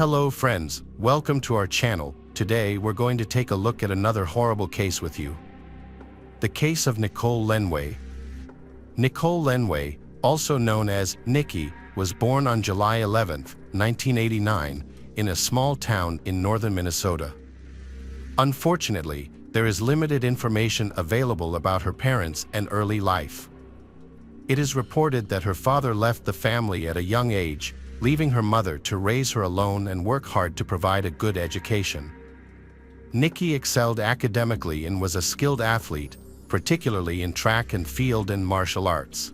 Hello friends, welcome to our channel. Today we're going to take a look at another horrible case with you. The case of Nicole Lenway. Nicole Lenway, also known as Nikki, was born on July 11, 1989, in a small town in northern Minnesota. Unfortunately, there is limited information available about her parents and early life. It is reported that her father left the family at a young age, leaving her mother to raise her alone and work hard to provide a good education. Nikki excelled academically and was a skilled athlete, particularly in track and field and martial arts.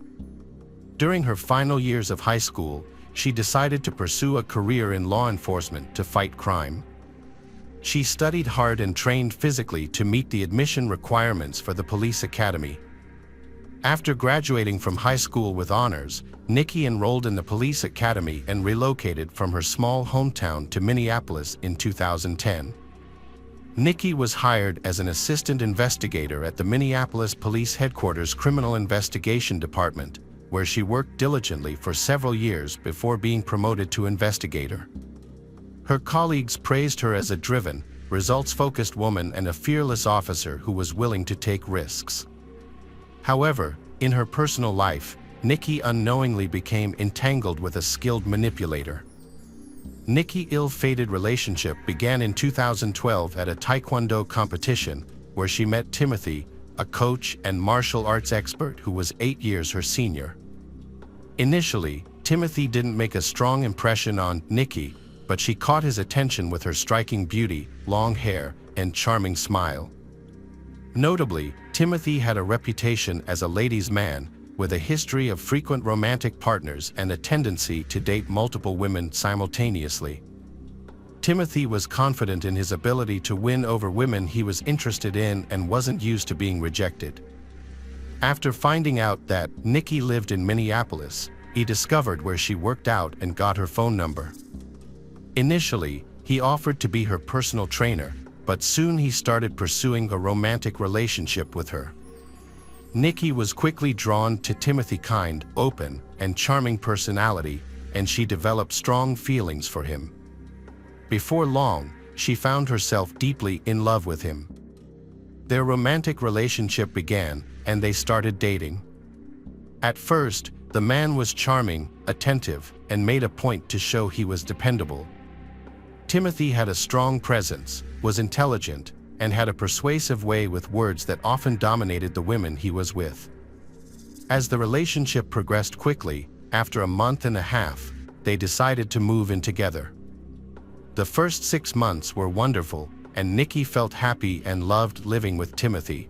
During her final years of high school, she decided to pursue a career in law enforcement to fight crime. She studied hard and trained physically to meet the admission requirements for the police academy. After graduating from high school with honors, Nikki enrolled in the police academy and relocated from her small hometown to Minneapolis in 2010. Nikki was hired as an assistant investigator at the Minneapolis Police Headquarters Criminal Investigation Department, where she worked diligently for several years before being promoted to investigator. Her colleagues praised her as a driven, results-focused woman and a fearless officer who was willing to take risks. However, in her personal life, Nikki unknowingly became entangled with a skilled manipulator. Nikki's ill-fated relationship began in 2012 at a Taekwondo competition, where she met Timothy, a coach and martial arts expert who was 8 years her senior. Initially, Timothy didn't make a strong impression on Nikki, but she caught his attention with her striking beauty, long hair, and charming smile. Notably, Timothy had a reputation as a ladies' man, with a history of frequent romantic partners and a tendency to date multiple women simultaneously. Timothy was confident in his ability to win over women he was interested in and wasn't used to being rejected. After finding out that Nikki lived in Minneapolis, he discovered where she worked out and got her phone number. Initially, he offered to be her personal trainer, but soon he started pursuing a romantic relationship with her. Nikki was quickly drawn to Timothy's kind, open, and charming personality, and she developed strong feelings for him. Before long, she found herself deeply in love with him. Their romantic relationship began, and they started dating. At first, the man was charming, attentive, and made a point to show he was dependable. Timothy had a strong presence, was intelligent, and had a persuasive way with words that often dominated the women he was with. As the relationship progressed quickly, after a month and a half, they decided to move in together. The first 6 months were wonderful, and Nikki felt happy and loved living with Timothy.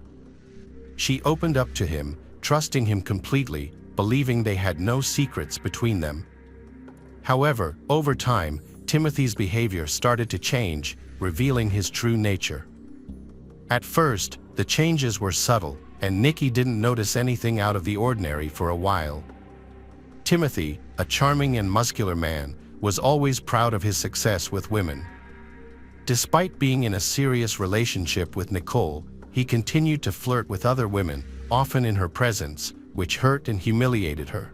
She opened up to him, trusting him completely, believing they had no secrets between them. However, over time, Timothy's behavior started to change, revealing his true nature. At first, the changes were subtle, and Nikki didn't notice anything out of the ordinary for a while. Timothy, a charming and muscular man, was always proud of his success with women. Despite being in a serious relationship with Nicole, he continued to flirt with other women, often in her presence, which hurt and humiliated her.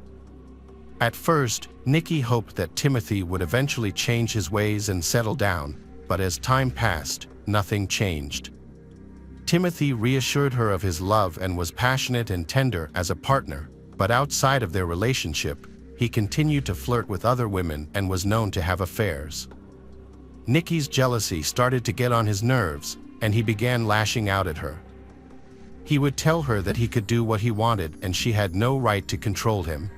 At first, Nikki hoped that Timothy would eventually change his ways and settle down, but as time passed, nothing changed. Timothy reassured her of his love and was passionate and tender as a partner, but outside of their relationship, he continued to flirt with other women and was known to have affairs. Nikki's jealousy started to get on his nerves, and he began lashing out at her. He would tell her that he could do what he wanted and she had no right to control him.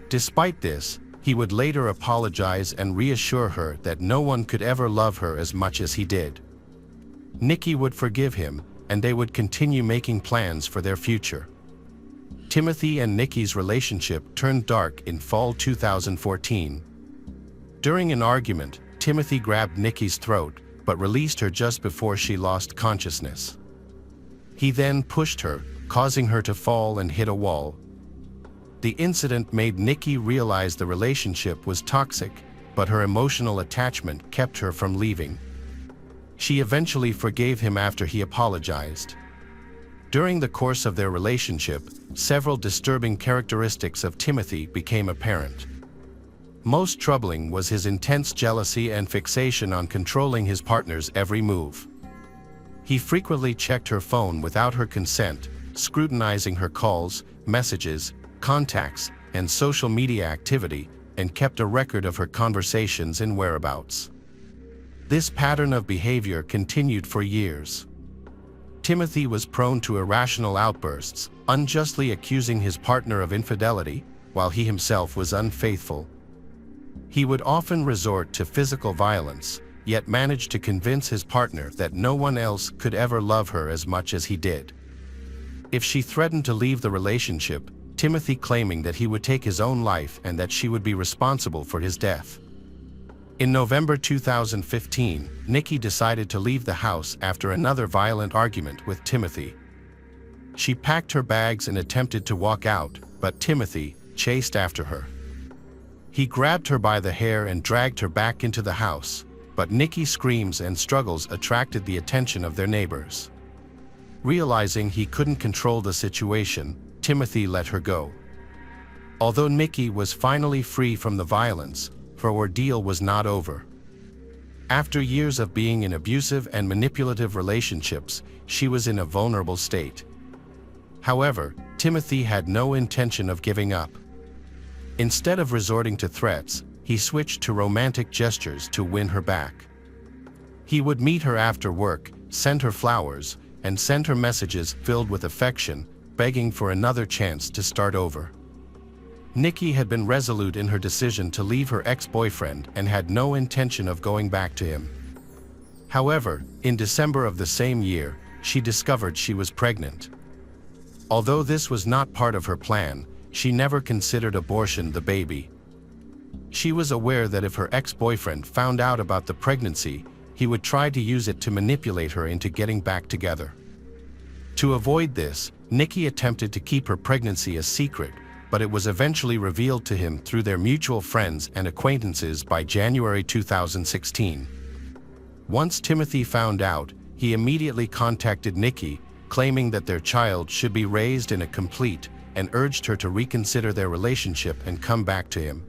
Despite this, he would later apologize and reassure her that no one could ever love her as much as he did. Nikki would forgive him, and they would continue making plans for their future. Timothy and Nikki's relationship turned dark in fall 2014. During an argument, Timothy grabbed Nikki's throat, but released her just before she lost consciousness. He then pushed her, causing her to fall and hit a wall. The incident made Nikki realize the relationship was toxic, but her emotional attachment kept her from leaving. She eventually forgave him after he apologized. During the course of their relationship, several disturbing characteristics of Timothy became apparent. Most troubling was his intense jealousy and fixation on controlling his partner's every move. He frequently checked her phone without her consent, scrutinizing her calls, messages, contacts, and social media activity, and kept a record of her conversations and whereabouts. This pattern of behavior continued for years. Timothy was prone to irrational outbursts, unjustly accusing his partner of infidelity, while he himself was unfaithful. He would often resort to physical violence, yet managed to convince his partner that no one else could ever love her as much as he did. If she threatened to leave the relationship, Timothy claiming that he would take his own life and that she would be responsible for his death. In November 2015, Nikki decided to leave the house after another violent argument with Timothy. She packed her bags and attempted to walk out, but Timothy chased after her. He grabbed her by the hair and dragged her back into the house, but Nikki's screams and struggles attracted the attention of their neighbors. Realizing he couldn't control the situation, Timothy let her go. Although Nikki was finally free from the violence, her ordeal was not over. After years of being in abusive and manipulative relationships, she was in a vulnerable state. However, Timothy had no intention of giving up. Instead of resorting to threats, he switched to romantic gestures to win her back. He would meet her after work, send her flowers, and send her messages filled with affection, begging for another chance to start over. Nikki had been resolute in her decision to leave her ex-boyfriend and had no intention of going back to him. However, in December of the same year, she discovered she was pregnant. Although this was not part of her plan, she never considered abortion the baby. She was aware that if her ex-boyfriend found out about the pregnancy, he would try to use it to manipulate her into getting back together. To avoid this, Nikki attempted to keep her pregnancy a secret, but it was eventually revealed to him through their mutual friends and acquaintances by January 2016. Once Timothy found out, he immediately contacted Nikki, claiming that their child should be raised in a complete, and urged her to reconsider their relationship and come back to him.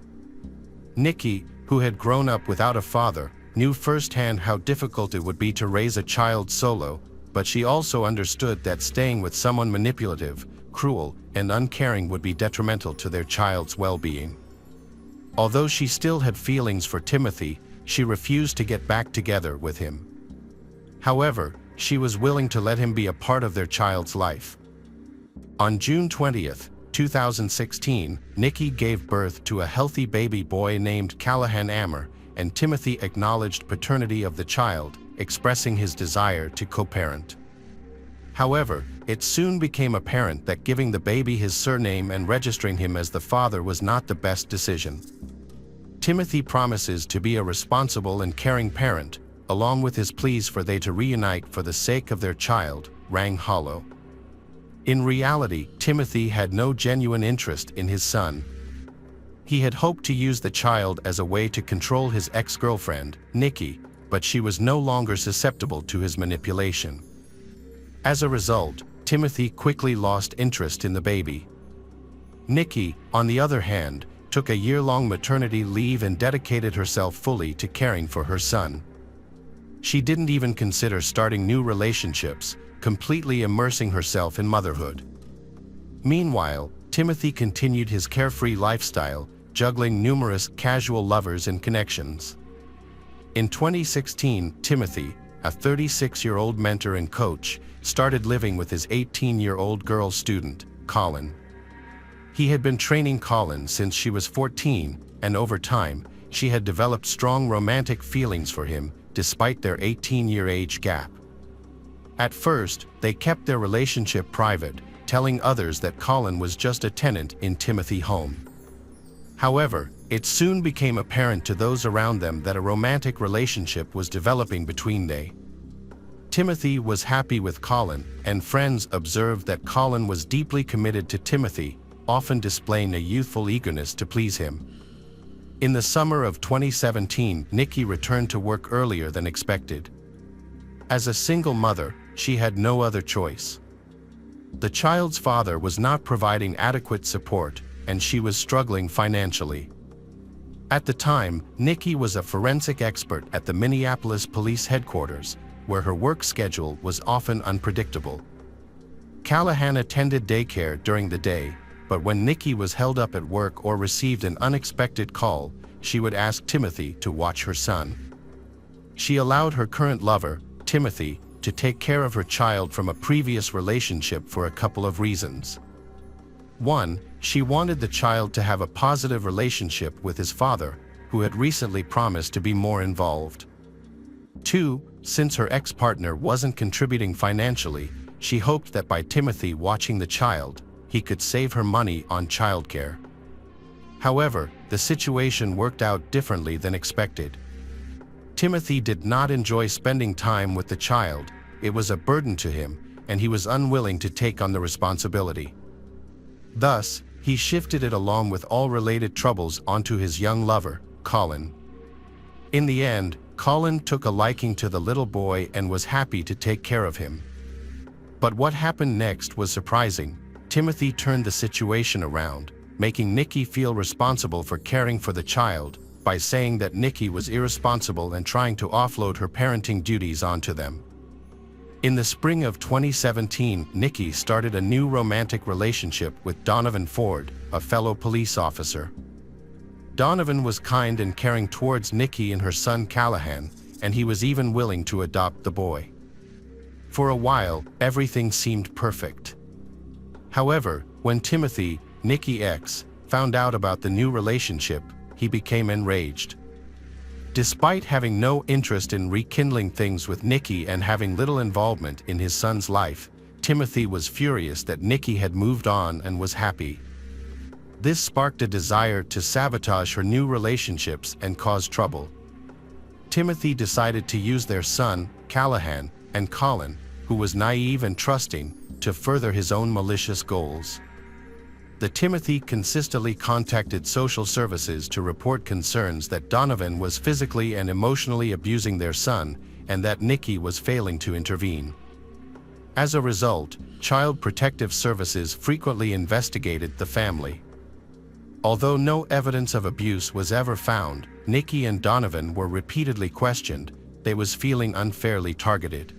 Nikki, who had grown up without a father, knew firsthand how difficult it would be to raise a child solo, but she also understood that staying with someone manipulative, cruel, and uncaring would be detrimental to their child's well-being. Although she still had feelings for Timothy, she refused to get back together with him. However, she was willing to let him be a part of their child's life. On June 20, 2016, Nikki gave birth to a healthy baby boy named Callahan Amer, and Timothy acknowledged paternity of the child, expressing his desire to co-parent. However, it soon became apparent that giving the baby his surname and registering him as the father was not the best decision. Timothy promises to be a responsible and caring parent, along with his pleas for they to reunite for the sake of their child, rang hollow. In reality, Timothy had no genuine interest in his son. He had hoped to use the child as a way to control his ex-girlfriend, Nikki, but she was no longer susceptible to his manipulation. As a result, Timothy quickly lost interest in the baby. Nikki, on the other hand, took a year-long maternity leave and dedicated herself fully to caring for her son. She didn't even consider starting new relationships, completely immersing herself in motherhood. Meanwhile, Timothy continued his carefree lifestyle, juggling numerous casual lovers and connections. In 2016, Timothy, a 36-year-old mentor and coach, started living with his 18-year-old girl student, Colin. He had been training Colin since she was 14, and over time, she had developed strong romantic feelings for him, despite their 18-year age gap. At first, they kept their relationship private, telling others that Colin was just a tenant in Timothy's home. However, it soon became apparent to those around them that a romantic relationship was developing between they. Timothy was happy with Colin, and friends observed that Colin was deeply committed to Timothy, often displaying a youthful eagerness to please him. In the summer of 2017, Nikki returned to work earlier than expected. As a single mother, she had no other choice. The child's father was not providing adequate support, and she was struggling financially. At the time, Nikki was a forensic expert at the Minneapolis Police Headquarters, where her work schedule was often unpredictable. Callahan attended daycare during the day, but when Nikki was held up at work or received an unexpected call, she would ask Timothy to watch her son. She allowed her current lover, Timothy, to take care of her child from a previous relationship for a couple of reasons. 1. She wanted the child to have a positive relationship with his father, who had recently promised to be more involved. 2. Since her ex-partner wasn't contributing financially, she hoped that by Timothy watching the child, he could save her money on childcare. However, the situation worked out differently than expected. Timothy did not enjoy spending time with the child. It was a burden to him, and he was unwilling to take on the responsibility. Thus, he shifted it along with all related troubles onto his young lover, Colin. In the end, Colin took a liking to the little boy and was happy to take care of him. But what happened next was surprising. Timothy turned the situation around, making Nikki feel responsible for caring for the child by saying that Nikki was irresponsible and trying to offload her parenting duties onto them. In the spring of 2017, Nikki started a new romantic relationship with Donovan Ford, a fellow police officer. Donovan was kind and caring towards Nikki and her son Callahan, and he was even willing to adopt the boy. For a while, everything seemed perfect. However, when Timothy, Nikki's ex, found out about the new relationship, he became enraged. Despite having no interest in rekindling things with Nikki and having little involvement in his son's life, Timothy was furious that Nikki had moved on and was happy. This sparked a desire to sabotage her new relationships and cause trouble. Timothy decided to use their son, Callahan, and Colin, who was naive and trusting, to further his own malicious goals. The Timothy consistently contacted social services to report concerns that Donovan was physically and emotionally abusing their son and that Nikki was failing to intervene. As a result, Child Protective Services frequently investigated the family. Although no evidence of abuse was ever found, Nikki and Donovan were repeatedly questioned. They was feeling unfairly targeted.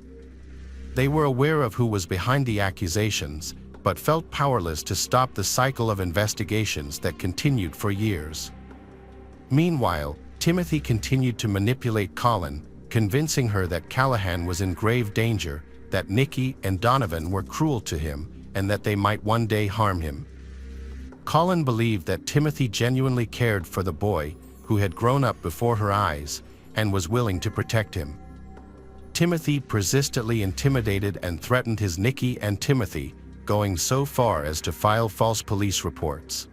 They were aware of who was behind the accusations, but felt powerless to stop the cycle of investigations that continued for years. Meanwhile, Timothy continued to manipulate Colin, convincing her that Callahan was in grave danger, that Nikki and Donovan were cruel to him, and that they might one day harm him. Colin believed that Timothy genuinely cared for the boy, who had grown up before her eyes, and was willing to protect him. Timothy persistently intimidated and threatened his Nikki and Timothy, going so far as to file false police reports.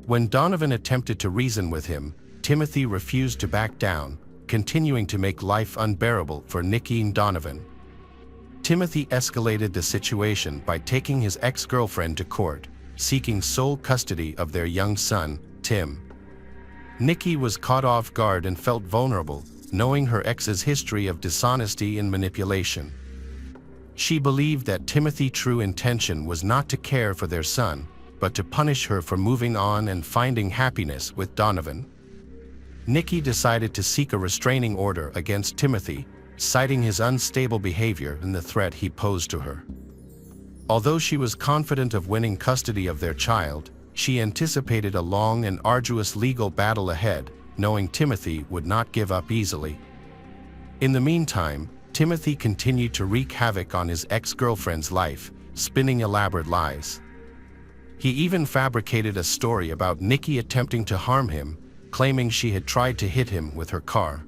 When Donovan attempted to reason with him, Timothy refused to back down, continuing to make life unbearable for Nikki and Donovan. Timothy escalated the situation by taking his ex-girlfriend to court, seeking sole custody of their young son, Tim. Nikki was caught off guard and felt vulnerable, knowing her ex's history of dishonesty and manipulation. She believed that Timothy's true intention was not to care for their son, but to punish her for moving on and finding happiness with Donovan. Nikki decided to seek a restraining order against Timothy, citing his unstable behavior and the threat he posed to her. Although she was confident of winning custody of their child, she anticipated a long and arduous legal battle ahead, knowing Timothy would not give up easily. In the meantime, Timothy continued to wreak havoc on his ex-girlfriend's life, spinning elaborate lies. He even fabricated a story about Nikki attempting to harm him, claiming she had tried to hit him with her car.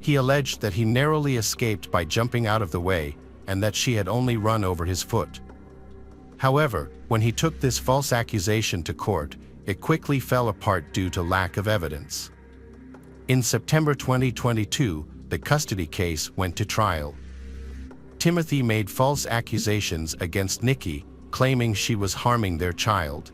He alleged that he narrowly escaped by jumping out of the way, and that she had only run over his foot. However, when he took this false accusation to court, it quickly fell apart due to lack of evidence. In September 2022, the custody case went to trial. Timothy made false accusations against Nikki, claiming she was harming their child.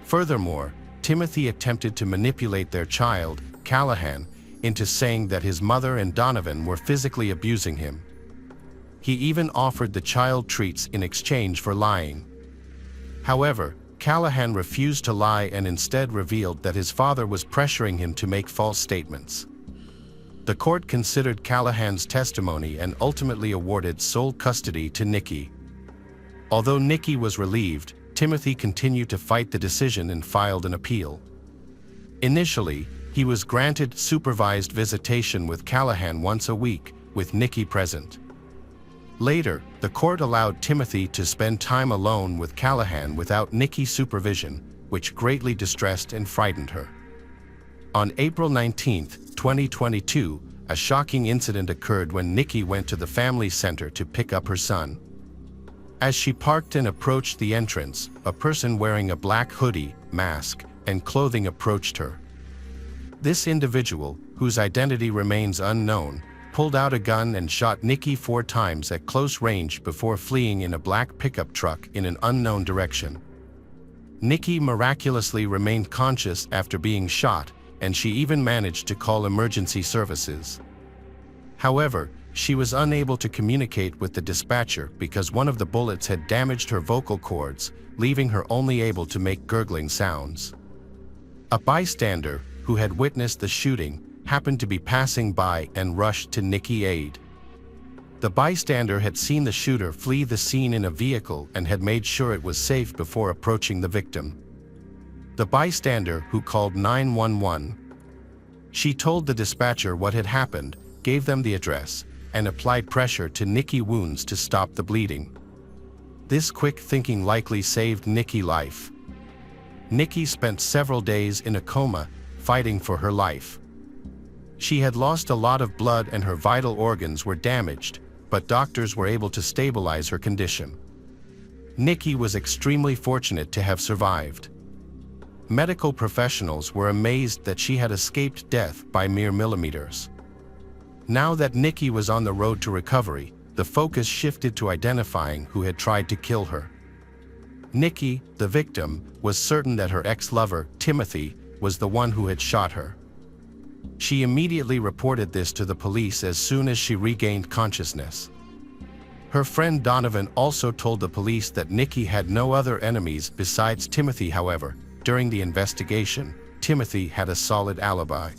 Furthermore, Timothy attempted to manipulate their child, Callahan, into saying that his mother and Donovan were physically abusing him. He even offered the child treats in exchange for lying. However, Callahan refused to lie and instead revealed that his father was pressuring him to make false statements. The court considered Callahan's testimony and ultimately awarded sole custody to Nikki. Although Nikki was relieved, Timothy continued to fight the decision and filed an appeal. Initially, he was granted supervised visitation with Callahan once a week, with Nikki present. Later, the court allowed Timothy to spend time alone with Callahan without Nikki's supervision, which greatly distressed and frightened her. On April 19, 2022, a shocking incident occurred when Nikki went to the family center to pick up her son. As she parked and approached the entrance, a person wearing a black hoodie, mask, and clothing approached her. This individual, whose identity remains unknown, pulled out a gun and shot Nikki 4 times at close range before fleeing in a black pickup truck in an unknown direction. Nikki miraculously remained conscious after being shot, and she even managed to call emergency services. However, she was unable to communicate with the dispatcher because one of the bullets had damaged her vocal cords, leaving her only able to make gurgling sounds. A bystander, who had witnessed the shooting, happened to be passing by and rushed to Nikki's aid. The bystander had seen the shooter flee the scene in a vehicle and had made sure it was safe before approaching the victim. The bystander, who called 911, she told the dispatcher what had happened, gave them the address, and applied pressure to Nikki's wounds to stop the bleeding. This quick thinking likely saved Nikki's life. Nikki spent several days in a coma, fighting for her life. She had lost a lot of blood and her vital organs were damaged, but doctors were able to stabilize her condition. Nikki was extremely fortunate to have survived. Medical professionals were amazed that she had escaped death by mere millimeters. Now that Nikki was on the road to recovery, the focus shifted to identifying who had tried to kill her. Nikki, the victim, was certain that her ex-lover, Timothy, was the one who had shot her. She immediately reported this to the police as soon as she regained consciousness. Her friend Donovan also told the police that Nikki had no other enemies besides Timothy. However, during the investigation, Timothy had a solid alibi.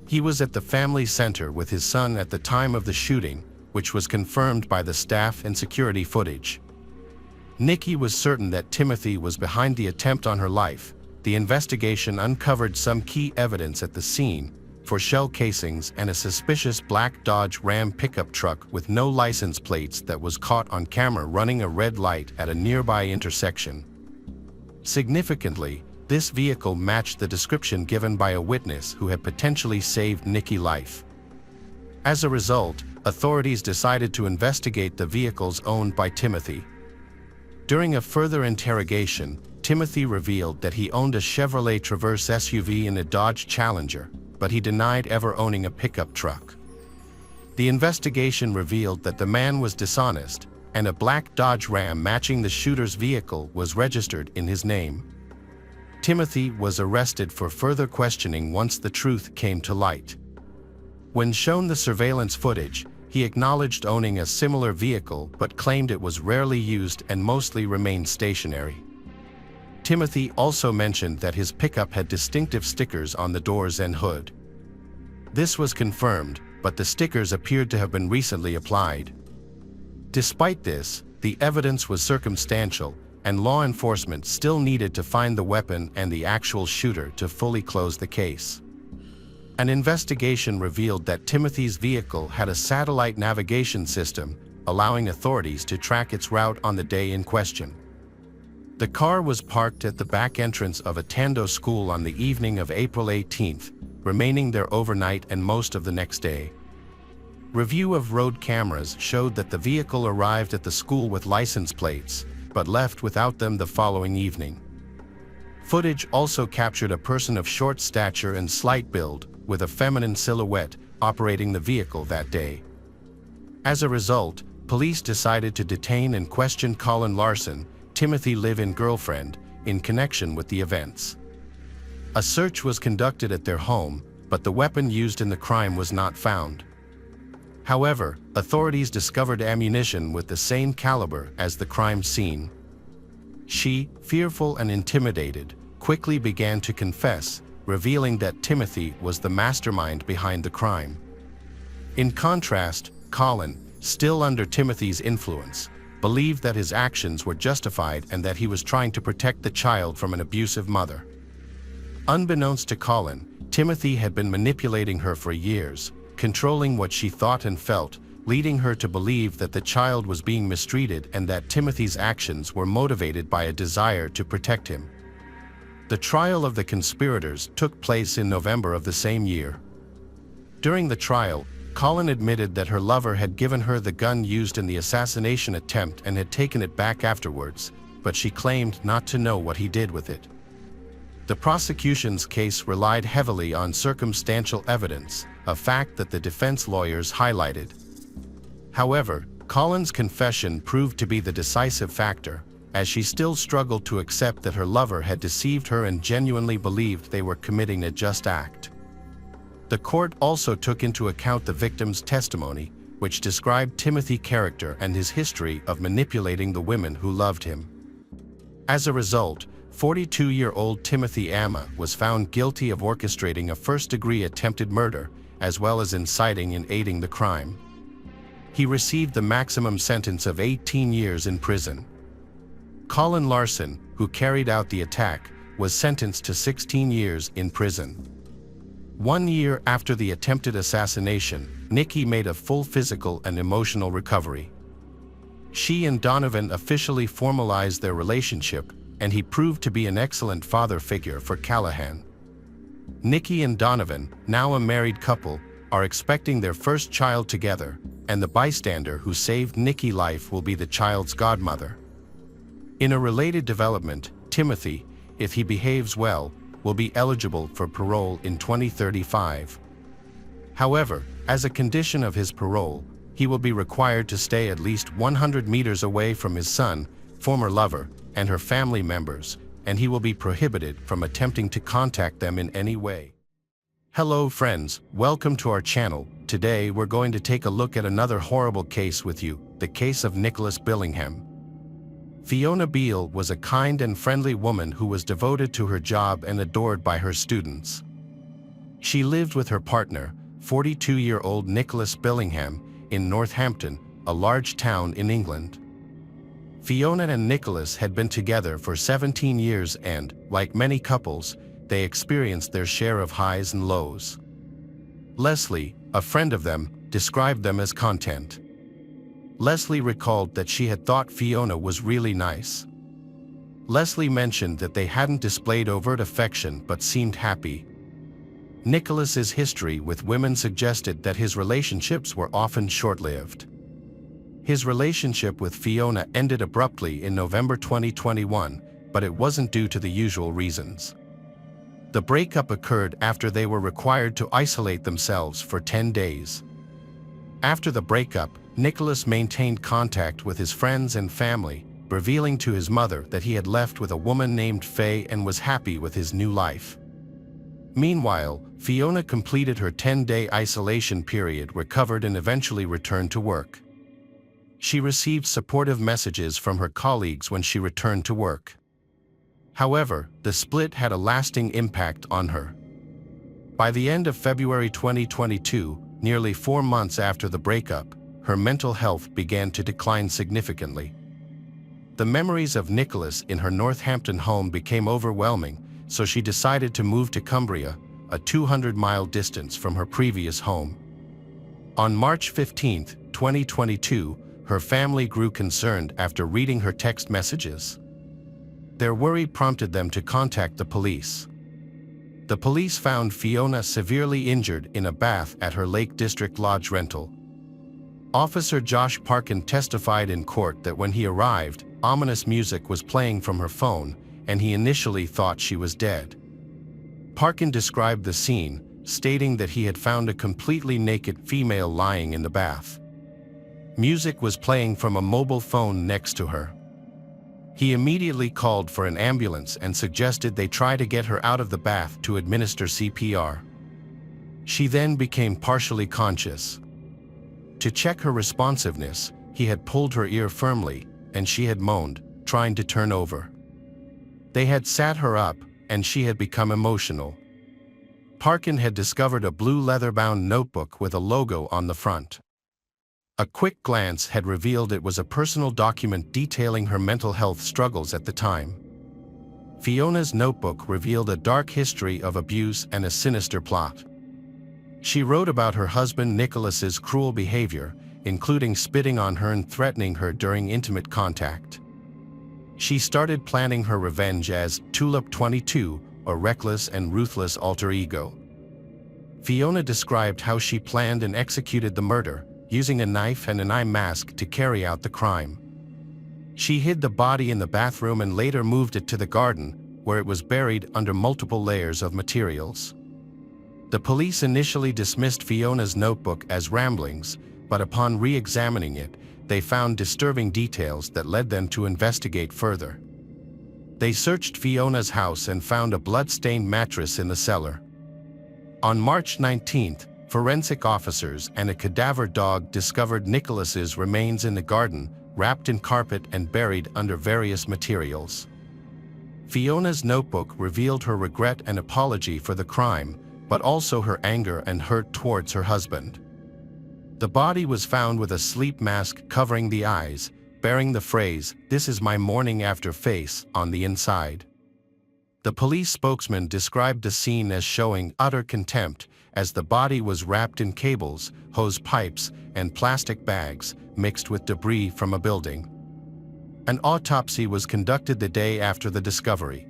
He was at the family center with his son at the time of the shooting, which was confirmed by the staff and security footage. Nikki was certain that Timothy was behind the attempt on her life. The investigation uncovered some key evidence at the scene for shell casings and a suspicious black Dodge Ram pickup truck with no license plates that was caught on camera running a red light at a nearby intersection. Significantly, this vehicle matched the description given by a witness who had potentially saved Nikki's life. As a result, authorities decided to investigate the vehicles owned by Timothy. During a further interrogation, Timothy revealed that he owned a Chevrolet Traverse SUV and a Dodge Challenger, but he denied ever owning a pickup truck. The investigation revealed that the man was dishonest, and a black Dodge Ram matching the shooter's vehicle was registered in his name. Timothy was arrested for further questioning once the truth came to light. When shown the surveillance footage, he acknowledged owning a similar vehicle but claimed it was rarely used and mostly remained stationary. Timothy also mentioned that his pickup had distinctive stickers on the doors and hood. This was confirmed, but the stickers appeared to have been recently applied. Despite this, the evidence was circumstantial, and law enforcement still needed to find the weapon and the actual shooter to fully close the case. An investigation revealed that Timothy's vehicle had a satellite navigation system, allowing authorities to track its route on the day in question. The car was parked at the back entrance of a Tando school on the evening of April 18th, remaining there overnight and most of the next day. Review of road cameras showed that the vehicle arrived at the school with license plates, but left without them the following evening. Footage also captured a person of short stature and slight build, with a feminine silhouette, operating the vehicle that day. As a result, police decided to detain and question Colin Larson, Timothy's live-in girlfriend, in connection with the events. A search was conducted at their home, but the weapon used in the crime was not found. However, authorities discovered ammunition with the same caliber as the crime scene. She, fearful and intimidated, quickly began to confess, revealing that Timothy was the mastermind behind the crime. In contrast, Colin, still under Timothy's influence, believed that his actions were justified and that he was trying to protect the child from an abusive mother. Unbeknownst to Colin, Timothy had been manipulating her for years, controlling what she thought and felt, leading her to believe that the child was being mistreated and that Timothy's actions were motivated by a desire to protect him. The trial of the conspirators took place in November of the same year. During the trial, Colin admitted that her lover had given her the gun used in the assassination attempt and had taken it back afterwards, but she claimed not to know what he did with it. The prosecution's case relied heavily on circumstantial evidence, a fact that the defense lawyers highlighted. However, Colin's confession proved to be the decisive factor, as she still struggled to accept that her lover had deceived her and genuinely believed they were committing a just act. The court also took into account the victim's testimony, which described Timothy's character and his history of manipulating the women who loved him. As a result, 42-year-old Timothy Amma was found guilty of orchestrating a first-degree attempted murder, as well as inciting and aiding the crime. He received the maximum sentence of 18 years in prison. Colin Larson, who carried out the attack, was sentenced to 16 years in prison. 1 year after the attempted assassination, Nikki made a full physical and emotional recovery. She and Donovan officially formalized their relationship, and he proved to be an excellent father figure for Callahan. Nikki and Donovan, now a married couple, are expecting their first child together, and the bystander who saved Nikki's life will be the child's godmother. In a related development, Timothy, if he behaves well, will be eligible for parole in 2035. However, as a condition of his parole, he will be required to stay at least 100 meters away from his son, former lover, and her family members, and he will be prohibited from attempting to contact them in any way. Hello friends, welcome to our channel. Today we're going to take a look at another horrible case with you, the case of Nicholas Billingham. Fiona Beale was a kind and friendly woman who was devoted to her job and adored by her students. She lived with her partner, 42-year-old Nicholas Billingham, in Northampton, a large town in England. Fiona and Nicholas had been together for 17 years and, like many couples, they experienced their share of highs and lows. Leslie, a friend of them, described them as content. Leslie recalled that she had thought Fiona was really nice. Leslie mentioned that they hadn't displayed overt affection but seemed happy. Nicholas's history with women suggested that his relationships were often short-lived. His relationship with Fiona ended abruptly in November 2021, but it wasn't due to the usual reasons. The breakup occurred after they were required to isolate themselves for 10 days. After the breakup, Nicholas maintained contact with his friends and family, revealing to his mother that he had left with a woman named Faye and was happy with his new life. Meanwhile, Fiona completed her 10-day isolation period, recovered, and eventually returned to work. She received supportive messages from her colleagues when she returned to work. However, the split had a lasting impact on her. By the end of February 2022, nearly 4 months after the breakup, her mental health began to decline significantly. The memories of Nicholas in her Northampton home became overwhelming, so she decided to move to Cumbria, a 200-mile distance from her previous home. On March 15, 2022, her family grew concerned after reading her text messages. Their worry prompted them to contact the police. The police found Fiona severely injured in a bath at her Lake District Lodge rental. Officer Josh Parkin testified in court that when he arrived, ominous music was playing from her phone, and he initially thought she was dead. Parkin described the scene, stating that he had found a completely naked female lying in the bath. Music was playing from a mobile phone next to her. He immediately called for an ambulance and suggested they try to get her out of the bath to administer CPR. She then became partially conscious. To check her responsiveness, he had pulled her ear firmly, and she had moaned, trying to turn over. They had sat her up, and she had become emotional. Parkin had discovered a blue leather-bound notebook with a logo on the front. A quick glance had revealed it was a personal document detailing her mental health struggles at the time. Fiona's notebook revealed a dark history of abuse and a sinister plot. She wrote about her husband Nicholas's cruel behavior, including spitting on her and threatening her during intimate contact. She started planning her revenge as Tulip 22, a reckless and ruthless alter ego. Fiona described how she planned and executed the murder, using a knife and an eye mask to carry out the crime. She hid the body in the bathroom and later moved it to the garden, where it was buried under multiple layers of materials. The police initially dismissed Fiona's notebook as ramblings, but upon re-examining it, they found disturbing details that led them to investigate further. They searched Fiona's house and found a blood-stained mattress in the cellar. On March 19th, forensic officers and a cadaver dog discovered Nicholas's remains in the garden, wrapped in carpet and buried under various materials. Fiona's notebook revealed her regret and apology for the crime, but also her anger and hurt towards her husband. The body was found with a sleep mask covering the eyes, bearing the phrase, "This is my morning after" face on the inside. The police spokesman described the scene as showing utter contempt, as the body was wrapped in cables, hose pipes, and plastic bags, mixed with debris from a building. An autopsy was conducted the day after the discovery.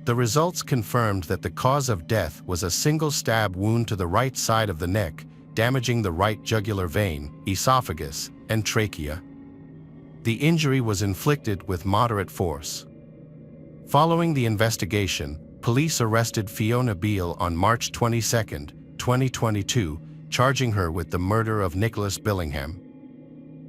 The results confirmed that the cause of death was a single stab wound to the right side of the neck, damaging the right jugular vein, esophagus, and trachea. The injury was inflicted with moderate force. Following the investigation, police arrested Fiona Beale on March 22, 2022, charging her with the murder of Nicholas Billingham.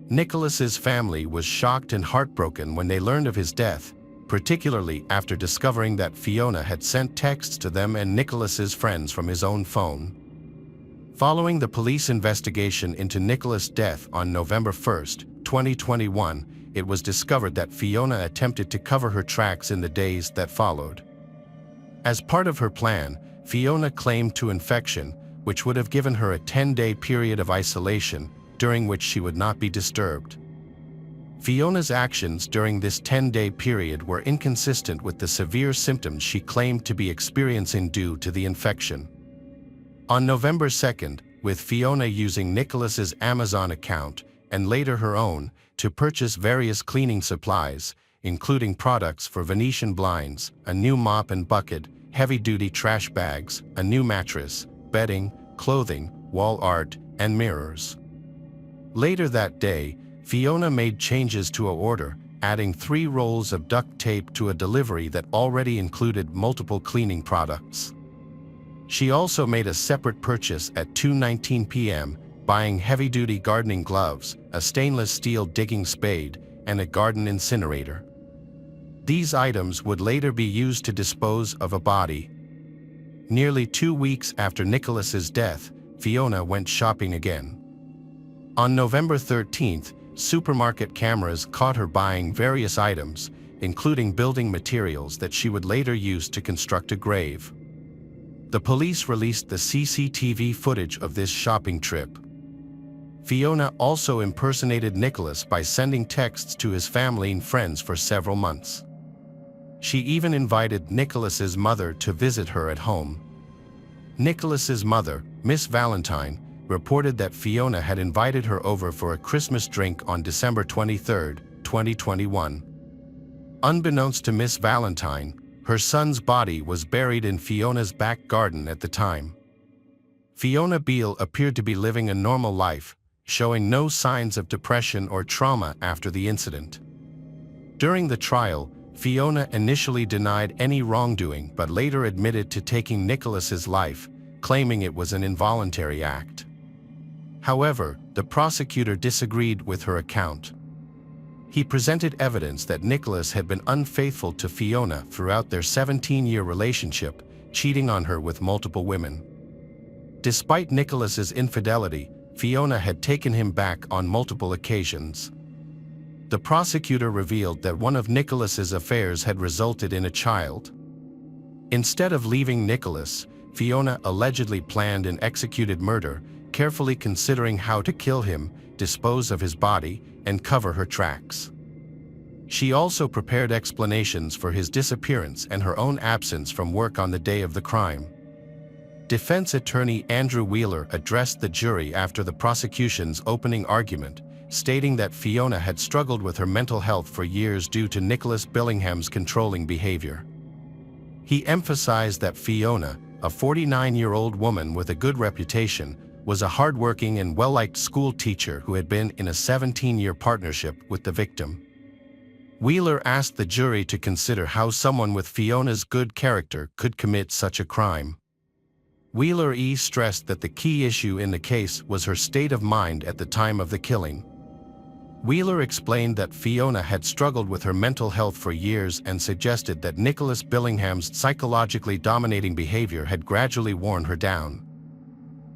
Nicholas's family was shocked and heartbroken when they learned of his death, particularly after discovering that Fiona had sent texts to them and Nicholas's friends from his own phone. Following the police investigation into Nicholas' death on November 1, 2021, it was discovered that Fiona attempted to cover her tracks in the days that followed. As part of her plan, Fiona claimed to infection, which would have given her a 10-day period of isolation, during which she would not be disturbed. Fiona's actions during this 10-day period were inconsistent with the severe symptoms she claimed to be experiencing due to the infection. On November 2, with Fiona using Nicholas's Amazon account, and later her own, to purchase various cleaning supplies, including products for Venetian blinds, a new mop and bucket, heavy-duty trash bags, a new mattress, bedding, clothing, wall art, and mirrors. Later that day, Fiona made changes to her order, adding 3 rolls of duct tape to a delivery that already included multiple cleaning products. She also made a separate purchase at 2:19 p.m., buying heavy-duty gardening gloves, a stainless steel digging spade, and a garden incinerator. These items would later be used to dispose of a body. Nearly 2 weeks after Nicholas's death, Fiona went shopping again. On November 13th, supermarket cameras caught her buying various items, including building materials that she would later use to construct a grave. The police released the CCTV footage of this shopping trip. Fiona also impersonated Nicholas by sending texts to his family and friends for several months. She even invited Nicholas's mother to visit her at home. Nicholas's mother, Miss Valentine, reported that Fiona had invited her over for a Christmas drink on December 23, 2021. Unbeknownst to Miss Valentine, her son's body was buried in Fiona's back garden at the time. Fiona Beale appeared to be living a normal life, showing no signs of depression or trauma after the incident. During the trial, Fiona initially denied any wrongdoing but later admitted to taking Nicholas's life, claiming it was an involuntary act. However, the prosecutor disagreed with her account. He presented evidence that Nicholas had been unfaithful to Fiona throughout their 17-year relationship, cheating on her with multiple women. Despite Nicholas's infidelity, Fiona had taken him back on multiple occasions. The prosecutor revealed that one of Nicholas's affairs had resulted in a child. Instead of leaving Nicholas, Fiona allegedly planned and executed murder, carefully considering how to kill him, dispose of his body, and cover her tracks. She also prepared explanations for his disappearance and her own absence from work on the day of the crime. Defense attorney Andrew Wheeler addressed the jury after the prosecution's opening argument, stating that Fiona had struggled with her mental health for years due to Nicholas Billingham's controlling behavior. He emphasized that Fiona, a 49-year-old woman with a good reputation, was a hardworking and well-liked school teacher who had been in a 17-year partnership with the victim. Wheeler asked the jury to consider how someone with Fiona's good character could commit such a crime. Wheeler stressed that the key issue in the case was her state of mind at the time of the killing. Wheeler explained that Fiona had struggled with her mental health for years and suggested that Nicholas Billingham's psychologically dominating behavior had gradually worn her down.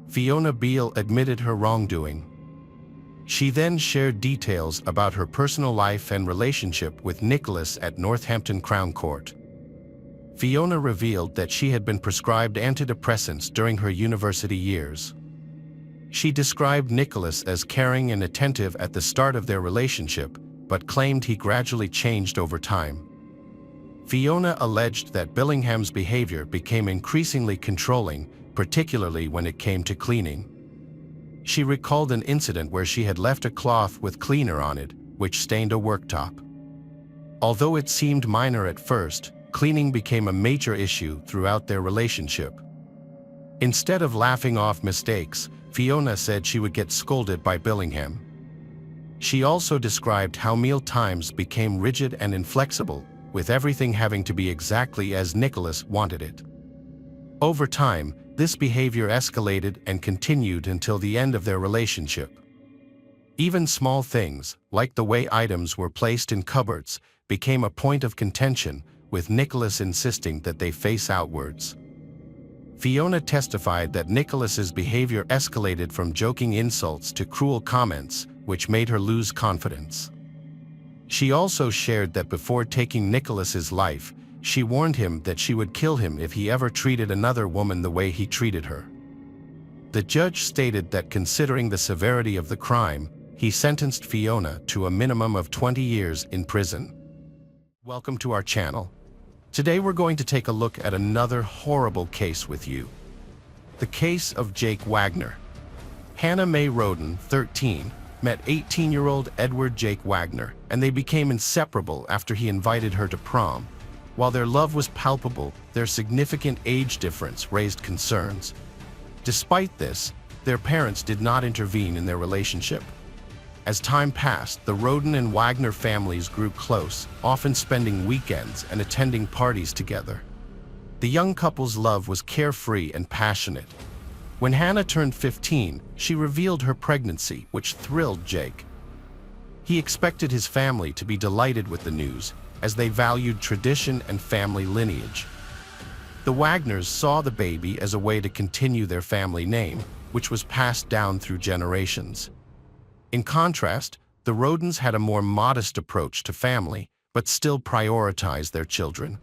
Fiona Beale admitted her wrongdoing. She then shared details about her personal life and relationship with Nicholas at Northampton Crown Court. Fiona revealed that she had been prescribed antidepressants during her university years. She described Nicholas as caring and attentive at the start of their relationship, but claimed he gradually changed over time. Fiona alleged that Billingham's behavior became increasingly controlling, particularly when it came to cleaning. She recalled an incident where she had left a cloth with cleaner on it, which stained a worktop. Although it seemed minor at first, cleaning became a major issue throughout their relationship. Instead of laughing off mistakes, Fiona said she would get scolded by Billingham. She also described how meal times became rigid and inflexible, with everything having to be exactly as Nicholas wanted it. Over time, this behavior escalated and continued until the end of their relationship. Even small things, like the way items were placed in cupboards, became a point of contention, with Nicholas insisting that they face outwards. Fiona testified that Nicholas's behavior escalated from joking insults to cruel comments, which made her lose confidence. She also shared that before taking Nicholas's life, she warned him that she would kill him if he ever treated another woman the way he treated her. The judge stated that considering the severity of the crime, he sentenced Fiona to a minimum of 20 years in prison. Welcome to our channel. Today we're going to take a look at another horrible case with you. The case of Jake Wagner. Hannah Mae Roden, 13, met 18-year-old Edward Jake Wagner, and they became inseparable after he invited her to prom. While their love was palpable, their significant age difference raised concerns. Despite this, their parents did not intervene in their relationship. As time passed, the Roden and Wagner families grew close, often spending weekends and attending parties together. The young couple's love was carefree and passionate. When Hannah turned 15, she revealed her pregnancy, which thrilled Jake. He expected his family to be delighted with the news, as they valued tradition and family lineage. The Wagners saw the baby as a way to continue their family name, which was passed down through generations. In contrast, the Rodens had a more modest approach to family, but still prioritized their children.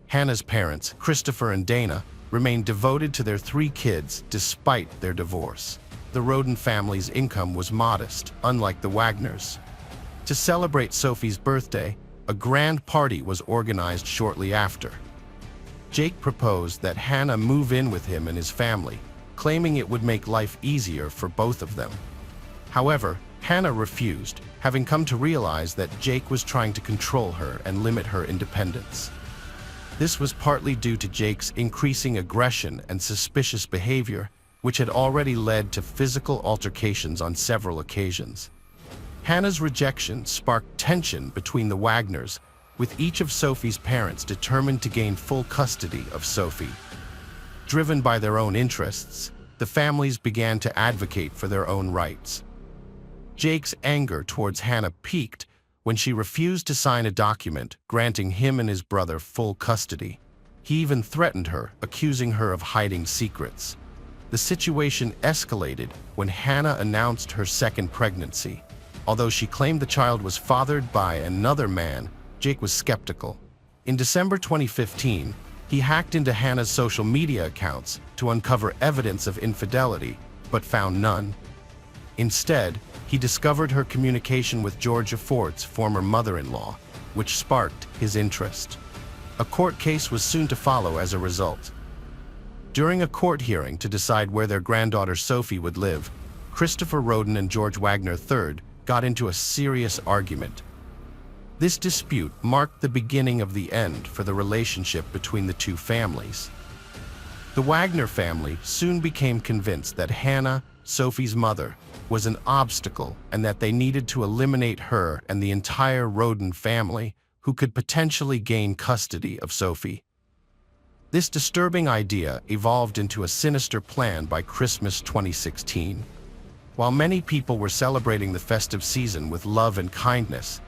Hannah's parents, Christopher and Dana, remained devoted to their 3 kids despite their divorce. The Roden family's income was modest, unlike the Wagners. To celebrate Sophie's birthday, a grand party was organized shortly after. Jake proposed that Hannah move in with him and his family, claiming it would make life easier for both of them. However, Hannah refused, having come to realize that Jake was trying to control her and limit her independence. This was partly due to Jake's increasing aggression and suspicious behavior, which had already led to physical altercations on several occasions. Hannah's rejection sparked tension between the Wagners, with each of Sophie's parents determined to gain full custody of Sophie. Driven by their own interests, the families began to advocate for their own rights. Jake's anger towards Hannah peaked when she refused to sign a document granting him and his brother full custody. He even threatened her, accusing her of hiding secrets. The situation escalated when Hannah announced her second pregnancy. Although she claimed the child was fathered by another man, Jake was skeptical. In December 2015, he hacked into Hannah's social media accounts to uncover evidence of infidelity, but found none. Instead, he discovered her communication with Georgia Ford's former mother-in-law, which sparked his interest. A court case was soon to follow as a result. During a court hearing to decide where their granddaughter Sophie would live, Christopher Rhoden and George Wagner III got into a serious argument. This dispute marked the beginning of the end for the relationship between the two families. The Wagner family soon became convinced that Hannah, Sophie's mother, was an obstacle and that they needed to eliminate her and the entire Rhoden family, who could potentially gain custody of Sophie. This disturbing idea evolved into a sinister plan by Christmas 2016. While many people were celebrating the festive season with love and kindness,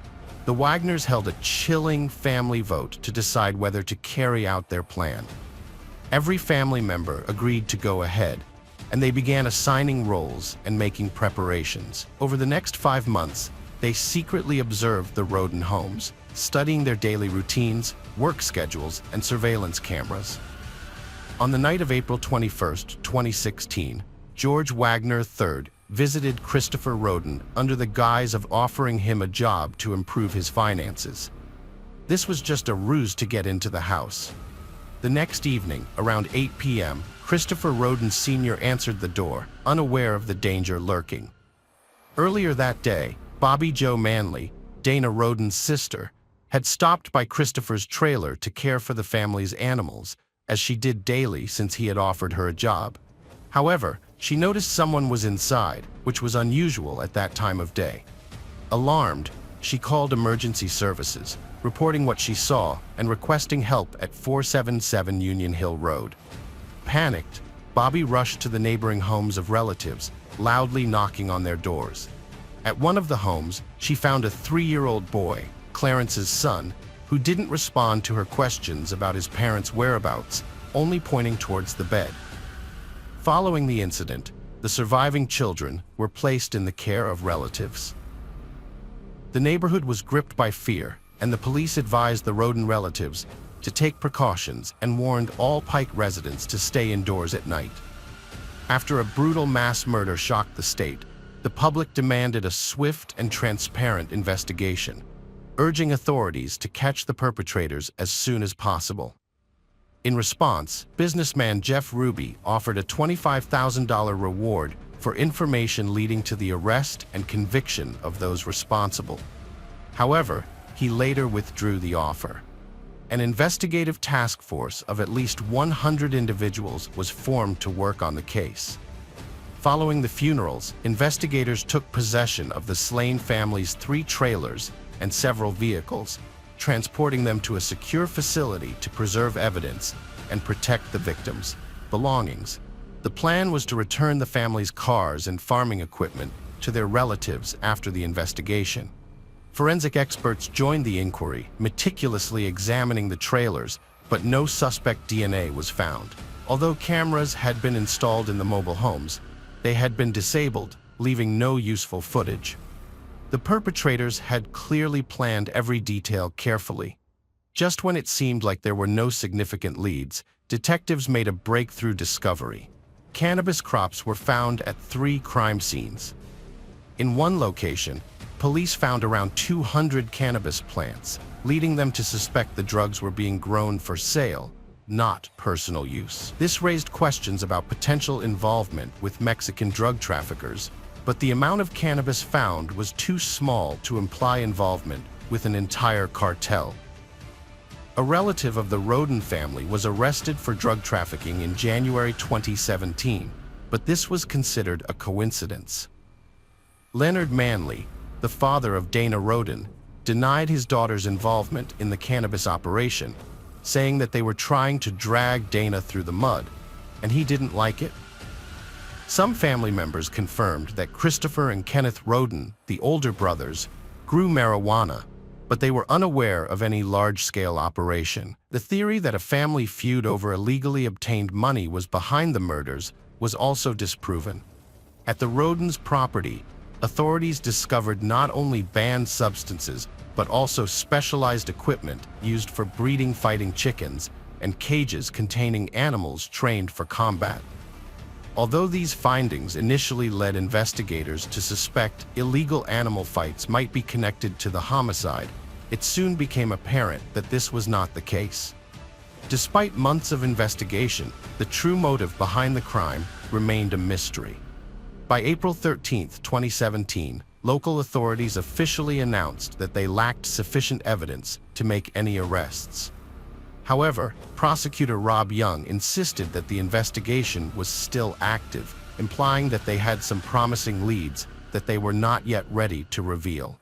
the Wagners held a chilling family vote to decide whether to carry out their plan. Every family member agreed to go ahead, and they began assigning roles and making preparations. Over the next 5 months, they secretly observed the Rhoden homes, studying their daily routines, work schedules, and surveillance cameras. On the night of April 21, 2016, George Wagner III visited Christopher Rhoden under the guise of offering him a job to improve his finances. This was just a ruse to get into the house. The next evening, around 8 p.m., Christopher Rhoden Sr. answered the door, unaware of the danger lurking. Earlier that day, Bobby Jo Manley, Dana Rhoden's sister, had stopped by Christopher's trailer to care for the family's animals, as she did daily since he had offered her a job. However, she noticed someone was inside, which was unusual at that time of day. Alarmed, she called emergency services, reporting what she saw and requesting help at 477 Union Hill Road. Panicked, Bobby rushed to the neighboring homes of relatives, loudly knocking on their doors. At one of the homes, she found a 3-year-old boy, Clarence's son, who didn't respond to her questions about his parents' whereabouts, only pointing towards the bed. Following the incident, the surviving children were placed in the care of relatives. The neighborhood was gripped by fear, and the police advised the Rhoden relatives to take precautions and warned all Pike residents to stay indoors at night. After a brutal mass murder shocked the state, the public demanded a swift and transparent investigation, urging authorities to catch the perpetrators as soon as possible. In response, businessman Jeff Ruby offered a $25,000 reward for information leading to the arrest and conviction of those responsible. However, he later withdrew the offer. An investigative task force of at least 100 individuals was formed to work on the case. Following the funerals, investigators took possession of the slain family's 3 trailers and several vehicles, transporting them to a secure facility to preserve evidence and protect the victims' belongings. The plan was to return the family's cars and farming equipment to their relatives after the investigation. Forensic experts joined the inquiry, meticulously examining the trailers, but no suspect DNA was found. Although cameras had been installed in the mobile homes, they had been disabled, leaving no useful footage. The perpetrators had clearly planned every detail carefully. Just when it seemed like there were no significant leads, detectives made a breakthrough discovery. Cannabis crops were found at 3 crime scenes. In one location, police found around 200 cannabis plants, leading them to suspect the drugs were being grown for sale, not personal use. This raised questions about potential involvement with Mexican drug traffickers, but the amount of cannabis found was too small to imply involvement with an entire cartel. A relative of the Rhoden family was arrested for drug trafficking in January 2017, but this was considered a coincidence. Leonard Manley, the father of Dana Rhoden, denied his daughter's involvement in the cannabis operation, saying that they were trying to drag Dana through the mud, and he didn't like it. Some family members confirmed that Christopher and Kenneth Rhoden, the older brothers, grew marijuana, but they were unaware of any large-scale operation. The theory that a family feud over illegally obtained money was behind the murders was also disproven. At the Rhodens' property, authorities discovered not only banned substances, but also specialized equipment used for breeding fighting chickens and cages containing animals trained for combat. Although these findings initially led investigators to suspect illegal animal fights might be connected to the homicide, it soon became apparent that this was not the case. Despite months of investigation, the true motive behind the crime remained a mystery. By April 13, 2017, local authorities officially announced that they lacked sufficient evidence to make any arrests. However, prosecutor Rob Young insisted that the investigation was still active, implying that they had some promising leads that they were not yet ready to reveal.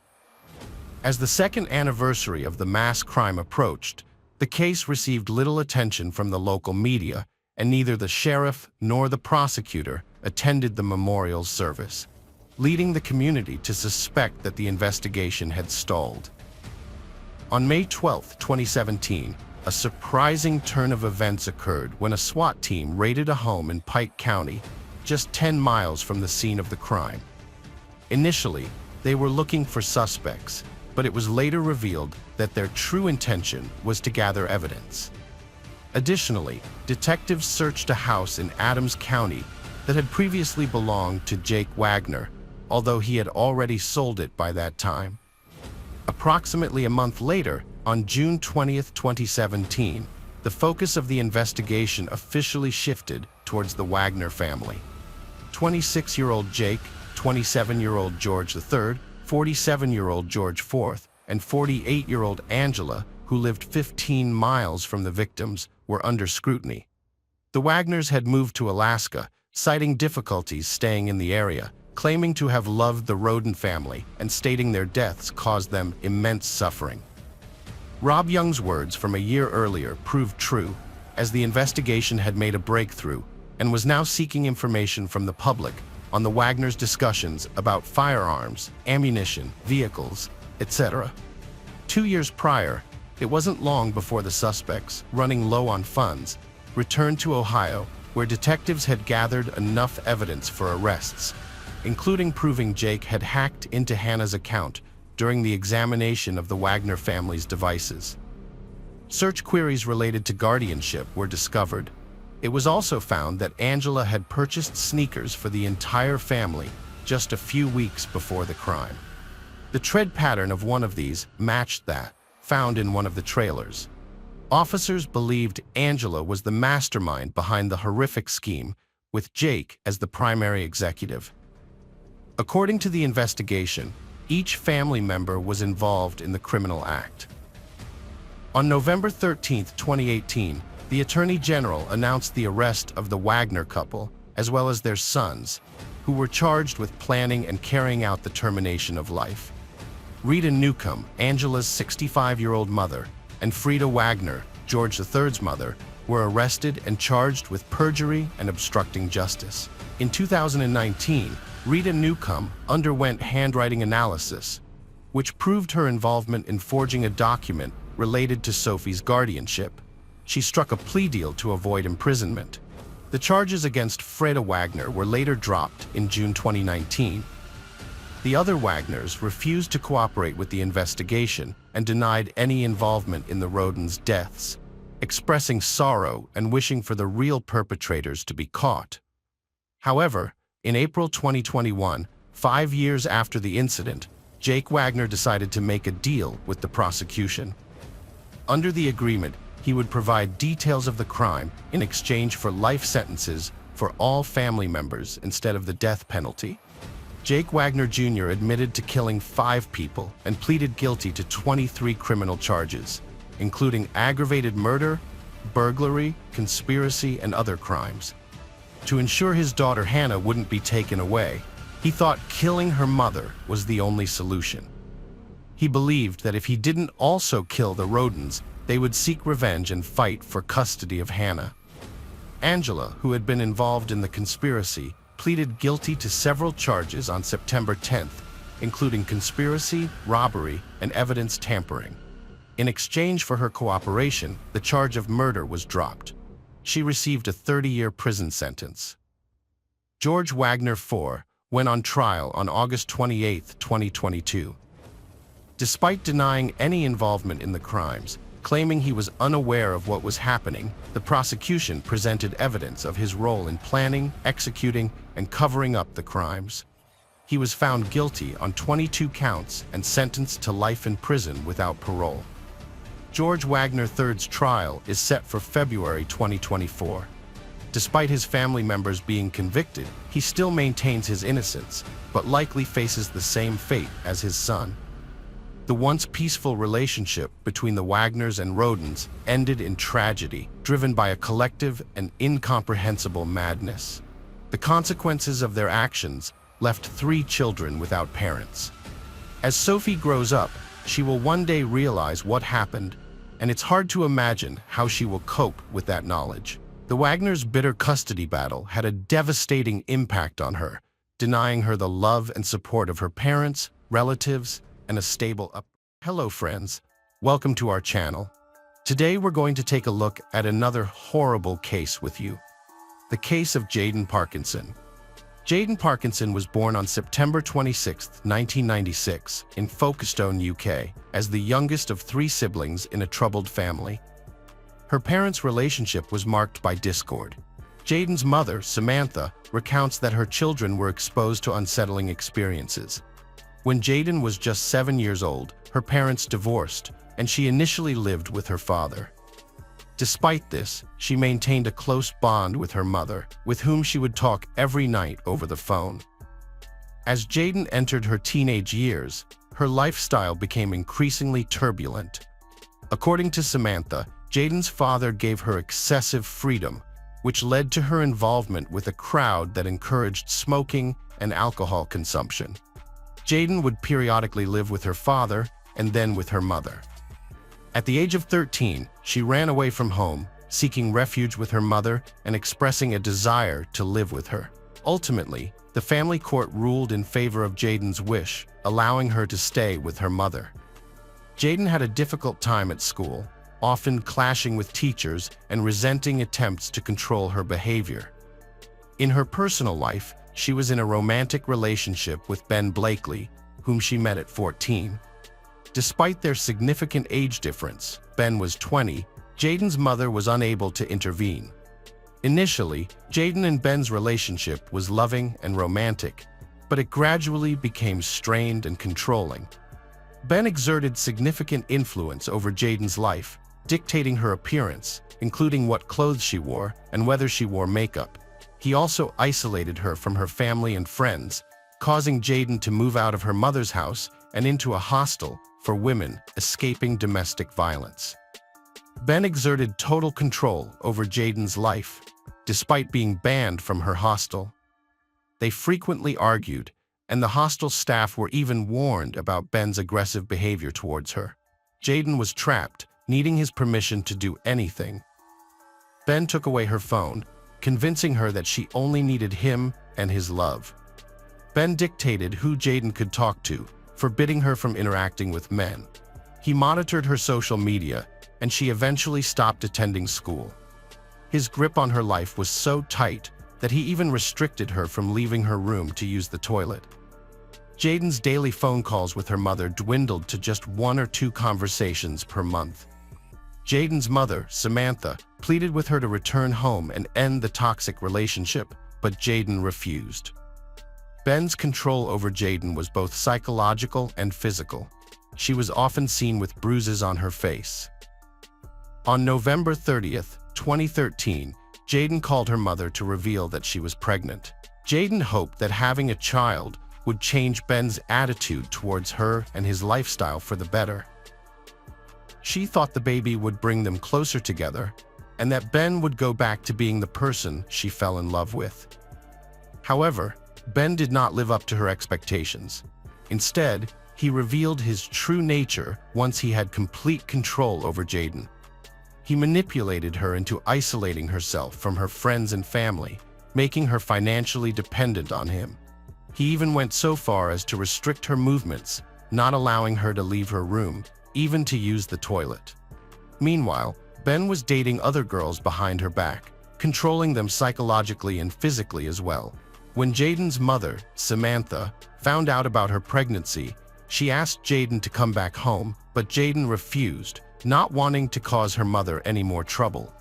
As the second anniversary of the mass crime approached, the case received little attention from the local media, and neither the sheriff nor the prosecutor attended the memorial service, leading the community to suspect that the investigation had stalled. On May 12, 2017, a surprising turn of events occurred when a SWAT team raided a home in Pike County, just 10 miles from the scene of the crime. Initially, they were looking for suspects, but it was later revealed that their true intention was to gather evidence. Additionally, detectives searched a house in Adams County that had previously belonged to Jake Wagner, although he had already sold it by that time. Approximately a month later, on June 20, 2017, the focus of the investigation officially shifted towards the Wagner family. 26-year-old Jake, 27-year-old George III, 47-year-old George IV, and 48-year-old Angela, who lived 15 miles from the victims, were under scrutiny. The Wagners had moved to Alaska, citing difficulties staying in the area, claiming to have loved the Roden family and stating their deaths caused them immense suffering. Rob Young's words from a year earlier proved true, as the investigation had made a breakthrough and was now seeking information from the public on the Wagners' discussions about firearms, ammunition, vehicles, etc. 2 years prior, it wasn't long before the suspects, running low on funds, returned to Ohio, where detectives had gathered enough evidence for arrests, including proving Jake had hacked into Hannah's account during the examination of the Wagner family's devices. Search queries related to guardianship were discovered. It was also found that Angela had purchased sneakers for the entire family just a few weeks before the crime. The tread pattern of one of these matched that found in one of the trailers. Officers believed Angela was the mastermind behind the horrific scheme, with Jake as the primary executive. According to the investigation, each family member was involved in the criminal act. On November 13, 2018, the Attorney General announced the arrest of the Wagner couple, as well as their sons, who were charged with planning and carrying out the termination of life. Rita Newcomb, Angela's 65-year-old mother, and Frida Wagner, George III's mother, were arrested and charged with perjury and obstructing justice. In 2019, Rita Newcomb underwent handwriting analysis, which proved her involvement in forging a document related to Sophie's guardianship. She struck a plea deal to avoid imprisonment. The charges against Frida Wagner were later dropped in June 2019. The other Wagners refused to cooperate with the investigation and denied any involvement in the Rodens' deaths, expressing sorrow and wishing for the real perpetrators to be caught. However, in April 2021, 5 years after the incident, Jake Wagner decided to make a deal with the prosecution. Under the agreement, he would provide details of the crime in exchange for life sentences for all family members instead of the death penalty. Jake Wagner Jr. admitted to killing 5 people and pleaded guilty to 23 criminal charges, including aggravated murder, burglary, conspiracy, and other crimes. To ensure his daughter Hannah wouldn't be taken away, he thought killing her mother was the only solution. He believed that if he didn't also kill the Rodens, they would seek revenge and fight for custody of Hannah. Angela, who had been involved in the conspiracy, pleaded guilty to several charges on September 10th, including conspiracy, robbery, and evidence tampering. In exchange for her cooperation, the charge of murder was dropped. She received a 30-year prison sentence. George Wagner IV, went on trial on August 28, 2022. Despite denying any involvement in the crimes, claiming he was unaware of what was happening, the prosecution presented evidence of his role in planning, executing, and covering up the crimes. He was found guilty on 22 counts and sentenced to life in prison without parole. George Wagner III's trial is set for February 2024. Despite his family members being convicted, he still maintains his innocence, but likely faces the same fate as his son. The once peaceful relationship between the Wagners and Rodins ended in tragedy, driven by a collective and incomprehensible madness. The consequences of their actions left 3 children without parents. As Sophie grows up, she will one day realize what happened, and it's hard to imagine how she will cope with that knowledge. The Wagners' bitter custody battle had a devastating impact on her, denying her the love and support of her parents, relatives, and a stable upbringing. Hello friends, welcome to our channel. Today we're going to take a look at another horrible case with you. The case of Jayden Parkinson. Jayden Parkinson was born on September 26, 1996, in Folkestone, UK, as the youngest of 3 siblings in a troubled family. Her parents' relationship was marked by discord. Jayden's mother, Samantha, recounts that her children were exposed to unsettling experiences. When Jayden was just 7 years old, her parents divorced, and she initially lived with her father. Despite this, she maintained a close bond with her mother, with whom she would talk every night over the phone. As Jayden entered her teenage years, her lifestyle became increasingly turbulent. According to Samantha, Jayden's father gave her excessive freedom, which led to her involvement with a crowd that encouraged smoking and alcohol consumption. Jayden would periodically live with her father and then with her mother. At the age of 13, she ran away from home, seeking refuge with her mother and expressing a desire to live with her. Ultimately, the family court ruled in favor of Jayden's wish, allowing her to stay with her mother. Jayden had a difficult time at school, often clashing with teachers and resenting attempts to control her behavior. In her personal life, she was in a romantic relationship with Ben Blakely, whom she met at 14. Despite their significant age difference, Ben was 20, Jayden's mother was unable to intervene. Initially, Jayden and Ben's relationship was loving and romantic, but it gradually became strained and controlling. Ben exerted significant influence over Jayden's life, dictating her appearance, including what clothes she wore and whether she wore makeup. He also isolated her from her family and friends, causing Jayden to move out of her mother's house and into a hostel for women escaping domestic violence. Ben exerted total control over Jayden's life, despite being banned from her hostel. They frequently argued, and the hostel staff were even warned about Ben's aggressive behavior towards her. Jayden was trapped, needing his permission to do anything. Ben took away her phone, convincing her that she only needed him and his love. Ben dictated who Jayden could talk to, forbidding her from interacting with men. He monitored her social media, and she eventually stopped attending school. His grip on her life was so tight that he even restricted her from leaving her room to use the toilet. Jayden's daily phone calls with her mother dwindled to just 1 or 2 conversations per month. Jayden's mother, Samantha, pleaded with her to return home and end the toxic relationship, but Jayden refused. Ben's control over Jayden was both psychological and physical. She was often seen with bruises on her face. On November 30th, 2013, Jayden called her mother to reveal that she was pregnant. Jayden hoped that having a child would change Ben's attitude towards her and his lifestyle for the better. She thought the baby would bring them closer together and that Ben would go back to being the person she fell in love with. However, Ben did not live up to her expectations. Instead, he revealed his true nature once he had complete control over Jayden. He manipulated her into isolating herself from her friends and family, making her financially dependent on him. He even went so far as to restrict her movements, not allowing her to leave her room, even to use the toilet. Meanwhile, Ben was dating other girls behind her back, controlling them psychologically and physically as well. When Jaden's mother, Samantha, found out about her pregnancy, she asked Jaden to come back home, but Jaden refused, not wanting to cause her mother any more trouble.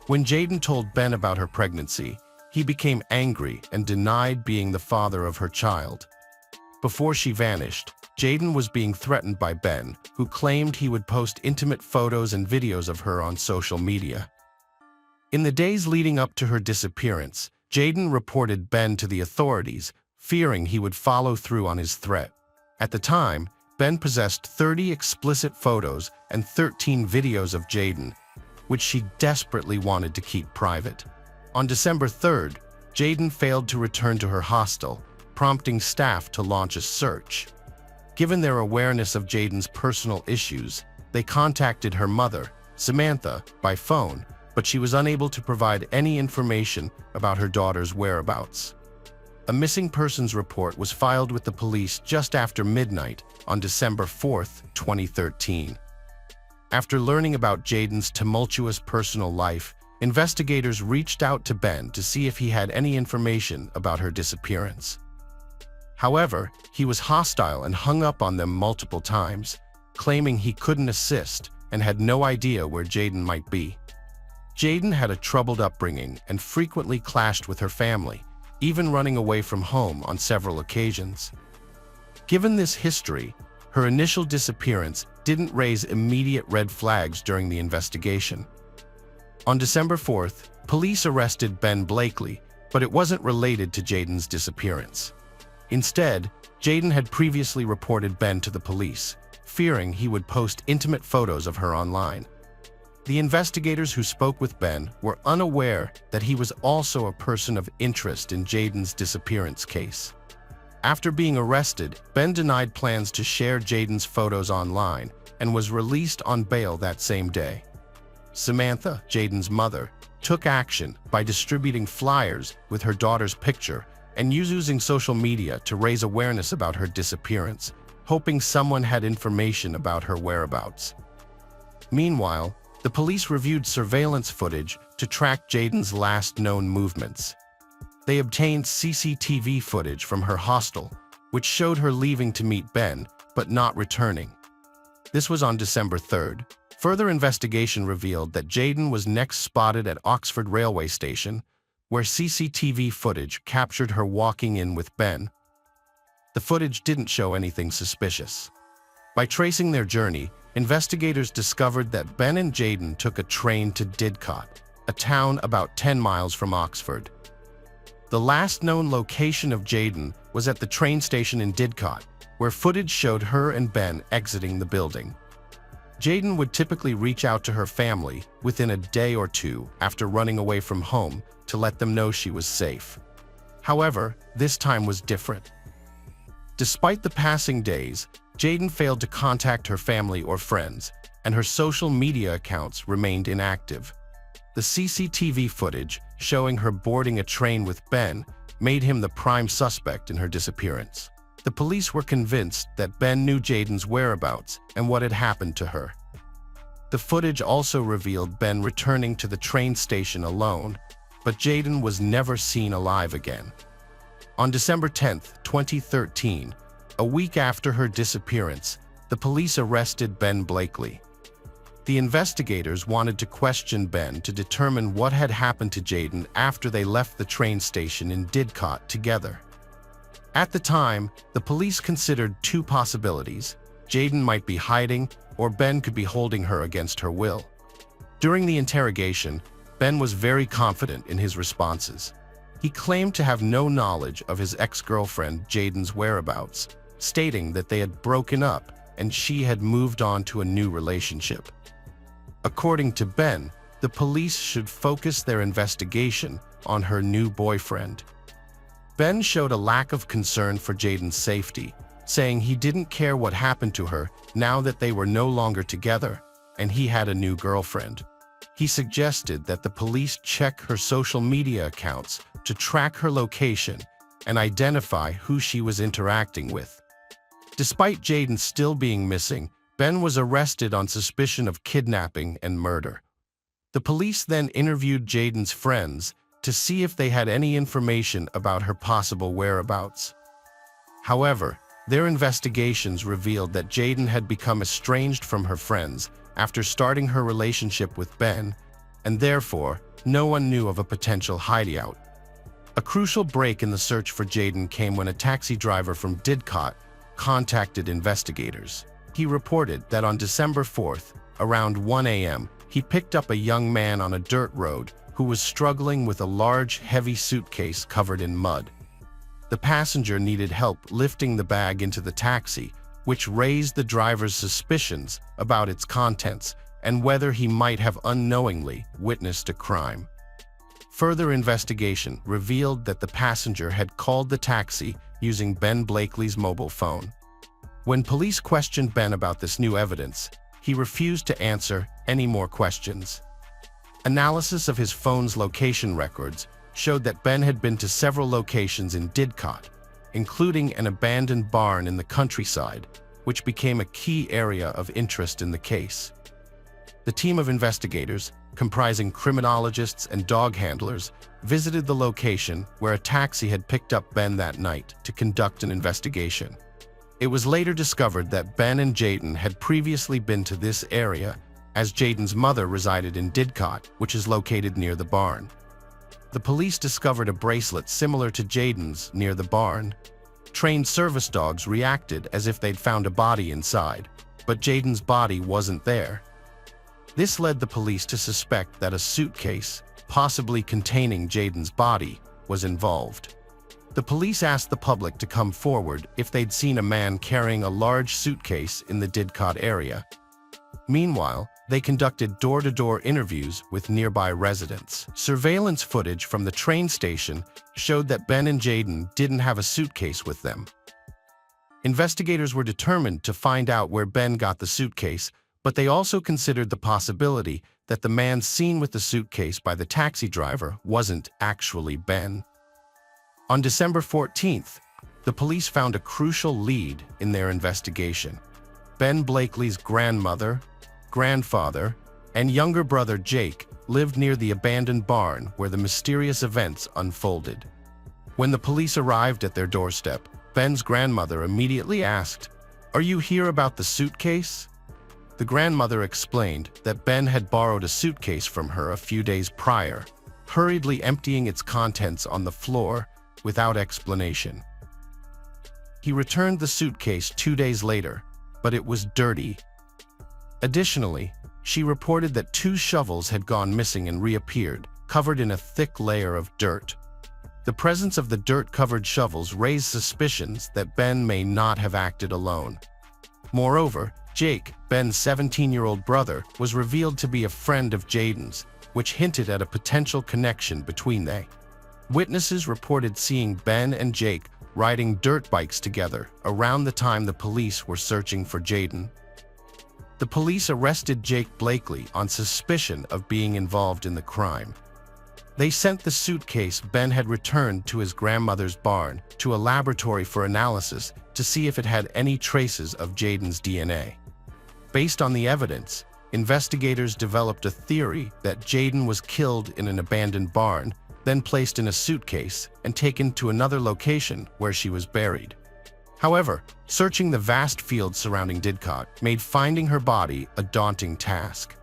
When Jaden told Ben about her pregnancy, he became angry and denied being the father of her child. Before she vanished, Jaden was being threatened by Ben, who claimed he would post intimate photos and videos of her on social media. In the days leading up to her disappearance, Jaden reported Ben to the authorities, fearing he would follow through on his threat. At the time, Ben possessed 30 explicit photos and 13 videos of Jaden, which she desperately wanted to keep private. On December 3rd, Jaden failed to return to her hostel, prompting staff to launch a search. Given their awareness of Jaden's personal issues, they contacted her mother, Samantha, by phone, but she was unable to provide any information about her daughter's whereabouts. A missing persons report was filed with the police just after midnight on December 4th, 2013. After learning about Jaden's tumultuous personal life, investigators reached out to Ben to see if he had any information about her disappearance. However, he was hostile and hung up on them multiple times, claiming he couldn't assist and had no idea where Jaden might be. Jaden had a troubled upbringing and frequently clashed with her family, even running away from home on several occasions. Given this history, her initial disappearance didn't raise immediate red flags during the investigation. On December 4th, police arrested Ben Blakely, but it wasn't related to Jaden's disappearance. Instead, Jaden had previously reported Ben to the police, fearing he would post intimate photos of her online. The investigators who spoke with Ben were unaware that he was also a person of interest in Jaden's disappearance case. After being arrested, Ben denied plans to share Jaden's photos online and was released on bail that same day. Samantha, Jaden's mother, took action by distributing flyers with her daughter's picture and using social media to raise awareness about her disappearance, hoping someone had information about her whereabouts. Meanwhile, the police reviewed surveillance footage to track Jaden's last known movements. They obtained CCTV footage from her hostel, which showed her leaving to meet Ben, but not returning. This was on December 3rd. Further investigation revealed that Jaden was next spotted at Oxford railway station, where CCTV footage captured her walking in with Ben. The footage didn't show anything suspicious. By tracing their journey, investigators discovered that Ben and Jaden took a train to Didcot, a town about 10 miles from Oxford. The last known location of Jaden was at the train station in Didcot, where footage showed her and Ben exiting the building. Jaden would typically reach out to her family within a day or two after running away from home to let them know she was safe. However, this time was different. Despite the passing days, Jaden failed to contact her family or friends, and her social media accounts remained inactive. The CCTV footage showing her boarding a train with Ben made him the prime suspect in her disappearance. The police were convinced that Ben knew Jaden's whereabouts and what had happened to her. The footage also revealed Ben returning to the train station alone, but Jaden was never seen alive again. On December 10, 2013, a week after her disappearance, the police arrested Ben Blakely. The investigators wanted to question Ben to determine what had happened to Jaden after they left the train station in Didcot together. At the time, the police considered two possibilities. Jaden might be hiding, or Ben could be holding her against her will. During the interrogation, Ben was very confident in his responses. He claimed to have no knowledge of his ex-girlfriend Jaden's whereabouts, stating that they had broken up and she had moved on to a new relationship. According to Ben, the police should focus their investigation on her new boyfriend. Ben showed a lack of concern for Jaden's safety, saying he didn't care what happened to her now that they were no longer together and he had a new girlfriend. He suggested that the police check her social media accounts to track her location and identify who she was interacting with. Despite Jaden still being missing, Ben was arrested on suspicion of kidnapping and murder. The police then interviewed Jaden's friends to see if they had any information about her possible whereabouts. However, their investigations revealed that Jayden had become estranged from her friends after starting her relationship with Ben, and therefore, no one knew of a potential hideout. A crucial break in the search for Jayden came when a taxi driver from Didcot contacted investigators. He reported that on December 4th, around 1 a.m., he picked up a young man on a dirt road who was struggling with a large, heavy suitcase covered in mud. The passenger needed help lifting the bag into the taxi, which raised the driver's suspicions about its contents and whether he might have unknowingly witnessed a crime. Further investigation revealed that the passenger had called the taxi using Ben Blakely's mobile phone. When police questioned Ben about this new evidence, he refused to answer any more questions. Analysis of his phone's location records showed that Ben had been to several locations in Didcot, including an abandoned barn in the countryside, which became a key area of interest in the case. The team of investigators, comprising criminologists and dog handlers, visited the location where a taxi had picked up Ben that night to conduct an investigation. It was later discovered that Ben and Jayden had previously been to this area, as Jayden's mother resided in Didcot, which is located near the barn. The police discovered a bracelet similar to Jayden's near the barn. Trained service dogs reacted as if they'd found a body inside, but Jayden's body wasn't there. This led the police to suspect that a suitcase, possibly containing Jayden's body, was involved. The police asked the public to come forward if they'd seen a man carrying a large suitcase in the Didcot area. Meanwhile, they conducted door-to-door interviews with nearby residents. Surveillance footage from the train station showed that Ben and Jayden didn't have a suitcase with them. Investigators were determined to find out where Ben got the suitcase, but they also considered the possibility that the man seen with the suitcase by the taxi driver wasn't actually Ben. On December 14th, the police found a crucial lead in their investigation. Ben Blakely's grandmother, grandfather, and younger brother Jake lived near the abandoned barn where the mysterious events unfolded. When the police arrived at their doorstep, Ben's grandmother immediately asked, "Are you here about the suitcase?" The grandmother explained that Ben had borrowed a suitcase from her a few days prior, hurriedly emptying its contents on the floor without explanation. He returned the suitcase 2 days later, but it was dirty. Additionally, she reported that 2 shovels had gone missing and reappeared, covered in a thick layer of dirt. The presence of the dirt-covered shovels raised suspicions that Ben may not have acted alone. Moreover, Jake, Ben's 17-year-old brother, was revealed to be a friend of Jayden's, which hinted at a potential connection between them. Witnesses reported seeing Ben and Jake riding dirt bikes together around the time the police were searching for Jayden. The police arrested Jake Blakely on suspicion of being involved in the crime. They sent the suitcase Ben had returned to his grandmother's barn to a laboratory for analysis to see if it had any traces of Jayden's DNA. Based on the evidence, investigators developed a theory that Jayden was killed in an abandoned barn, then placed in a suitcase and taken to another location where she was buried. However, searching the vast fields surrounding Didcot made finding her body a daunting task.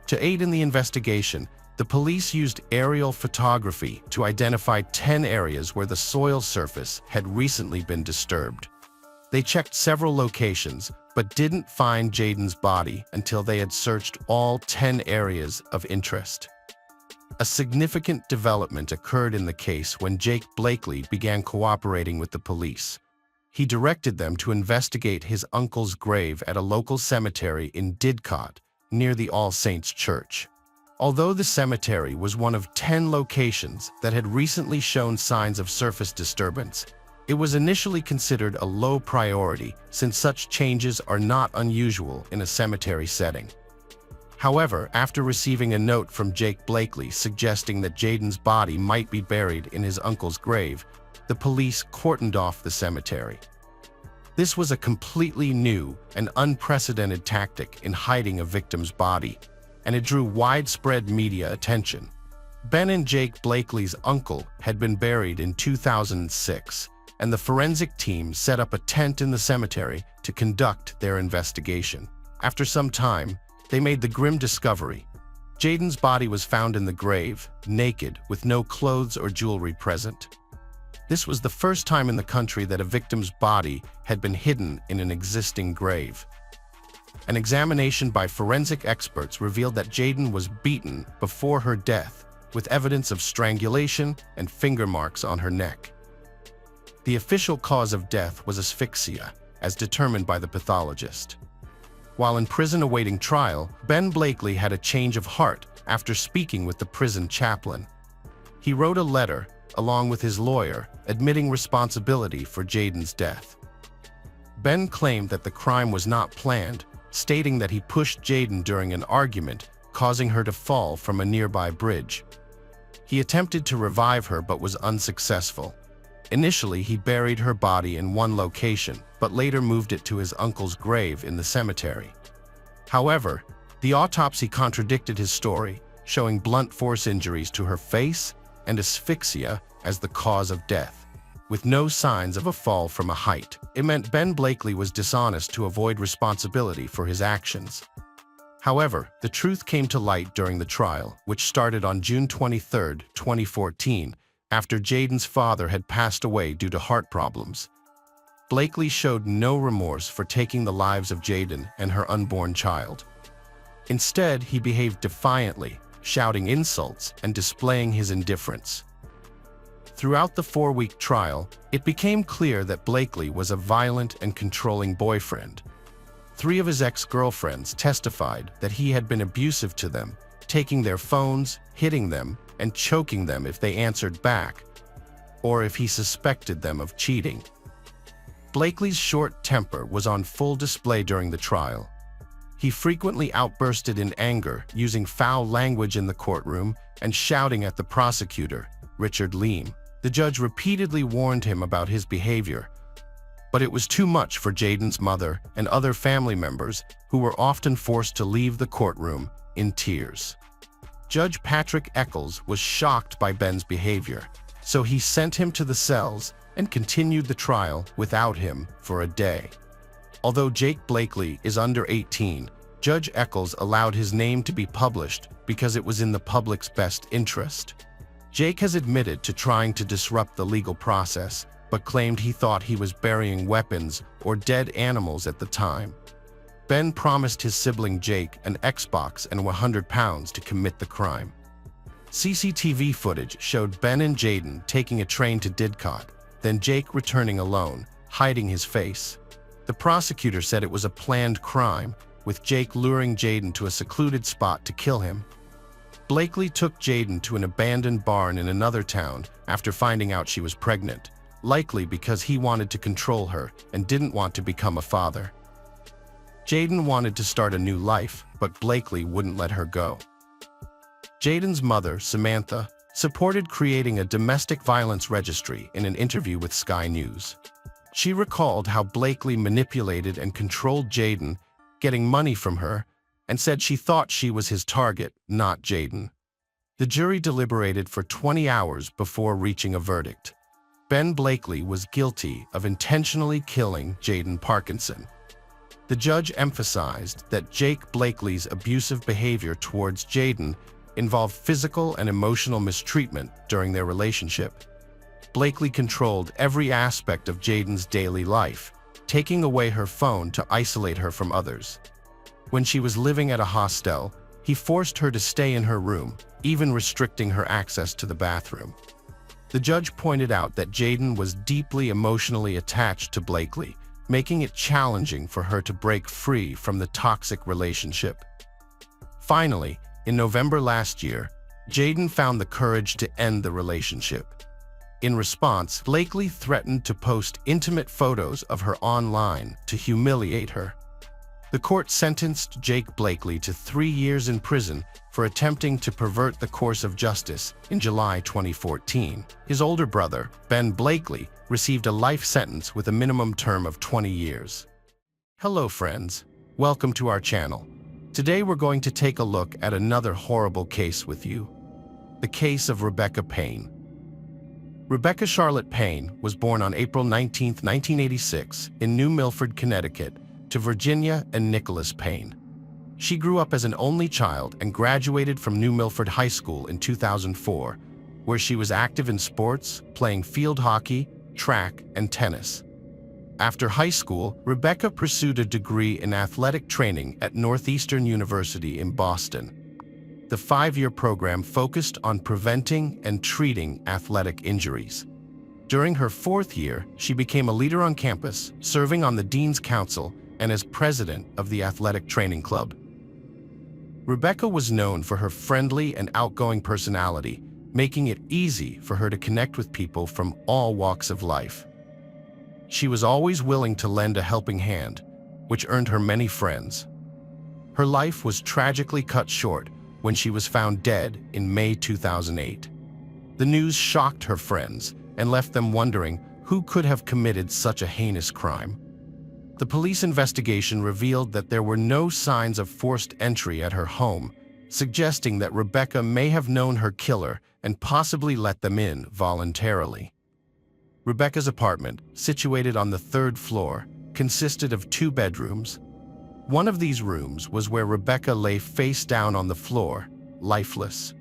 To aid in the investigation, the police used aerial photography to identify 10 areas where the soil surface had recently been disturbed. They checked several locations, but didn't find Jayden's body until they had searched all 10 areas of interest. A significant development occurred in the case when Jake Blakely began cooperating with the police. He directed them to investigate his uncle's grave at a local cemetery in Didcot, near the All Saints Church. Although the cemetery was one of 10 locations that had recently shown signs of surface disturbance, it was initially considered a low priority since such changes are not unusual in a cemetery setting. However, after receiving a note from Jake Blakely suggesting that Jayden's body might be buried in his uncle's grave, the police cordoned off the cemetery. This was a completely new and unprecedented tactic in hiding a victim's body, and it drew widespread media attention. Ben and Jake Blakely's uncle had been buried in 2006, and the forensic team set up a tent in the cemetery to conduct their investigation. After some time, they made the grim discovery. Jayden's body was found in the grave, naked, with no clothes or jewelry present. This was the first time in the country that a victim's body had been hidden in an existing grave. An examination by forensic experts revealed that Jayden was beaten before her death, with evidence of strangulation and finger marks on her neck. The official cause of death was asphyxia, as determined by the pathologist. While in prison awaiting trial, Ben Blakely had a change of heart after speaking with the prison chaplain. He wrote a letter, along with his lawyer, admitting responsibility for Jayden's death. Ben claimed that the crime was not planned, stating that he pushed Jayden during an argument, causing her to fall from a nearby bridge. He attempted to revive her but was unsuccessful. Initially, he buried her body in one location, but later moved it to his uncle's grave in the cemetery. However, the autopsy contradicted his story, showing blunt force injuries to her face and asphyxia as the cause of death, with no signs of a fall from a height. It meant Ben Blakely was dishonest to avoid responsibility for his actions. However, the truth came to light during the trial, which started on June 23, 2014, after Jayden's father had passed away due to heart problems. Blakely showed no remorse for taking the lives of Jayden and her unborn child. Instead, he behaved defiantly, shouting insults and displaying his indifference. Throughout the 4-week trial, it became clear that Blakely was a violent and controlling boyfriend. 3 of his ex-girlfriends testified that he had been abusive to them, taking their phones, hitting them, and choking them if they answered back, or if he suspected them of cheating. Blakely's short temper was on full display during the trial. He frequently outbursted in anger, using foul language in the courtroom and shouting at the prosecutor, Richard Leem. The judge repeatedly warned him about his behavior, but it was too much for Jayden's mother and other family members, who were often forced to leave the courtroom in tears. Judge Patrick Eccles was shocked by Ben's behavior, so he sent him to the cells and continued the trial without him for a day. Although Jake Blakely is under 18, Judge Eccles allowed his name to be published because it was in the public's best interest. Jake has admitted to trying to disrupt the legal process, but claimed he thought he was burying weapons or dead animals at the time. Ben promised his sibling Jake an Xbox and £100 to commit the crime. CCTV footage showed Ben and Jayden taking a train to Didcot, then Jake returning alone, hiding his face. The prosecutor said it was a planned crime, with Jake luring Jayden to a secluded spot to kill him. Blakely took Jayden to an abandoned barn in another town after finding out she was pregnant, likely because he wanted to control her and didn't want to become a father. Jayden wanted to start a new life, but Blakely wouldn't let her go. Jayden's mother, Samantha, supported creating a domestic violence registry in an interview with Sky News. She recalled how Blakely manipulated and controlled Jayden, getting money from her, and said she thought she was his target, not Jayden. The jury deliberated for 20 hours before reaching a verdict. Ben Blakely was guilty of intentionally killing Jayden Parkinson. The judge emphasized that Jake Blakely's abusive behavior towards Jayden involved physical and emotional mistreatment during their relationship. Blakely controlled every aspect of Jayden's daily life, taking away her phone to isolate her from others. When she was living at a hostel, he forced her to stay in her room, even restricting her access to the bathroom. The judge pointed out that Jayden was deeply emotionally attached to Blakely, making it challenging for her to break free from the toxic relationship. Finally, in November last year, Jayden found the courage to end the relationship. In response, Blakely threatened to post intimate photos of her online to humiliate her. The court sentenced Jake Blakely to 3 years in prison for attempting to pervert the course of justice in July 2014. His older brother, Ben Blakely, received a life sentence with a minimum term of 20 years. Hello friends, welcome to our channel. Today we're going to take a look at another horrible case with you. The case of Rebecca Payne. Rebecca Charlotte Payne was born on April 19, 1986, in New Milford, Connecticut, to Virginia and Nicholas Payne. She grew up as an only child and graduated from New Milford High School in 2004, where she was active in sports, playing field hockey, track, and tennis. After high school, Rebecca pursued a degree in athletic training at Northeastern University in Boston. The 5-year program focused on preventing and treating athletic injuries. During her 4th year, she became a leader on campus, serving on the Dean's Council and as president of the athletic training club. Rebecca was known for her friendly and outgoing personality, making it easy for her to connect with people from all walks of life. She was always willing to lend a helping hand, which earned her many friends. Her life was tragically cut short when she was found dead in May 2008. The news shocked her friends and left them wondering who could have committed such a heinous crime. The police investigation revealed that there were no signs of forced entry at her home, suggesting that Rebecca may have known her killer and possibly let them in voluntarily. Rebecca's apartment, situated on the 3rd floor, consisted of 2 bedrooms. One of these rooms was where Rebecca lay face down on the floor, lifeless.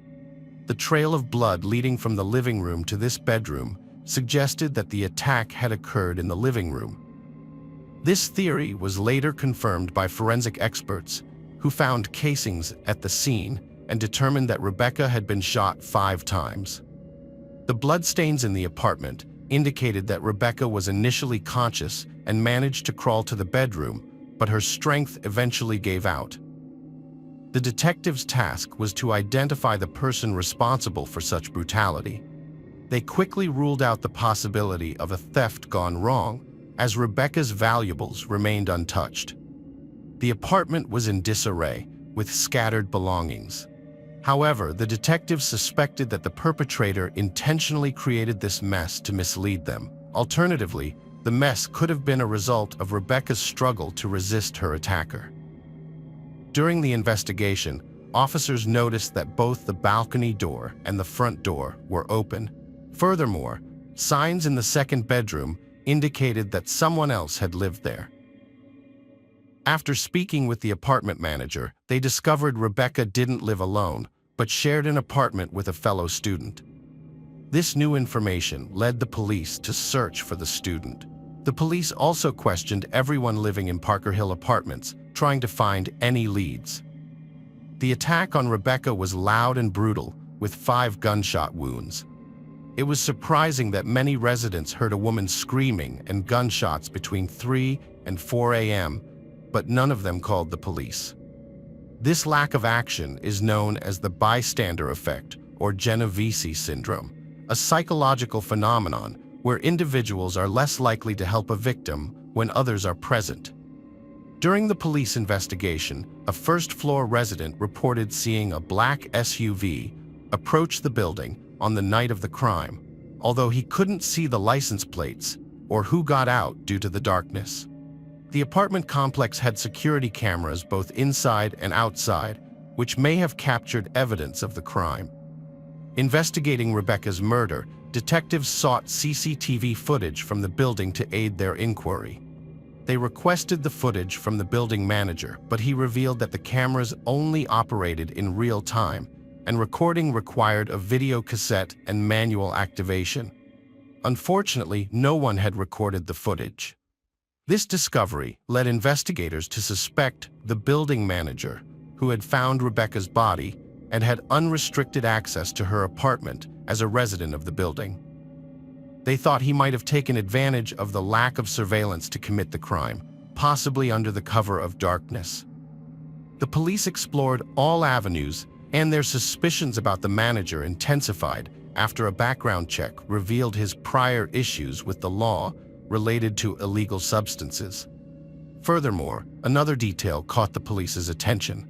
The trail of blood leading from the living room to this bedroom suggested that the attack had occurred in the living room. This theory was later confirmed by forensic experts who found casings at the scene and determined that Rebecca had been shot 5 times. The bloodstains in the apartment indicated that Rebecca was initially conscious and managed to crawl to the bedroom, but her strength eventually gave out. The detective's task was to identify the person responsible for such brutality. They quickly ruled out the possibility of a theft gone wrong, as Rebecca's valuables remained untouched. The apartment was in disarray, with scattered belongings. However, the detectives suspected that the perpetrator intentionally created this mess to mislead them. Alternatively, the mess could have been a result of Rebecca's struggle to resist her attacker. During the investigation, officers noticed that both the balcony door and the front door were open. Furthermore, signs in the 2nd bedroom indicated that someone else had lived there. After speaking with the apartment manager, they discovered Rebecca didn't live alone, but shared an apartment with a fellow student. This new information led the police to search for the student. The police also questioned everyone living in Parker Hill Apartments, trying to find any leads. The attack on Rebecca was loud and brutal, with 5 gunshot wounds. It was surprising that many residents heard a woman screaming and gunshots between 3 and 4 a.m., but none of them called the police. This lack of action is known as the bystander effect, or Genovese syndrome, a psychological phenomenon where individuals are less likely to help a victim when others are present. During the police investigation, a first-floor resident reported seeing a black SUV approach the building on the night of the crime, although he couldn't see the license plates or who got out due to the darkness. The apartment complex had security cameras both inside and outside, which may have captured evidence of the crime. Investigating Rebecca's murder, detectives sought CCTV footage from the building to aid their inquiry. They requested the footage from the building manager, but he revealed that the cameras only operated in real time, and recording required a video cassette and manual activation. Unfortunately, no one had recorded the footage. This discovery led investigators to suspect the building manager, who had found Rebecca's body and had unrestricted access to her apartment as a resident of the building. They thought he might have taken advantage of the lack of surveillance to commit the crime, possibly under the cover of darkness. The police explored all avenues, and their suspicions about the manager intensified after a background check revealed his prior issues with the law related to illegal substances. Furthermore, another detail caught the police's attention.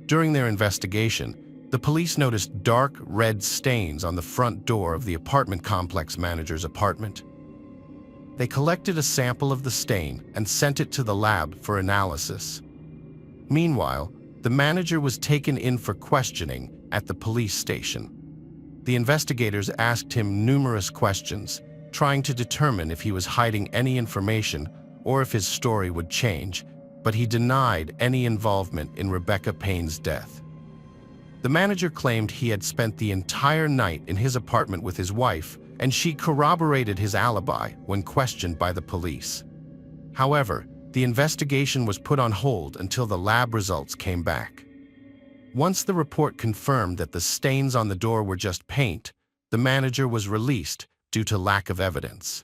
During their investigation, the police noticed dark red stains on the front door of the apartment complex manager's apartment. They collected a sample of the stain and sent it to the lab for analysis. Meanwhile, the manager was taken in for questioning at the police station. The investigators asked him numerous questions, trying to determine if he was hiding any information or if his story would change, but he denied any involvement in Rebecca Payne's death. The manager claimed he had spent the entire night in his apartment with his wife, and she corroborated his alibi when questioned by the police. However, the investigation was put on hold until the lab results came back. Once the report confirmed that the stains on the door were just paint, the manager was released due to lack of evidence.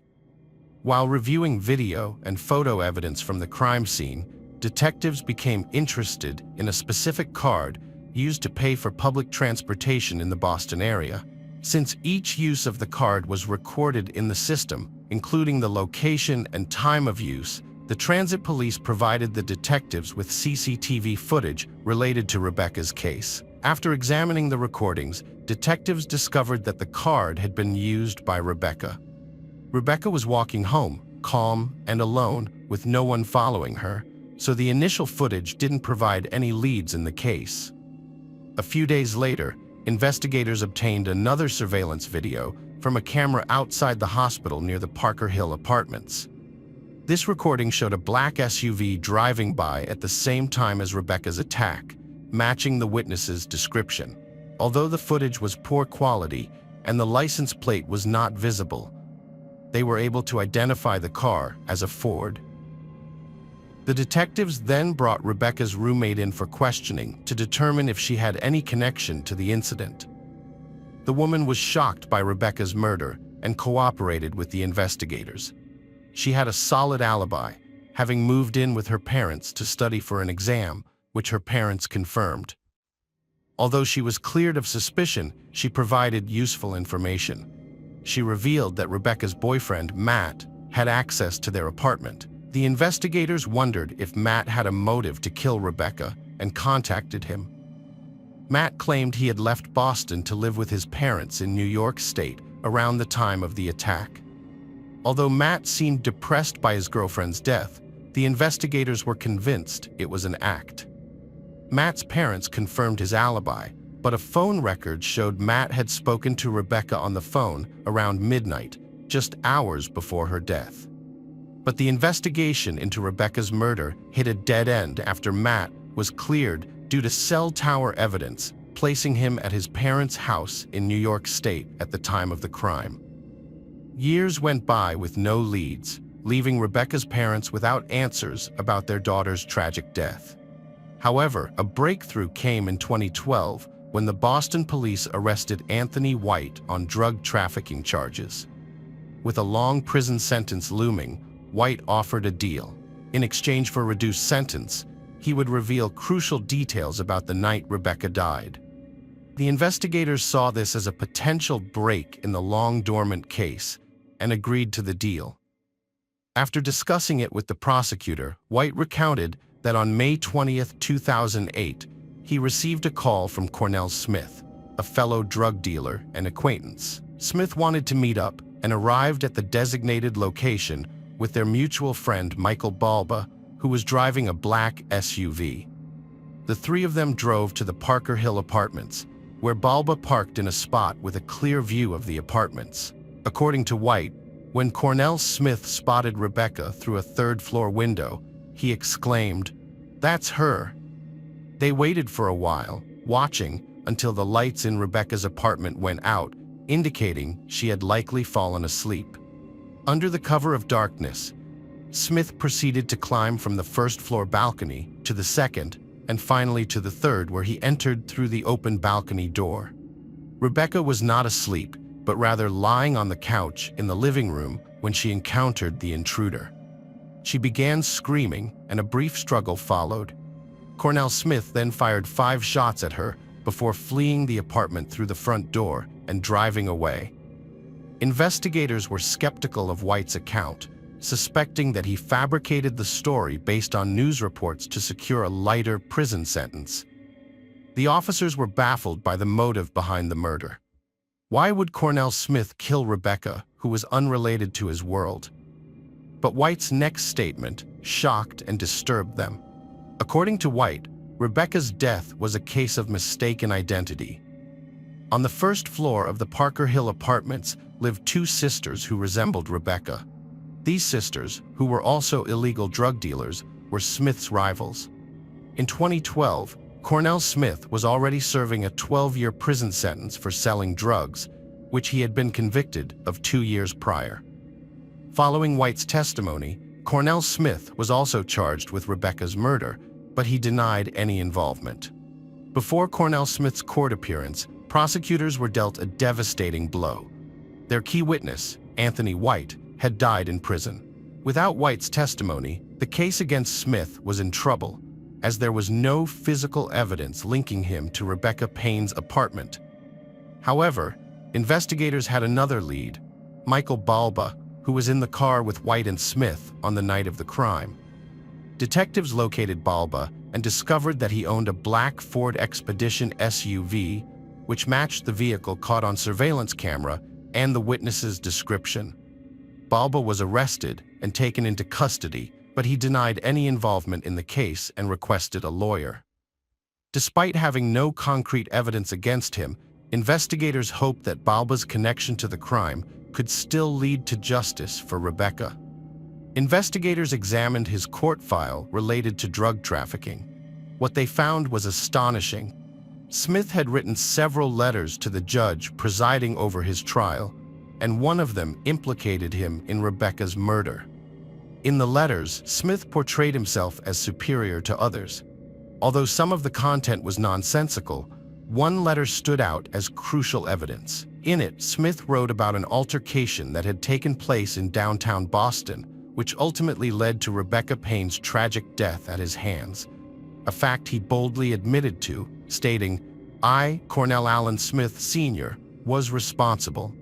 While reviewing video and photo evidence from the crime scene, detectives became interested in a specific card used to pay for public transportation in the Boston area. Since each use of the card was recorded in the system, including the location and time of use, the transit police provided the detectives with CCTV footage related to Rebecca's case. After examining the recordings, detectives discovered that the card had been used by Rebecca. Rebecca was walking home, calm and alone, with no one following her, so the initial footage didn't provide any leads in the case. A few days later, investigators obtained another surveillance video from a camera outside the hospital near the Parker Hill Apartments. This recording showed a black SUV driving by at the same time as Rebecca's attack, matching the witness's description. Although the footage was poor quality and the license plate was not visible, they were able to identify the car as a Ford. The detectives then brought Rebecca's roommate in for questioning to determine if she had any connection to the incident. The woman was shocked by Rebecca's murder and cooperated with the investigators. She had a solid alibi, having moved in with her parents to study for an exam, which her parents confirmed. Although she was cleared of suspicion, she provided useful information. She revealed that Rebecca's boyfriend, Matt, had access to their apartment. The investigators wondered if Matt had a motive to kill Rebecca and contacted him. Matt claimed he had left Boston to live with his parents in New York State around the time of the attack. Although Matt seemed depressed by his girlfriend's death, the investigators were convinced it was an act. Matt's parents confirmed his alibi, but a phone record showed Matt had spoken to Rebecca on the phone around midnight, just hours before her death. But the investigation into Rebecca's murder hit a dead end after Matt was cleared due to cell tower evidence, placing him at his parents' house in New York State at the time of the crime. Years went by with no leads, leaving Rebecca's parents without answers about their daughter's tragic death. However, a breakthrough came in 2012 when the Boston police arrested Anthony White on drug trafficking charges. With a long prison sentence looming, White offered a deal. In exchange for a reduced sentence, he would reveal crucial details about the night Rebecca died. The investigators saw this as a potential break in the long-dormant case and agreed to the deal. After discussing it with the prosecutor, White recounted that on May 20, 2008, he received a call from Cornell Smith, a fellow drug dealer and acquaintance. Smith wanted to meet up and arrived at the designated location with their mutual friend Michael Balba, who was driving a black SUV. The three of them drove to the Parker Hill Apartments, where Balba parked in a spot with a clear view of the apartments. According to White, when Cornell Smith spotted Rebecca through a third-floor window, he exclaimed, "That's her." They waited for a while, watching until the lights in Rebecca's apartment went out, indicating she had likely fallen asleep. Under the cover of darkness, Smith proceeded to climb from the first-floor balcony to the second, and finally to the third, where he entered through the open balcony door. Rebecca was not asleep, but rather lying on the couch in the living room when she encountered the intruder. She began screaming, and a brief struggle followed. Cornell Smith then fired 5 shots at her before fleeing the apartment through the front door and driving away. Investigators were skeptical of White's account, suspecting that he fabricated the story based on news reports to secure a lighter prison sentence. The officers were baffled by the motive behind the murder. Why would Cornell Smith kill Rebecca, who was unrelated to his world? But White's next statement shocked and disturbed them. According to White, Rebecca's death was a case of mistaken identity. On the first floor of the Parker Hill apartments lived two sisters who resembled Rebecca. These sisters, who were also illegal drug dealers, were Smith's rivals. In 2012, Cornell Smith was already serving a 12-year prison sentence for selling drugs, which he had been convicted of 2 years prior. Following White's testimony, Cornell Smith was also charged with Rebecca's murder, but he denied any involvement. Before Cornell Smith's court appearance, prosecutors were dealt a devastating blow. Their key witness, Anthony White, had died in prison. Without White's testimony, the case against Smith was in trouble, as there was no physical evidence linking him to Rebecca Payne's apartment. However, investigators had another lead, Michael Balba, who was in the car with White and Smith on the night of the crime. Detectives located Balba and discovered that he owned a black Ford Expedition SUV, which matched the vehicle caught on surveillance camera and the witness's description. Balba was arrested and taken into custody, but he denied any involvement in the case and requested a lawyer. Despite having no concrete evidence against him, investigators hoped that Balba's connection to the crime could still lead to justice for Rebecca. Investigators examined his court file related to drug trafficking. What they found was astonishing. Smith had written several letters to the judge presiding over his trial, and one of them implicated him in Rebecca's murder. In the letters, Smith portrayed himself as superior to others. Although some of the content was nonsensical, one letter stood out as crucial evidence. In it, Smith wrote about an altercation that had taken place in downtown Boston, which ultimately led to Rebecca Payne's tragic death at his hands, a fact he boldly admitted to, stating, "I, Cornell Allen Smith Sr., was responsible."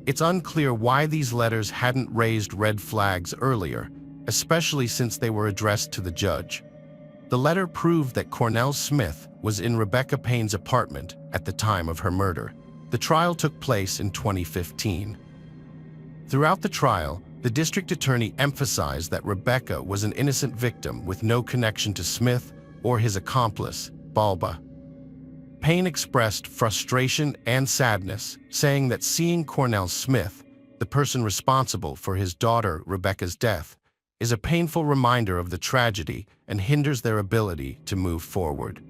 It's unclear why these letters hadn't raised red flags earlier, especially since they were addressed to the judge. The letter proved that Cornell Smith was in Rebecca Payne's apartment at the time of her murder. The trial took place in 2015. Throughout the trial, the district attorney emphasized that Rebecca was an innocent victim with no connection to Smith or his accomplice, Balba. Payne expressed frustration and sadness, saying that seeing Cornell Smith, the person responsible for his daughter Rebecca's death, is a painful reminder of the tragedy and hinders their ability to move forward.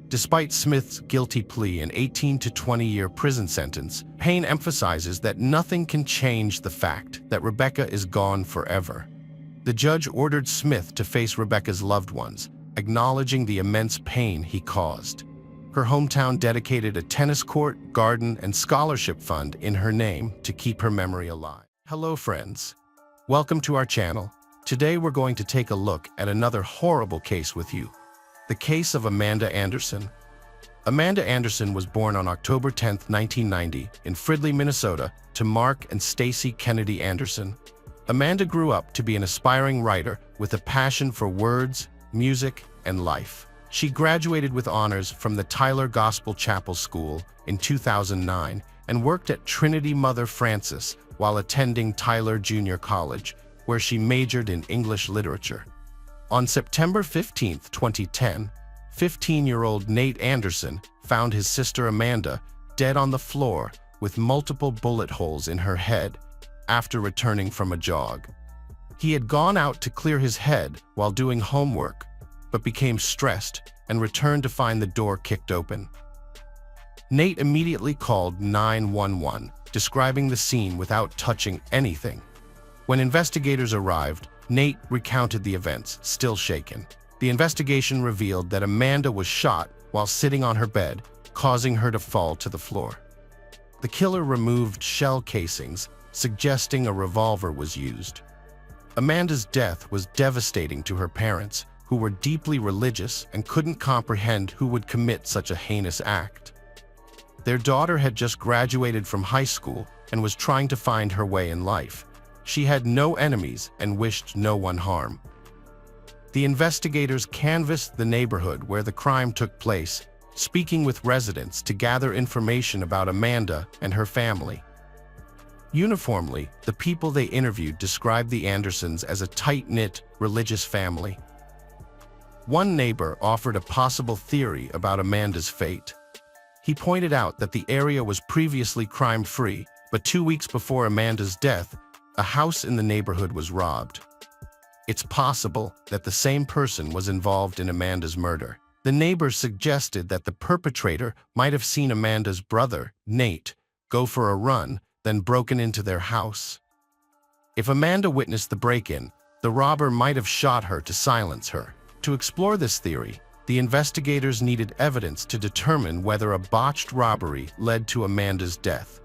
Despite Smith's guilty plea and 18 to 20-year prison sentence, Payne emphasizes that nothing can change the fact that Rebecca is gone forever. The judge ordered Smith to face Rebecca's loved ones, acknowledging the immense pain he caused. Her hometown dedicated a tennis court, garden, and scholarship fund in her name to keep her memory alive. Hello, friends. Welcome to our channel. Today we're going to take a look at another horrible case with you. The case of Amanda Anderson. Amanda Anderson was born on October 10, 1990, in Fridley, Minnesota, to Mark and Stacy Kennedy Anderson. Amanda grew up to be an aspiring writer with a passion for words, music, and life. She graduated with honors from the Tyler Gospel Chapel School in 2009 and worked at Trinity Mother Frances while attending Tyler Junior College, where she majored in English literature. On September 15, 2010, 15-year-old Nate Anderson found his sister Amanda dead on the floor with multiple bullet holes in her head after returning from a jog. He had gone out to clear his head while doing homework, but became stressed and returned to find the door kicked open. Nate immediately called 911, describing the scene without touching anything. When investigators arrived, Nate recounted the events, still shaken. The investigation revealed that Amanda was shot while sitting on her bed, causing her to fall to the floor. The killer removed shell casings, suggesting a revolver was used. Amanda's death was devastating to her parents, who were deeply religious and couldn't comprehend who would commit such a heinous act. Their daughter had just graduated from high school and was trying to find her way in life. She had no enemies and wished no one harm. The investigators canvassed the neighborhood where the crime took place, speaking with residents to gather information about Amanda and her family. Uniformly, the people they interviewed described the Andersons as a tight-knit, religious family. One neighbor offered a possible theory about Amanda's fate. He pointed out that the area was previously crime-free, but 2 weeks before Amanda's death, a house in the neighborhood was robbed. It's possible that the same person was involved in Amanda's murder. The neighbors suggested that the perpetrator might have seen Amanda's brother, Nate, go for a run, then broken into their house. If Amanda witnessed the break-in, the robber might have shot her to silence her. To explore this theory, the investigators needed evidence to determine whether a botched robbery led to Amanda's death.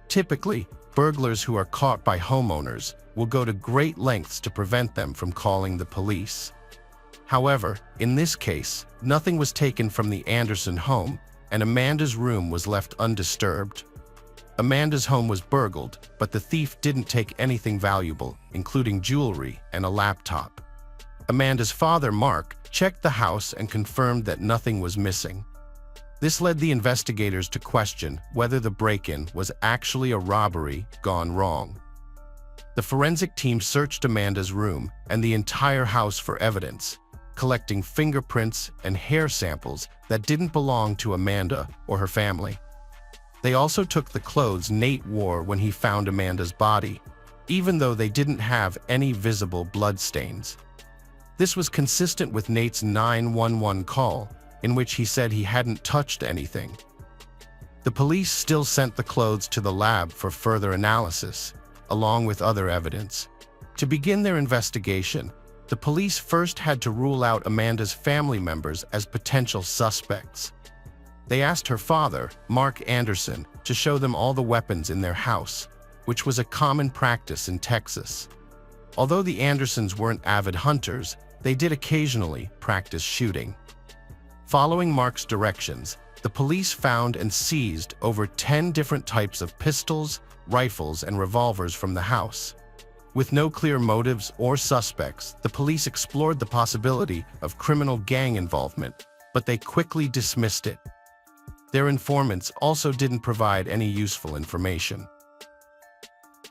Typically, burglars who are caught by homeowners will go to great lengths to prevent them from calling the police. However, in this case, nothing was taken from the Anderson home, and Amanda's room was left undisturbed. Amanda's home was burgled, but the thief didn't take anything valuable, including jewelry and a laptop. Amanda's father, Mark, checked the house and confirmed that nothing was missing. This led the investigators to question whether the break-in was actually a robbery gone wrong. The forensic team searched Amanda's room and the entire house for evidence, collecting fingerprints and hair samples that didn't belong to Amanda or her family. They also took the clothes Nate wore when he found Amanda's body, even though they didn't have any visible bloodstains. This was consistent with Nate's 911 call, in which he said he hadn't touched anything. The police still sent the clothes to the lab for further analysis, along with other evidence. To begin their investigation, the police first had to rule out Amanda's family members as potential suspects. They asked her father, Mark Anderson, to show them all the weapons in their house, which was a common practice in Texas. Although the Andersons weren't avid hunters, they did occasionally practice shooting. Following Mark's directions, the police found and seized over 10 different types of pistols, rifles, and revolvers from the house. With no clear motives or suspects, the police explored the possibility of criminal gang involvement, but they quickly dismissed it. Their informants also didn't provide any useful information.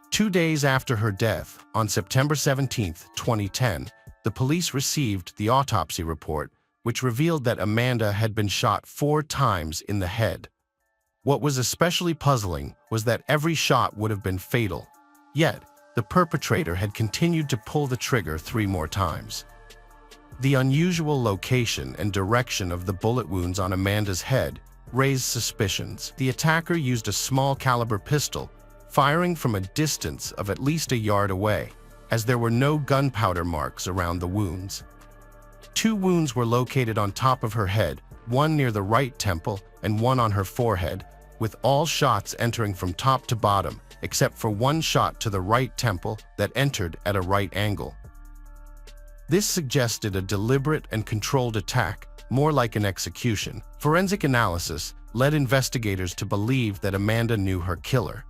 2 days after her death, on September 17, 2010, the police received the autopsy report, which revealed that Amanda had been shot 4 times in the head. What was especially puzzling was that every shot would have been fatal, yet the perpetrator had continued to pull the trigger 3 more times. The unusual location and direction of the bullet wounds on Amanda's head raised suspicions. The attacker used a small-caliber pistol, firing from a distance of at least a yard away, as there were no gunpowder marks around the wounds. 2 wounds were located on top of her head, one near the right temple and one on her forehead, with all shots entering from top to bottom, except for one shot to the right temple that entered at a right angle. This suggested a deliberate and controlled attack, more like an execution. Forensic analysis led investigators to believe that Amanda knew her killer.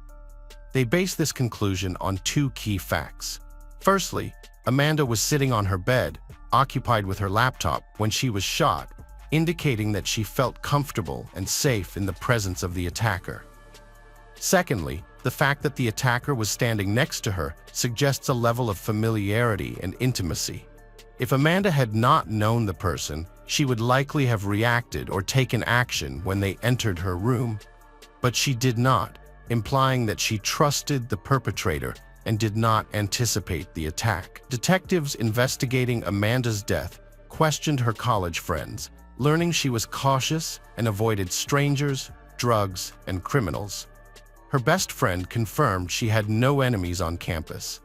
They based this conclusion on 2 key facts. Firstly, Amanda was sitting on her bed, occupied with her laptop, when she was shot, indicating that she felt comfortable and safe in the presence of the attacker. Secondly, the fact that the attacker was standing next to her suggests a level of familiarity and intimacy. If Amanda had not known the person, she would likely have reacted or taken action when they entered her room. But she did not, implying that she trusted the perpetrator and did not anticipate the attack. Detectives investigating Amanda's death questioned her college friends, learning she was cautious and avoided strangers, drugs, and criminals. Her best friend confirmed she had no enemies on campus.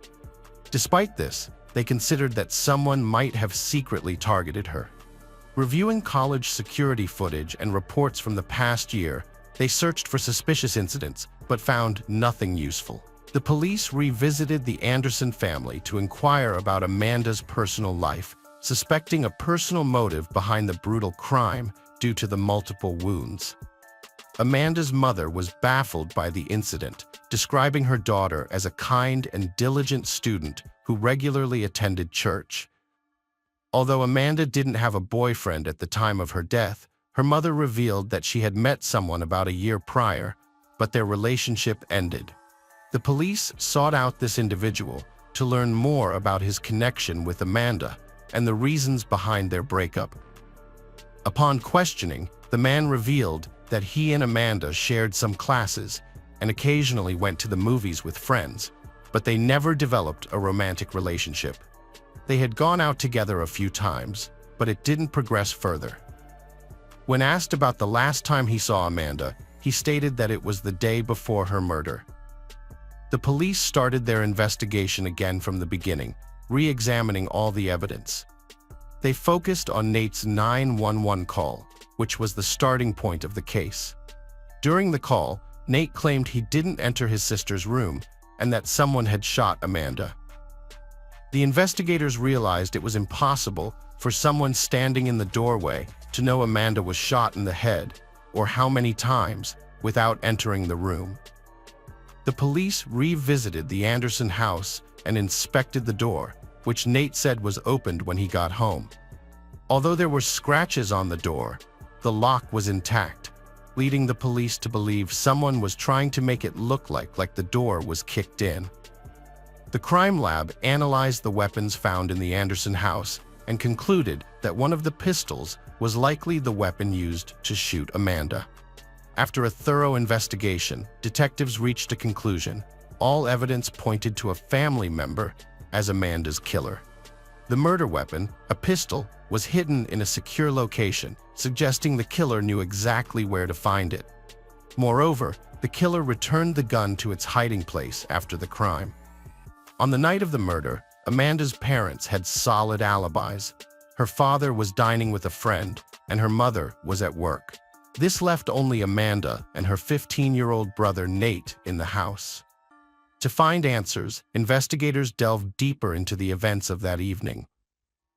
Despite this, they considered that someone might have secretly targeted her. Reviewing college security footage and reports from the past year, they searched for suspicious incidents but found nothing useful. The police revisited the Anderson family to inquire about Amanda's personal life, suspecting a personal motive behind the brutal crime due to the multiple wounds. Amanda's mother was baffled by the incident, describing her daughter as a kind and diligent student who regularly attended church. Although Amanda didn't have a boyfriend at the time of her death, her mother revealed that she had met someone about a year prior, but their relationship ended. The police sought out this individual to learn more about his connection with Amanda and the reasons behind their breakup. Upon questioning, the man revealed that he and Amanda shared some classes and occasionally went to the movies with friends, but they never developed a romantic relationship. They had gone out together a few times, but it didn't progress further. When asked about the last time he saw Amanda, he stated that it was the day before her murder. The police started their investigation again from the beginning, re-examining all the evidence. They focused on Nate's 911 call, which was the starting point of the case. During the call, Nate claimed he didn't enter his sister's room and that someone had shot Amanda. The investigators realized it was impossible for someone standing in the doorway to know Amanda was shot in the head or how many times without entering the room. The police revisited the Anderson house and inspected the door, which Nate said was opened when he got home. Although there were scratches on the door, the lock was intact, leading the police to believe someone was trying to make it look like the door was kicked in. The crime lab analyzed the weapons found in the Anderson house and concluded that one of the pistols was likely the weapon used to shoot Amanda. After a thorough investigation, detectives reached a conclusion. All evidence pointed to a family member as Amanda's killer. The murder weapon, a pistol, was hidden in a secure location, suggesting the killer knew exactly where to find it. Moreover, the killer returned the gun to its hiding place after the crime. On the night of the murder, Amanda's parents had solid alibis. Her father was dining with a friend, and her mother was at work. This left only Amanda and her 15-year-old brother Nate in the house. To find answers, investigators delved deeper into the events of that evening.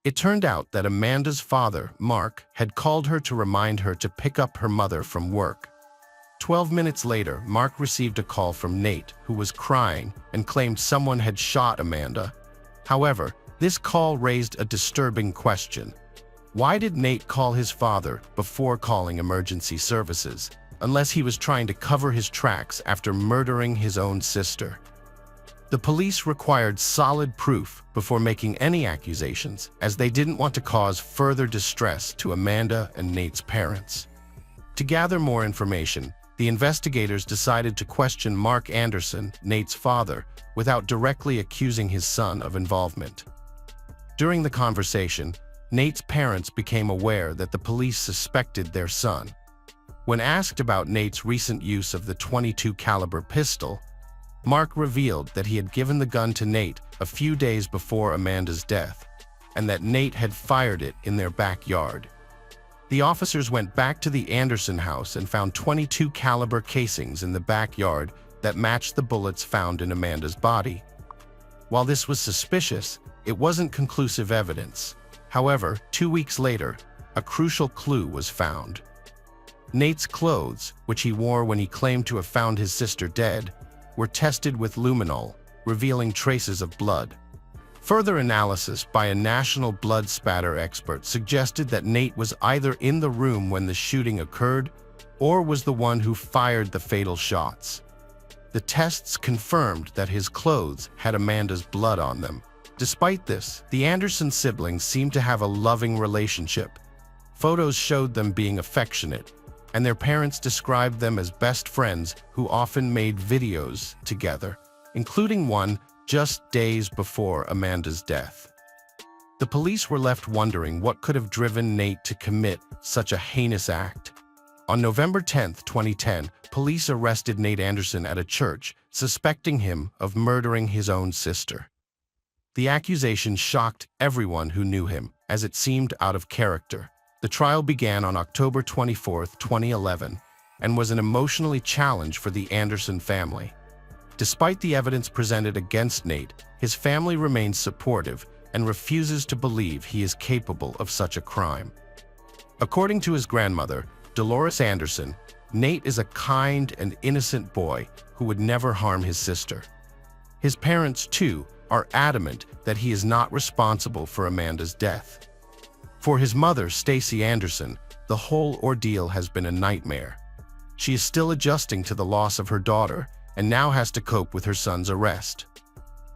It turned out that Amanda's father, Mark, had called her to remind her to pick up her mother from work. 12 minutes later, Mark received a call from Nate, who was crying and claimed someone had shot Amanda. However, this call raised a disturbing question. Why did Nate call his father before calling emergency services, unless he was trying to cover his tracks after murdering his own sister? The police required solid proof before making any accusations, as they didn't want to cause further distress to Amanda and Nate's parents. To gather more information, the investigators decided to question Mark Anderson, Nate's father, without directly accusing his son of involvement. During the conversation, Nate's parents became aware that the police suspected their son. When asked about Nate's recent use of the .22 caliber pistol, Mark revealed that he had given the gun to Nate a few days before Amanda's death, and that Nate had fired it in their backyard. The officers went back to the Anderson house and found .22 caliber casings in the backyard that matched the bullets found in Amanda's body. While this was suspicious, it wasn't conclusive evidence. However, 2 weeks later, a crucial clue was found. Nate's clothes, which he wore when he claimed to have found his sister dead, were tested with luminol, revealing traces of blood. Further analysis by a national blood spatter expert suggested that Nate was either in the room when the shooting occurred or was the one who fired the fatal shots. The tests confirmed that his clothes had Amanda's blood on them. Despite this, the Anderson siblings seemed to have a loving relationship. Photos showed them being affectionate, and their parents described them as best friends who often made videos together, including one just days before Amanda's death. The police were left wondering what could have driven Nate to commit such a heinous act. On November 10, 2010, police arrested Nate Anderson at a church, suspecting him of murdering his own sister. The accusation shocked everyone who knew him, as it seemed out of character. The trial began on October 24, 2011, and was an emotionally challenge for the Anderson family. Despite the evidence presented against Nate, his family remains supportive and refuses to believe he is capable of such a crime. According to his grandmother, Dolores Anderson, Nate is a kind and innocent boy who would never harm his sister. His parents, too, are adamant that he is not responsible for Amanda's death. For his mother, Stacy Anderson, the whole ordeal has been a nightmare. She is still adjusting to the loss of her daughter and now has to cope with her son's arrest.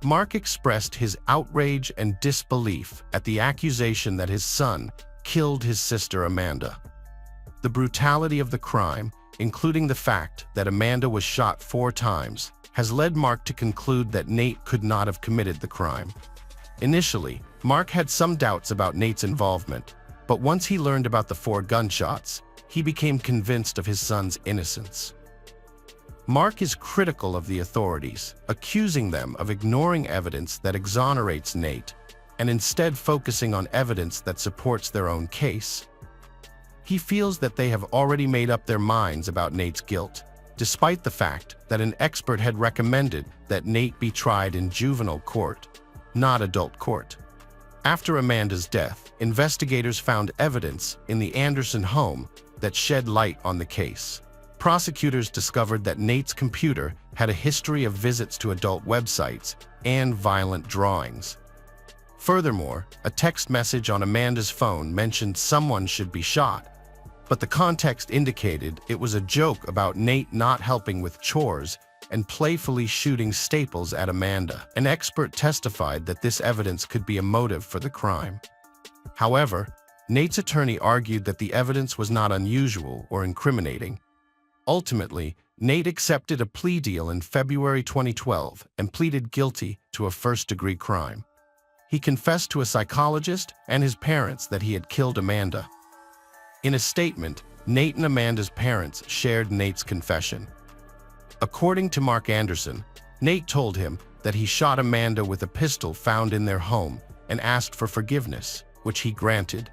Mark expressed his outrage and disbelief at the accusation that his son killed his sister Amanda. The brutality of the crime including the fact that Amanda was shot 4 times, has led Mark to conclude that Nate could not have committed the crime. Initially, Mark had some doubts about Nate's involvement, but once he learned about the 4 gunshots, he became convinced of his son's innocence. Mark is critical of the authorities, accusing them of ignoring evidence that exonerates Nate and instead focusing on evidence that supports their own case. He feels that they have already made up their minds about Nate's guilt, despite the fact that an expert had recommended that Nate be tried in juvenile court, not adult court. After Amanda's death, investigators found evidence in the Anderson home that shed light on the case. Prosecutors discovered that Nate's computer had a history of visits to adult websites and violent drawings. Furthermore, a text message on Amanda's phone mentioned someone should be shot, but the context indicated it was a joke about Nate not helping with chores and playfully shooting staples at Amanda. An expert testified that this evidence could be a motive for the crime. However, Nate's attorney argued that the evidence was not unusual or incriminating. Ultimately, Nate accepted a plea deal in February 2012 and pleaded guilty to a first-degree crime. He confessed to a psychologist and his parents that he had killed Amanda. In a statement, Nate and Amanda's parents shared Nate's confession. According to Mark Anderson, Nate told him that he shot Amanda with a pistol found in their home and asked for forgiveness, which he granted.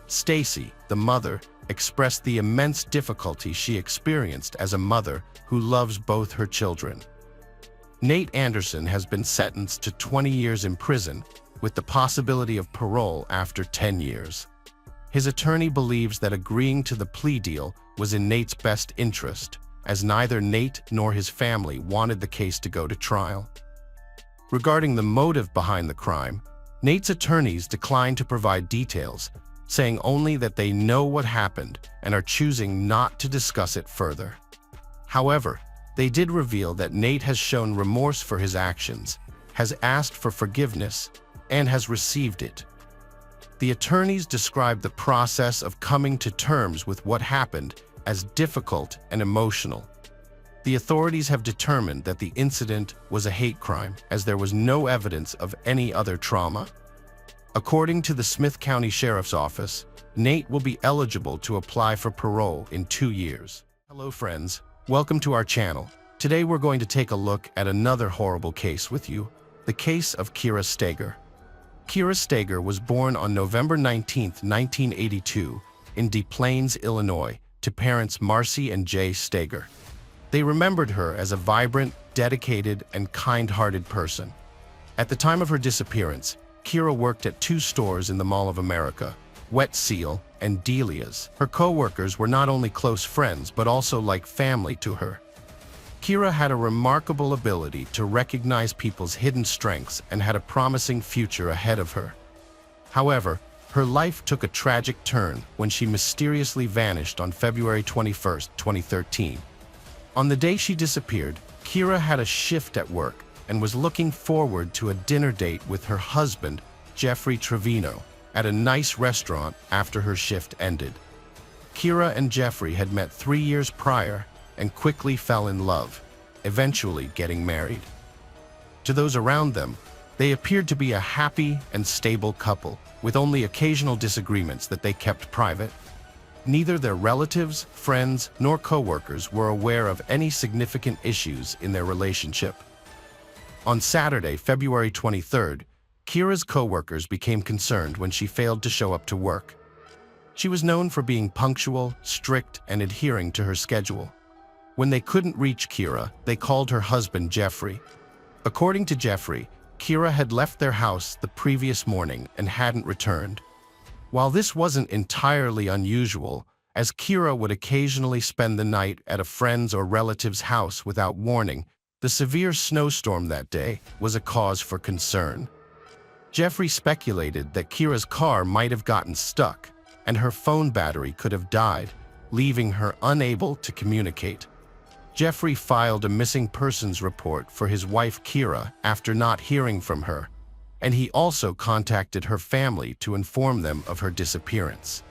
Stacy, the mother, expressed the immense difficulty she experienced as a mother who loves both her children. Nate Anderson has been sentenced to 20 years in prison with the possibility of parole after 10 years. His attorney believes that agreeing to the plea deal was in Nate's best interest, as neither Nate nor his family wanted the case to go to trial. Regarding the motive behind the crime, Nate's attorneys declined to provide details, saying only that they know what happened and are choosing not to discuss it further. However, they did reveal that Nate has shown remorse for his actions, has asked for forgiveness, and has received it. The attorneys described the process of coming to terms with what happened as difficult and emotional. The authorities have determined that the incident was a hate crime, as there was no evidence of any other trauma. According to the Smith County Sheriff's Office, Nate will be eligible to apply for parole in 2 years. Hello friends, welcome to our channel. Today we're going to take a look at another horrible case with you, the case of Kira Steger. Kira Steger was born on November 19, 1982, in Des Plaines, Illinois, to parents Marcy and Jay Steger. They remembered her as a vibrant, dedicated, and kind-hearted person. At the time of her disappearance, Kira worked at 2 stores in the Mall of America, Wet Seal and Delia's. Her co-workers were not only close friends but also like family to her. Kira had a remarkable ability to recognize people's hidden strengths and had a promising future ahead of her. However, her life took a tragic turn when she mysteriously vanished on February 21, 2013. On the day she disappeared, Kira had a shift at work and was looking forward to a dinner date with her husband, Jeffrey Trevino, at a nice restaurant after her shift ended. Kira and Jeffrey had met 3 years prior and quickly fell in love, eventually getting married. To those around them, they appeared to be a happy and stable couple, with only occasional disagreements that they kept private. Neither their relatives, friends, nor co-workers were aware of any significant issues in their relationship. On Saturday, February 23rd, Kira's co-workers became concerned when she failed to show up to work. She was known for being punctual, strict, and adhering to her schedule. When they couldn't reach Kira, they called her husband Jeffrey. According to Jeffrey, Kira had left their house the previous morning and hadn't returned. While this wasn't entirely unusual, as Kira would occasionally spend the night at a friend's or relative's house without warning, the severe snowstorm that day was a cause for concern. Jeffrey speculated that Kira's car might have gotten stuck and her phone battery could have died, leaving her unable to communicate. Jeffrey filed a missing persons report for his wife Kira after not hearing from her, and he also contacted her family to inform them of her disappearance.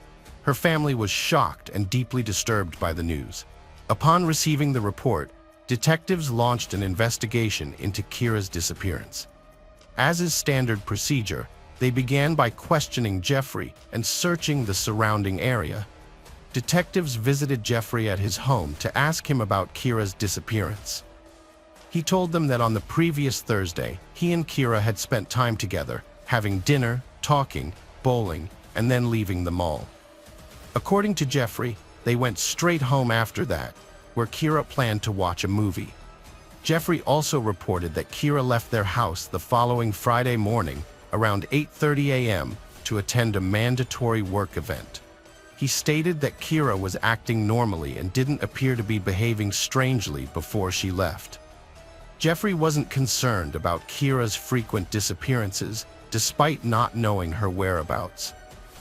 Her family was shocked and deeply disturbed by the news. Upon receiving the report, detectives launched an investigation into Kira's disappearance. As is standard procedure, they began by questioning Jeffrey and searching the surrounding area. Detectives visited Jeffrey at his home to ask him about Kira's disappearance. He told them that on the previous Thursday, he and Kira had spent time together, having dinner, talking, bowling, and then leaving the mall. According to Jeffrey, they went straight home after that, where Kira planned to watch a movie. Jeffrey also reported that Kira left their house the following Friday morning around 8:30 a.m. to attend a mandatory work event. He stated that Kira was acting normally and didn't appear to be behaving strangely before she left. Jeffrey wasn't concerned about Kira's frequent disappearances, despite not knowing her whereabouts.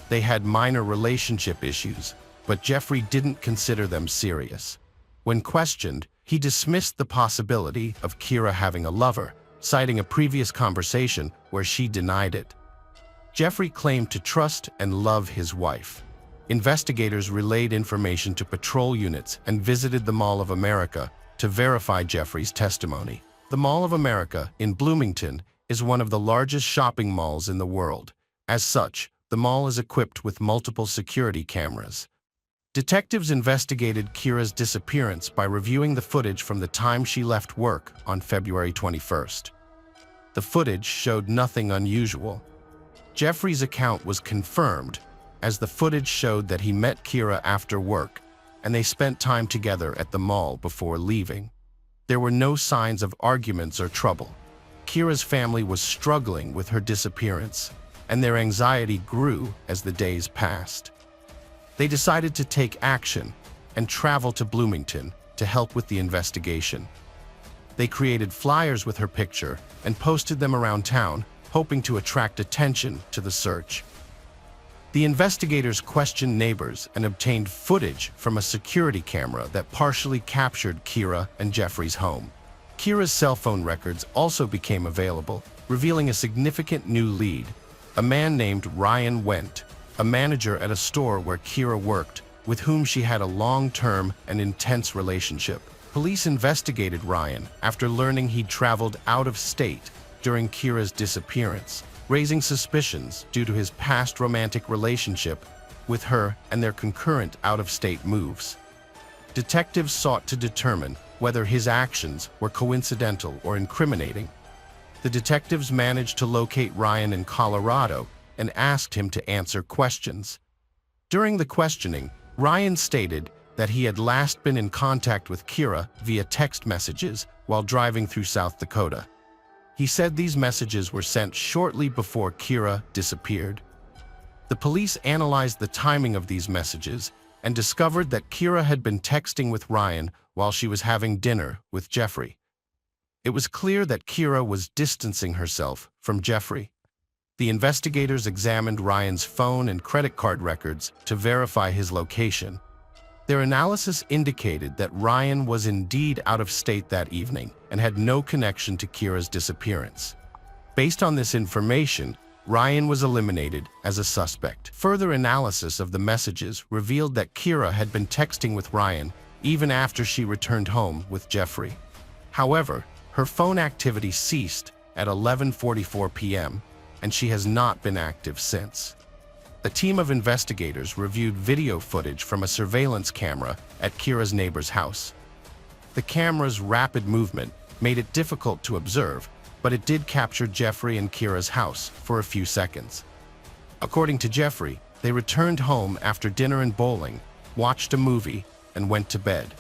They had minor relationship issues, but Jeffrey didn't consider them serious. When questioned, he dismissed the possibility of Kira having a lover, citing a previous conversation where she denied it. Jeffrey claimed to trust and love his wife. Investigators relayed information to patrol units and visited the Mall of America to verify Jeffrey's testimony. The Mall of America in Bloomington is one of the largest shopping malls in the world. As such, the mall is equipped with multiple security cameras. Detectives investigated Kira's disappearance by reviewing the footage from the time she left work on February 21st. The footage showed nothing unusual. Jeffrey's account was confirmed, as the footage showed that he met Kira after work, and they spent time together at the mall before leaving. There were no signs of arguments or trouble. Kira's family was struggling with her disappearance, and their anxiety grew as the days passed. They decided to take action and travel to Bloomington to help with the investigation. They created flyers with her picture and posted them around town, hoping to attract attention to the search. The investigators questioned neighbors and obtained footage from a security camera that partially captured Kira and Jeffrey's home. Kira's cell phone records also became available, revealing a significant new lead. A man named Ryan Wendt, a manager at a store where Kira worked, with whom she had a long-term and intense relationship. Police investigated Ryan after learning he'd traveled out of state during Kira's disappearance, raising suspicions due to his past romantic relationship with her and their concurrent out-of-state moves. Detectives sought to determine whether his actions were coincidental or incriminating. The detectives managed to locate Ryan in Colorado and asked him to answer questions. During the questioning, Ryan stated that he had last been in contact with Kira via text messages while driving through South Dakota. He said these messages were sent shortly before Kira disappeared. The police analyzed the timing of these messages and discovered that Kira had been texting with Ryan while she was having dinner with Jeffrey. It was clear that Kira was distancing herself from Jeffrey. The investigators examined Ryan's phone and credit card records to verify his location. Their analysis indicated that Ryan was indeed out of state that evening and had no connection to Kira's disappearance. Based on this information, Ryan was eliminated as a suspect. Further analysis of the messages revealed that Kira had been texting with Ryan even after she returned home with Jeffrey. However, her phone activity ceased at 11:44 p.m., and she has not been active since. A team of investigators reviewed video footage from a surveillance camera at Kira's neighbor's house. The camera's rapid movement made it difficult to observe, but it did capture Jeffrey and Kira's house for a few seconds. According to Jeffrey, they returned home after dinner and bowling, watched a movie, and went to bed.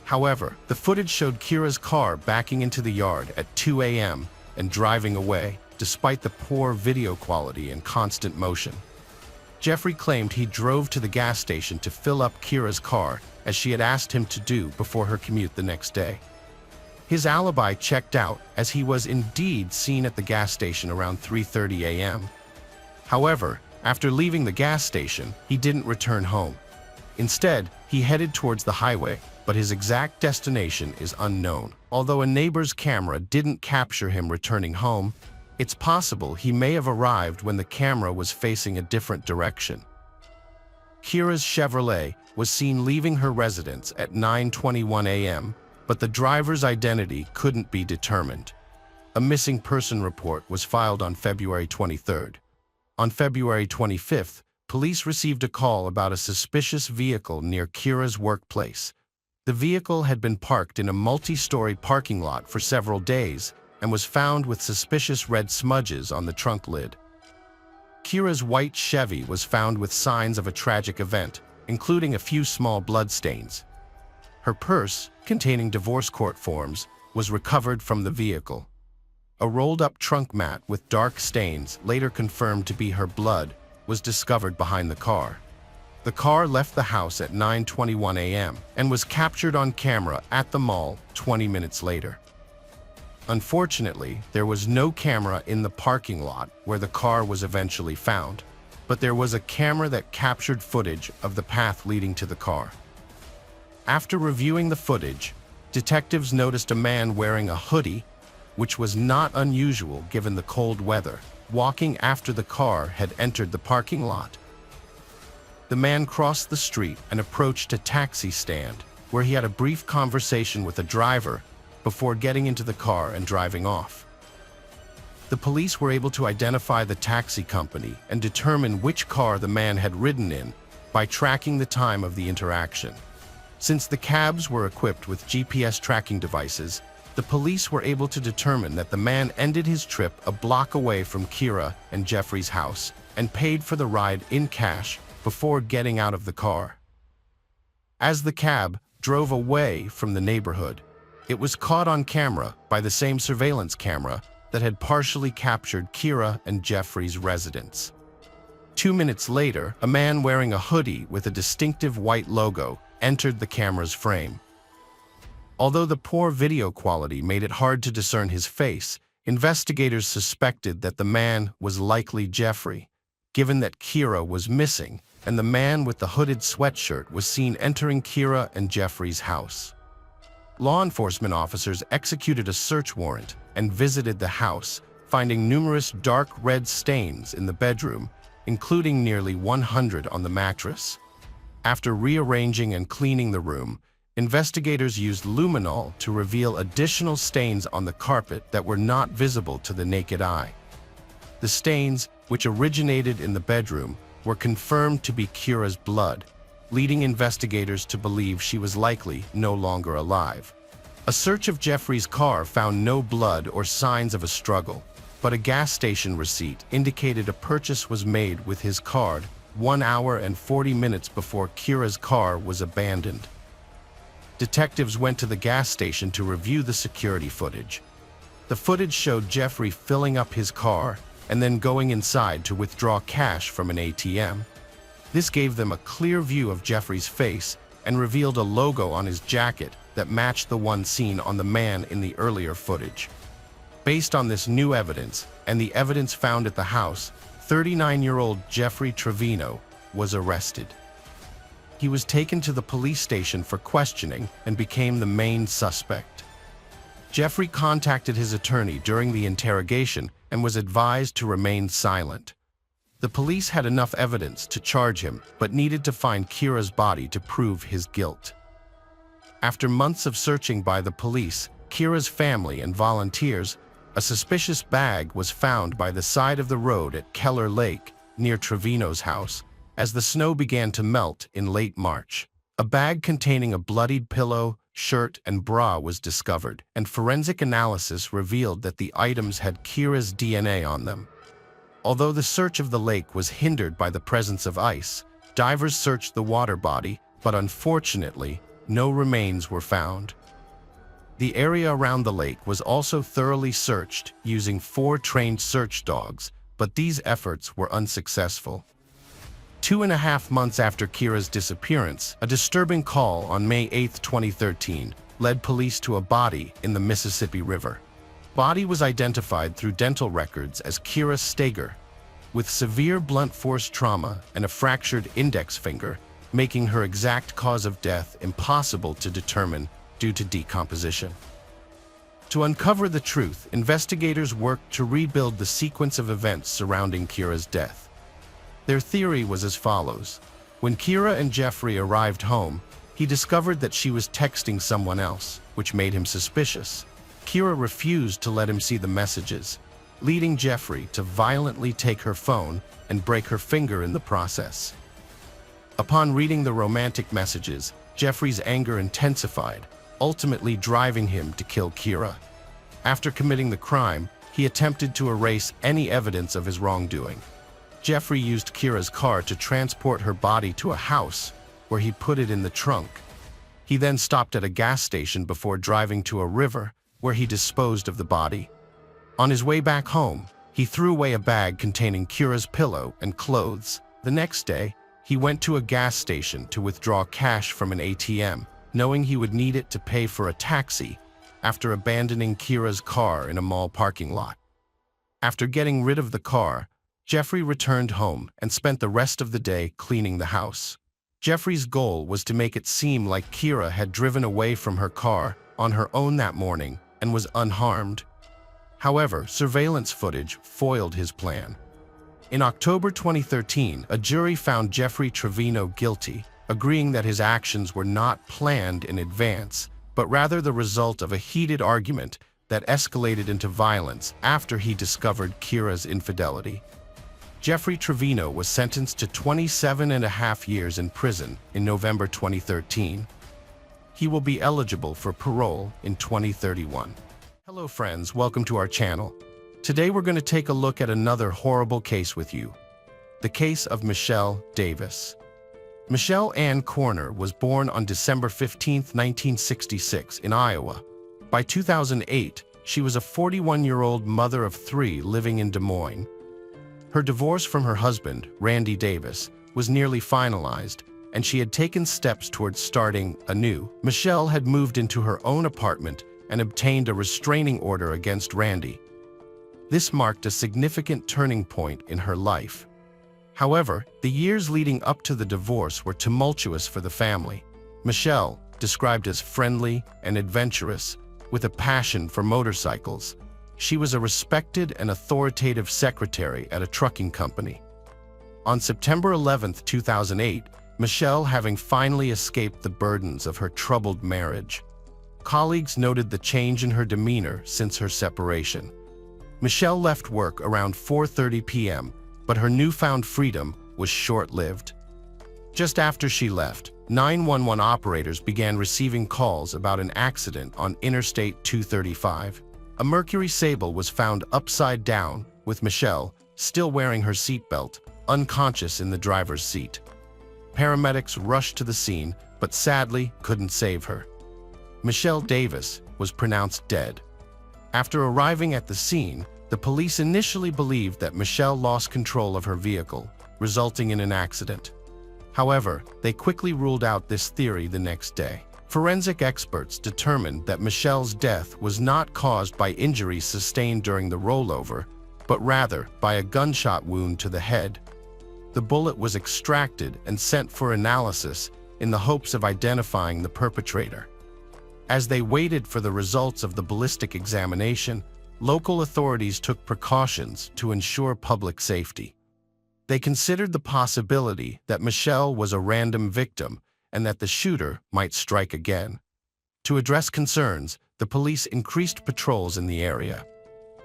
However, the footage showed Kira's car backing into the yard at 2 a.m. and driving away, despite the poor video quality and constant motion. Jeffrey claimed he drove to the gas station to fill up Kira's car, as she had asked him to do before her commute the next day. His alibi checked out, as he was indeed seen at the gas station around 3:30 a.m. However, after leaving the gas station, he didn't return home. Instead, he headed towards the highway, but his exact destination is unknown. Although a neighbor's camera didn't capture him returning home, it's possible he may have arrived when the camera was facing a different direction. Kira's Chevrolet was seen leaving her residence at 9:21 a.m., but the driver's identity couldn't be determined. A missing person report was filed on February 23rd. On February 25th, police received a call about a suspicious vehicle near Kira's workplace. The vehicle had been parked in a multi-story parking lot for several days and was found with suspicious red smudges on the trunk lid. Kira's white Chevy was found with signs of a tragic event, including a few small bloodstains. Her purse, containing divorce court forms, was recovered from the vehicle. A rolled-up trunk mat with dark stains, later confirmed to be her blood, was discovered behind the car. The car left the house at 9:21 a.m. and was captured on camera at the mall 20 minutes later. Unfortunately, there was no camera in the parking lot where the car was eventually found, but there was a camera that captured footage of the path leading to the car. After reviewing the footage, detectives noticed a man wearing a hoodie, which was not unusual given the cold weather, walking after the car had entered the parking lot. The man crossed the street and approached a taxi stand, where he had a brief conversation with a driver before getting into the car and driving off. The police were able to identify the taxi company and determine which car the man had ridden in by tracking the time of the interaction. Since the cabs were equipped with GPS tracking devices, the police were able to determine that the man ended his trip a block away from Kira and Jeffrey's house and paid for the ride in cash before getting out of the car. As the cab drove away from the neighborhood, it was caught on camera by the same surveillance camera that had partially captured Kira and Jeffrey's residence. 2 minutes later, a man wearing a hoodie with a distinctive white logo entered the camera's frame. Although the poor video quality made it hard to discern his face, investigators suspected that the man was likely Jeffrey, given that Kira was missing and the man with the hooded sweatshirt was seen entering Kira and Jeffrey's house. Law enforcement officers executed a search warrant and visited the house, finding numerous dark red stains in the bedroom, including nearly 100 on the mattress. After rearranging and cleaning the room, investigators used luminol to reveal additional stains on the carpet that were not visible to the naked eye. The stains, which originated in the bedroom, were confirmed to be Kira's blood, leading investigators to believe she was likely no longer alive. A search of Jeffrey's car found no blood or signs of a struggle, but a gas station receipt indicated a purchase was made with his card 1 hour and 40 minutes before Kira's car was abandoned. Detectives went to the gas station to review the security footage. The footage showed Jeffrey filling up his car and then going inside to withdraw cash from an ATM. This gave them a clear view of Jeffrey's face and revealed a logo on his jacket that matched the one seen on the man in the earlier footage. Based on this new evidence and the evidence found at the house, 39-year-old Jeffrey Trevino was arrested. He was taken to the police station for questioning and became the main suspect. Jeffrey contacted his attorney during the interrogation and was advised to remain silent. The police had enough evidence to charge him, but needed to find Kira's body to prove his guilt. After months of searching by the police, Kira's family and volunteers, a suspicious bag was found by the side of the road at Keller Lake, near Trevino's house, as the snow began to melt in late March. A bag containing a bloodied pillow, shirt, and bra was discovered, and forensic analysis revealed that the items had Kira's DNA on them. Although the search of the lake was hindered by the presence of ice, divers searched the water body, but unfortunately, no remains were found. The area around the lake was also thoroughly searched using 4 trained search dogs, but these efforts were unsuccessful. 2.5 months after Kira's disappearance, a disturbing call on May 8, 2013, led police to a body in the Mississippi River. Body was identified through dental records as Kira Steger, with severe blunt force trauma and a fractured index finger, making her exact cause of death impossible to determine due to decomposition. To uncover the truth, investigators worked to rebuild the sequence of events surrounding Kira's death. Their theory was as follows. When Kira and Jeffrey arrived home, he discovered that she was texting someone else, which made him suspicious. Kira refused to let him see the messages, leading Jeffrey to violently take her phone and break her finger in the process. Upon reading the romantic messages, Jeffrey's anger intensified, ultimately driving him to kill Kira. After committing the crime, he attempted to erase any evidence of his wrongdoing. Jeffrey used Kira's car to transport her body to a house, where he put it in the trunk. He then stopped at a gas station before driving to a river, where he disposed of the body. On his way back home, he threw away a bag containing Kira's pillow and clothes. The next day, he went to a gas station to withdraw cash from an ATM, knowing he would need it to pay for a taxi, after abandoning Kira's car in a mall parking lot. After getting rid of the car, Jeffrey returned home and spent the rest of the day cleaning the house. Jeffrey's goal was to make it seem like Kira had driven away from her car on her own that morning and was unharmed. However, surveillance footage foiled his plan. In October 2013, a jury found Jeffrey Trevino guilty, agreeing that his actions were not planned in advance, but rather the result of a heated argument that escalated into violence after he discovered Kira's infidelity. Jeffrey Trevino was sentenced to 27.5 years in prison in November 2013. He will be eligible for parole in 2031. Hello friends, welcome to our channel. Today we're going to take a look at another horrible case with you. The case of Michelle Davis. Michelle Ann Corner was born on December 15, 1966 in Iowa. By 2008, she was a 41-year-old mother of 3 living in Des Moines. Her divorce from her husband, Randy Davis, was nearly finalized, and she had taken steps towards starting anew. Michelle had moved into her own apartment and obtained a restraining order against Randy. This marked a significant turning point in her life. However, the years leading up to the divorce were tumultuous for the family. Michelle, described as friendly and adventurous, with a passion for motorcycles, she was a respected and authoritative secretary at a trucking company. On September 11, 2008, Michelle having finally escaped the burdens of her troubled marriage. Colleagues noted the change in her demeanor since her separation. Michelle left work around 4:30 p.m., but her newfound freedom was short-lived. Just after she left, 911 operators began receiving calls about an accident on Interstate 235. A Mercury Sable was found upside down, with Michelle, still wearing her seatbelt, unconscious in the driver's seat. Paramedics rushed to the scene, but sadly couldn't save her. Michelle Davis was pronounced dead. After arriving at the scene, the police initially believed that Michelle lost control of her vehicle, resulting in an accident. However, they quickly ruled out this theory the next day. Forensic experts determined that Michelle's death was not caused by injuries sustained during the rollover, but rather by a gunshot wound to the head. The bullet was extracted and sent for analysis in the hopes of identifying the perpetrator. As they waited for the results of the ballistic examination, local authorities took precautions to ensure public safety. They considered the possibility that Michelle was a random victim and that the shooter might strike again. To address concerns, the police increased patrols in the area.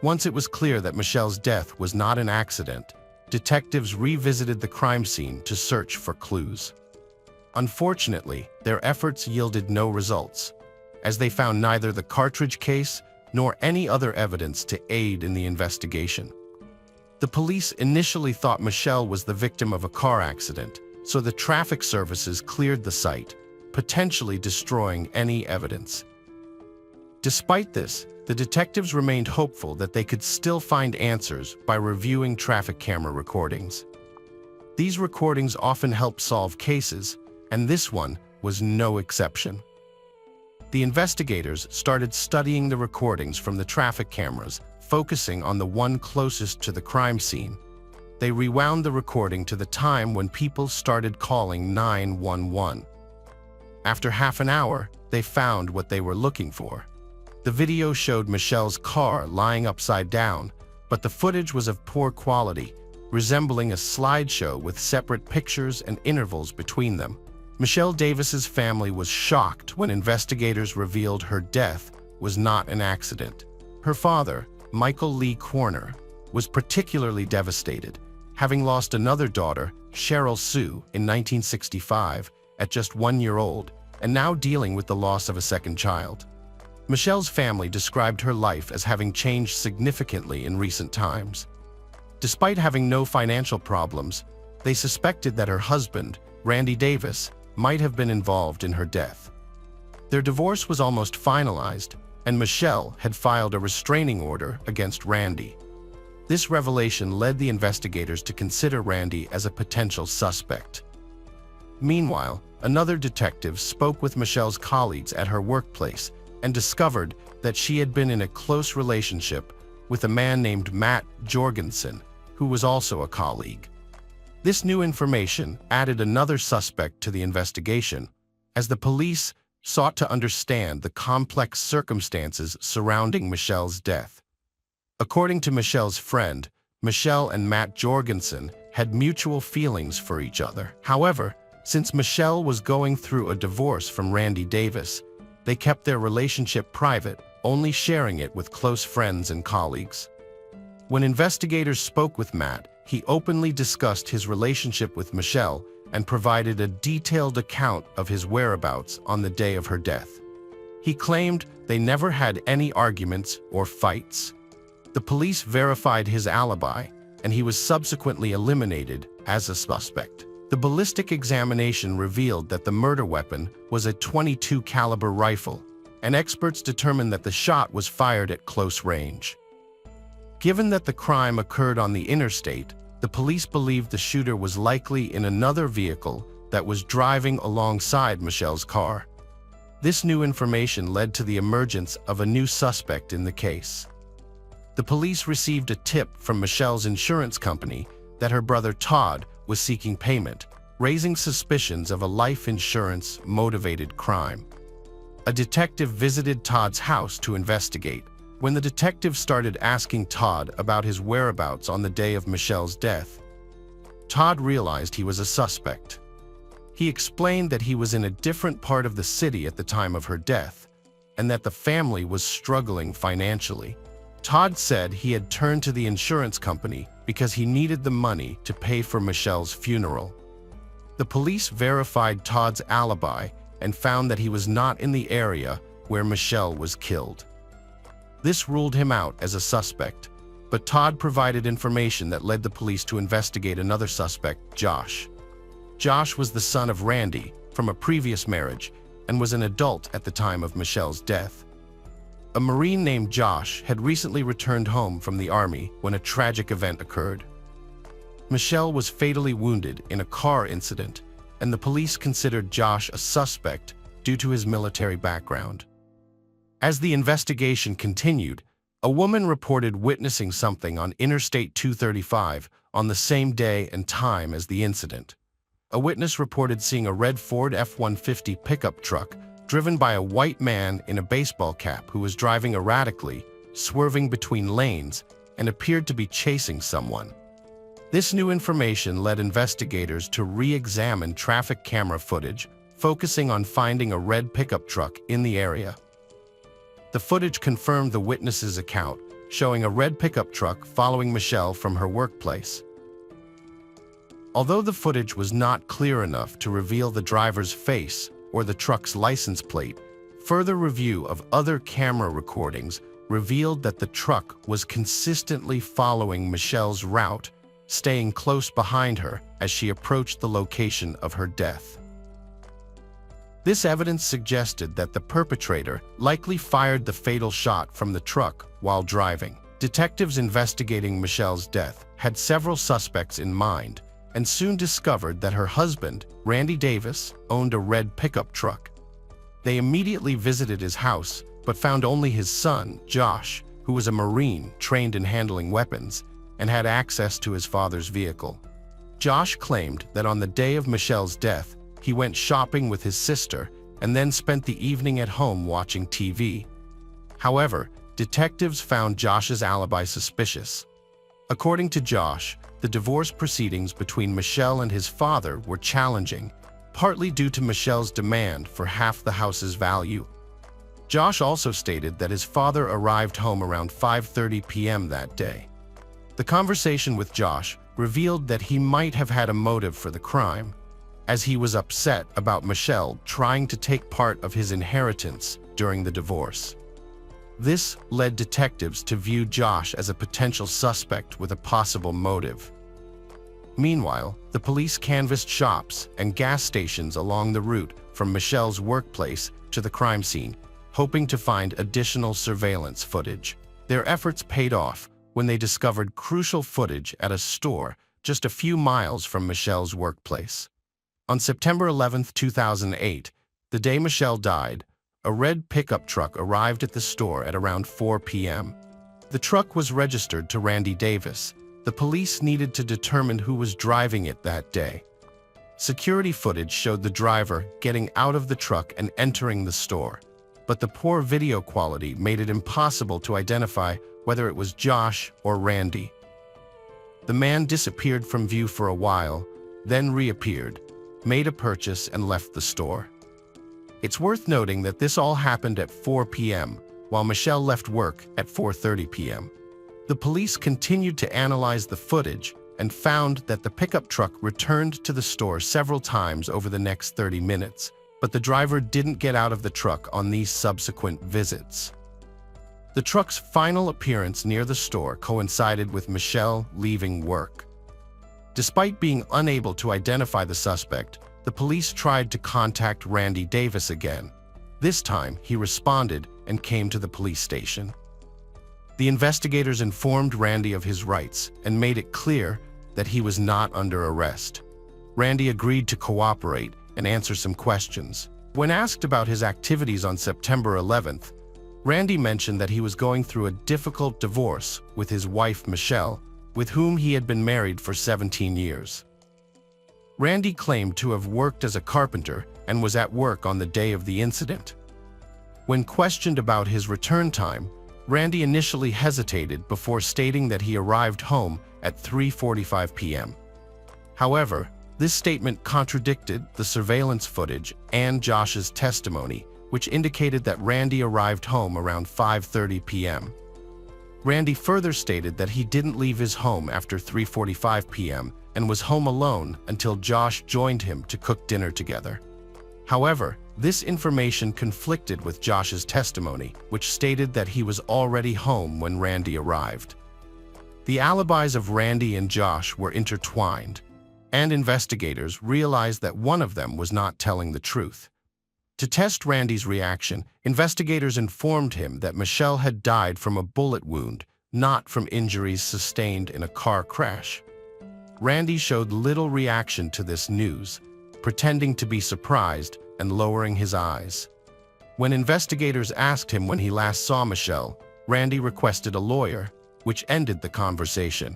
Once it was clear that Michelle's death was not an accident, detectives revisited the crime scene to search for clues. Unfortunately, their efforts yielded no results, as they found neither the cartridge case nor any other evidence to aid in the investigation. The police initially thought Michelle was the victim of a car accident, so the traffic services cleared the site, potentially destroying any evidence. Despite this, the detectives remained hopeful that they could still find answers by reviewing traffic camera recordings. These recordings often help solve cases, and this one was no exception. The investigators started studying the recordings from the traffic cameras, focusing on the one closest to the crime scene. They rewound the recording to the time when people started calling 911. After half an hour, they found what they were looking for. The video showed Michelle's car lying upside down, but the footage was of poor quality, resembling a slideshow with separate pictures and intervals between them. Michelle Davis's family was shocked when investigators revealed her death was not an accident. Her father, Michael Lee Corner, was particularly devastated, having lost another daughter, Cheryl Sue, in 1965 at just 1 year old, and now dealing with the loss of a second child. Michelle's family described her life as having changed significantly in recent times. Despite having no financial problems, they suspected that her husband, Randy Davis, might have been involved in her death. Their divorce was almost finalized, and Michelle had filed a restraining order against Randy. This revelation led the investigators to consider Randy as a potential suspect. Meanwhile, another detective spoke with Michelle's colleagues at her workplace and discovered that she had been in a close relationship with a man named Matt Jorgensen, who was also a colleague. This new information added another suspect to the investigation, as the police sought to understand the complex circumstances surrounding Michelle's death. According to Michelle's friend, Michelle and Matt Jorgensen had mutual feelings for each other. However, since Michelle was going through a divorce from Randy Davis, they kept their relationship private, only sharing it with close friends and colleagues. When investigators spoke with Matt, he openly discussed his relationship with Michelle and provided a detailed account of his whereabouts on the day of her death. He claimed they never had any arguments or fights. The police verified his alibi, and he was subsequently eliminated as a suspect. The ballistic examination revealed that the murder weapon was a .22 caliber rifle, and experts determined that the shot was fired at close range. Given that the crime occurred on the interstate, the police believed the shooter was likely in another vehicle that was driving alongside Michelle's car. This new information led to the emergence of a new suspect in the case. The police received a tip from Michelle's insurance company that her brother Todd was seeking payment, raising suspicions of a life insurance-motivated crime. A detective visited Todd's house to investigate. When the detective started asking Todd about his whereabouts on the day of Michelle's death, Todd realized he was a suspect. He explained that he was in a different part of the city at the time of her death, and that the family was struggling financially. Todd said he had turned to the insurance company because he needed the money to pay for Michelle's funeral. The police verified Todd's alibi and found that he was not in the area where Michelle was killed. This ruled him out as a suspect, but Todd provided information that led the police to investigate another suspect, Josh. Josh was the son of Randy from a previous marriage and was an adult at the time of Michelle's death. A Marine named Josh had recently returned home from the Army when a tragic event occurred. Michelle was fatally wounded in a car incident, and the police considered Josh a suspect due to his military background. As the investigation continued, a woman reported witnessing something on Interstate 235 on the same day and time as the incident. A witness reported seeing a red Ford F-150 pickup truck driven by a white man in a baseball cap who was driving erratically, swerving between lanes, and appeared to be chasing someone. This new information led investigators to re-examine traffic camera footage, focusing on finding a red pickup truck in the area. The footage confirmed the witness's account, showing a red pickup truck following Michelle from her workplace. Although the footage was not clear enough to reveal the driver's face or the truck's license plate, further review of other camera recordings revealed that the truck was consistently following Michelle's route, staying close behind her as she approached the location of her death. This evidence suggested that the perpetrator likely fired the fatal shot from the truck while driving. Detectives investigating Michelle's death had several suspects in mind and soon discovered that her husband, Randy Davis, owned a red pickup truck. They immediately visited his house, but found only his son, Josh, who was a Marine trained in handling weapons and had access to his father's vehicle. Josh claimed that on the day of Michelle's death, he went shopping with his sister and then spent the evening at home watching TV. However, detectives found Josh's alibi suspicious. According to Josh, the divorce proceedings between Michelle and his father were challenging, partly due to Michelle's demand for half the house's value. Josh also stated that his father arrived home around 5:30 p.m. that day. The conversation with Josh revealed that he might have had a motive for the crime, as he was upset about Michelle trying to take part of his inheritance during the divorce. This led detectives to view Josh as a potential suspect with a possible motive. Meanwhile, the police canvassed shops and gas stations along the route from Michelle's workplace to the crime scene, hoping to find additional surveillance footage. Their efforts paid off when they discovered crucial footage at a store just a few miles from Michelle's workplace. On September 11, 2008, the day Michelle died, a red pickup truck arrived at the store at around 4 p.m. The truck was registered to Randy Davis. The police needed to determine who was driving it that day. Security footage showed the driver getting out of the truck and entering the store, but the poor video quality made it impossible to identify whether it was Josh or Randy. The man disappeared from view for a while, then reappeared, made a purchase, and left the store. It's worth noting that this all happened at 4 p.m., while Michelle left work at 4:30 p.m. The police continued to analyze the footage and found that the pickup truck returned to the store several times over the next 30 minutes, but the driver didn't get out of the truck on these subsequent visits. The truck's final appearance near the store coincided with Michelle leaving work. Despite being unable to identify the suspect, the police tried to contact Randy Davis again. This time, he responded and came to the police station. The investigators informed Randy of his rights and made it clear that he was not under arrest. Randy agreed to cooperate and answer some questions. When asked about his activities on September 11th, Randy mentioned that he was going through a difficult divorce with his wife Michelle, with whom he had been married for 17 years. Randy claimed to have worked as a carpenter and was at work on the day of the incident. When questioned about his return time, Randy initially hesitated before stating that he arrived home at 3:45 p.m. However, this statement contradicted the surveillance footage and Josh's testimony, which indicated that Randy arrived home around 5:30 p.m. Randy further stated that he didn't leave his home after 3:45 p.m. and was home alone until Josh joined him to cook dinner together. However, this information conflicted with Josh's testimony, which stated that he was already home when Randy arrived. The alibis of Randy and Josh were intertwined, and investigators realized that one of them was not telling the truth. To test Randy's reaction, investigators informed him that Michelle had died from a bullet wound, not from injuries sustained in a car crash. Randy showed little reaction to this news, pretending to be surprised and lowering his eyes. When investigators asked him when he last saw Michelle, Randy requested a lawyer, which ended the conversation.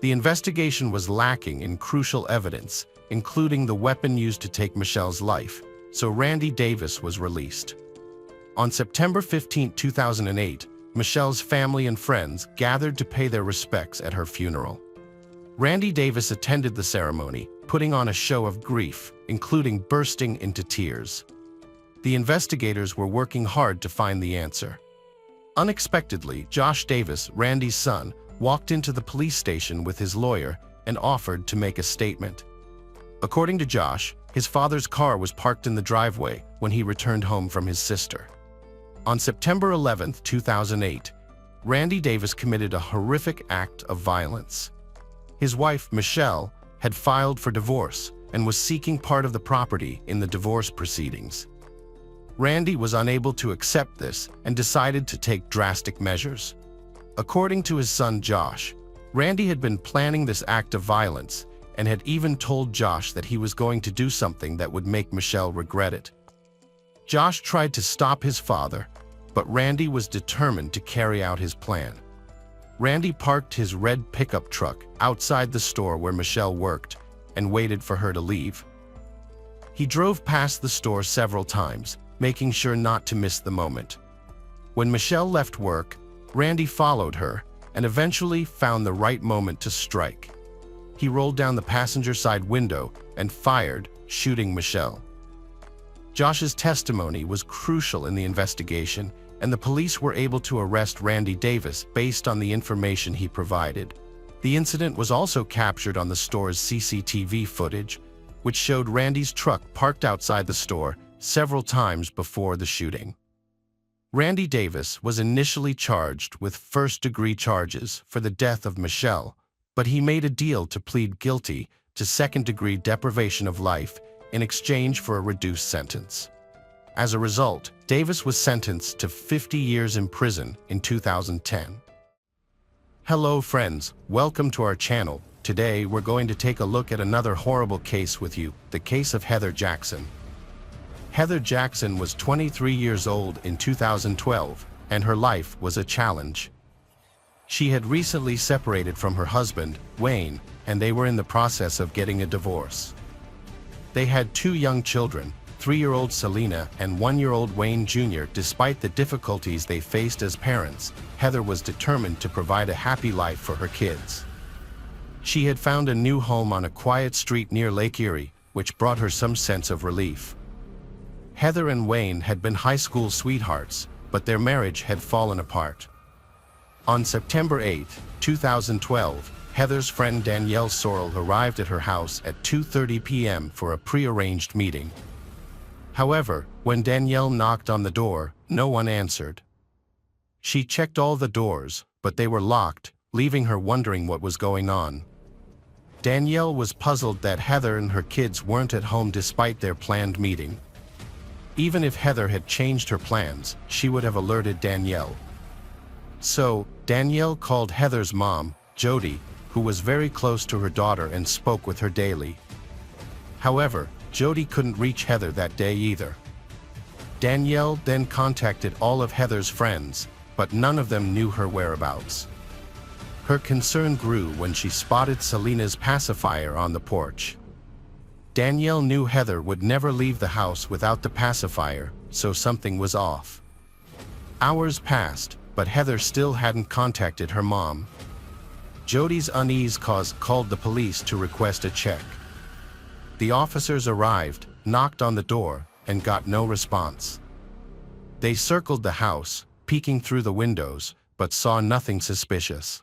The investigation was lacking in crucial evidence, including the weapon used to take Michelle's life, so Randy Davis was released. On September 15, 2008, Michelle's family and friends gathered to pay their respects at her funeral. Randy Davis attended the ceremony, putting on a show of grief, including bursting into tears. The investigators were working hard to find the answer. Unexpectedly, Josh Davis, Randy's son, walked into the police station with his lawyer and offered to make a statement. According to Josh, his father's car was parked in the driveway when he returned home from his sister. On September 11, 2008, Randy Davis committed a horrific act of violence. His wife, Michelle, had filed for divorce and was seeking part of the property in the divorce proceedings. Randy was unable to accept this and decided to take drastic measures. According to his son Josh, Randy had been planning this act of violence and had even told Josh that he was going to do something that would make Michelle regret it. Josh tried to stop his father, but Randy was determined to carry out his plan. Randy parked his red pickup truck outside the store where Michelle worked and waited for her to leave. He drove past the store several times, making sure not to miss the moment. When Michelle left work, Randy followed her and eventually found the right moment to strike. He rolled down the passenger side window and fired, shooting Michelle. Josh's testimony was crucial in the investigation, and the police were able to arrest Randy Davis based on the information he provided. The incident was also captured on the store's CCTV footage, which showed Randy's truck parked outside the store several times before the shooting. Randy Davis was initially charged with first-degree charges for the death of Michelle, but he made a deal to plead guilty to second-degree deprivation of life in exchange for a reduced sentence. As a result, Davis was sentenced to 50 years in prison in 2010. Hello friends, welcome to our channel. Today we're going to take a look at another horrible case with you, the case of Heather Jackson. Heather Jackson was 23 years old in 2012, and her life was a challenge. She had recently separated from her husband, Wayne, and they were in the process of getting a divorce. They had 2 young children, 3-year-old Selena and 1-year-old Wayne Jr. Despite the difficulties they faced as parents, Heather was determined to provide a happy life for her kids. She had found a new home on a quiet street near Lake Erie, which brought her some sense of relief. Heather and Wayne had been high school sweethearts, but their marriage had fallen apart. On September 8, 2012, Heather's friend Danielle Sorrell arrived at her house at 2:30 p.m. for a pre-arranged meeting. However, when Danielle knocked on the door, no one answered. She checked all the doors, but they were locked, leaving her wondering what was going on. Danielle was puzzled that Heather and her kids weren't at home despite their planned meeting. Even if Heather had changed her plans, she would have alerted Danielle. So, Danielle called Heather's mom, Jody, who was very close to her daughter and spoke with her daily. However, Jody couldn't reach Heather that day either. Danielle then contacted all of Heather's friends, but none of them knew her whereabouts. Her concern grew when she spotted Selena's pacifier on the porch. Danielle knew Heather would never leave the house without the pacifier, so something was off. Hours passed, but Heather still hadn't contacted her mom. Jody's unease called the police to request a check. The officers arrived, knocked on the door, and got no response. They circled the house, peeking through the windows, but saw nothing suspicious.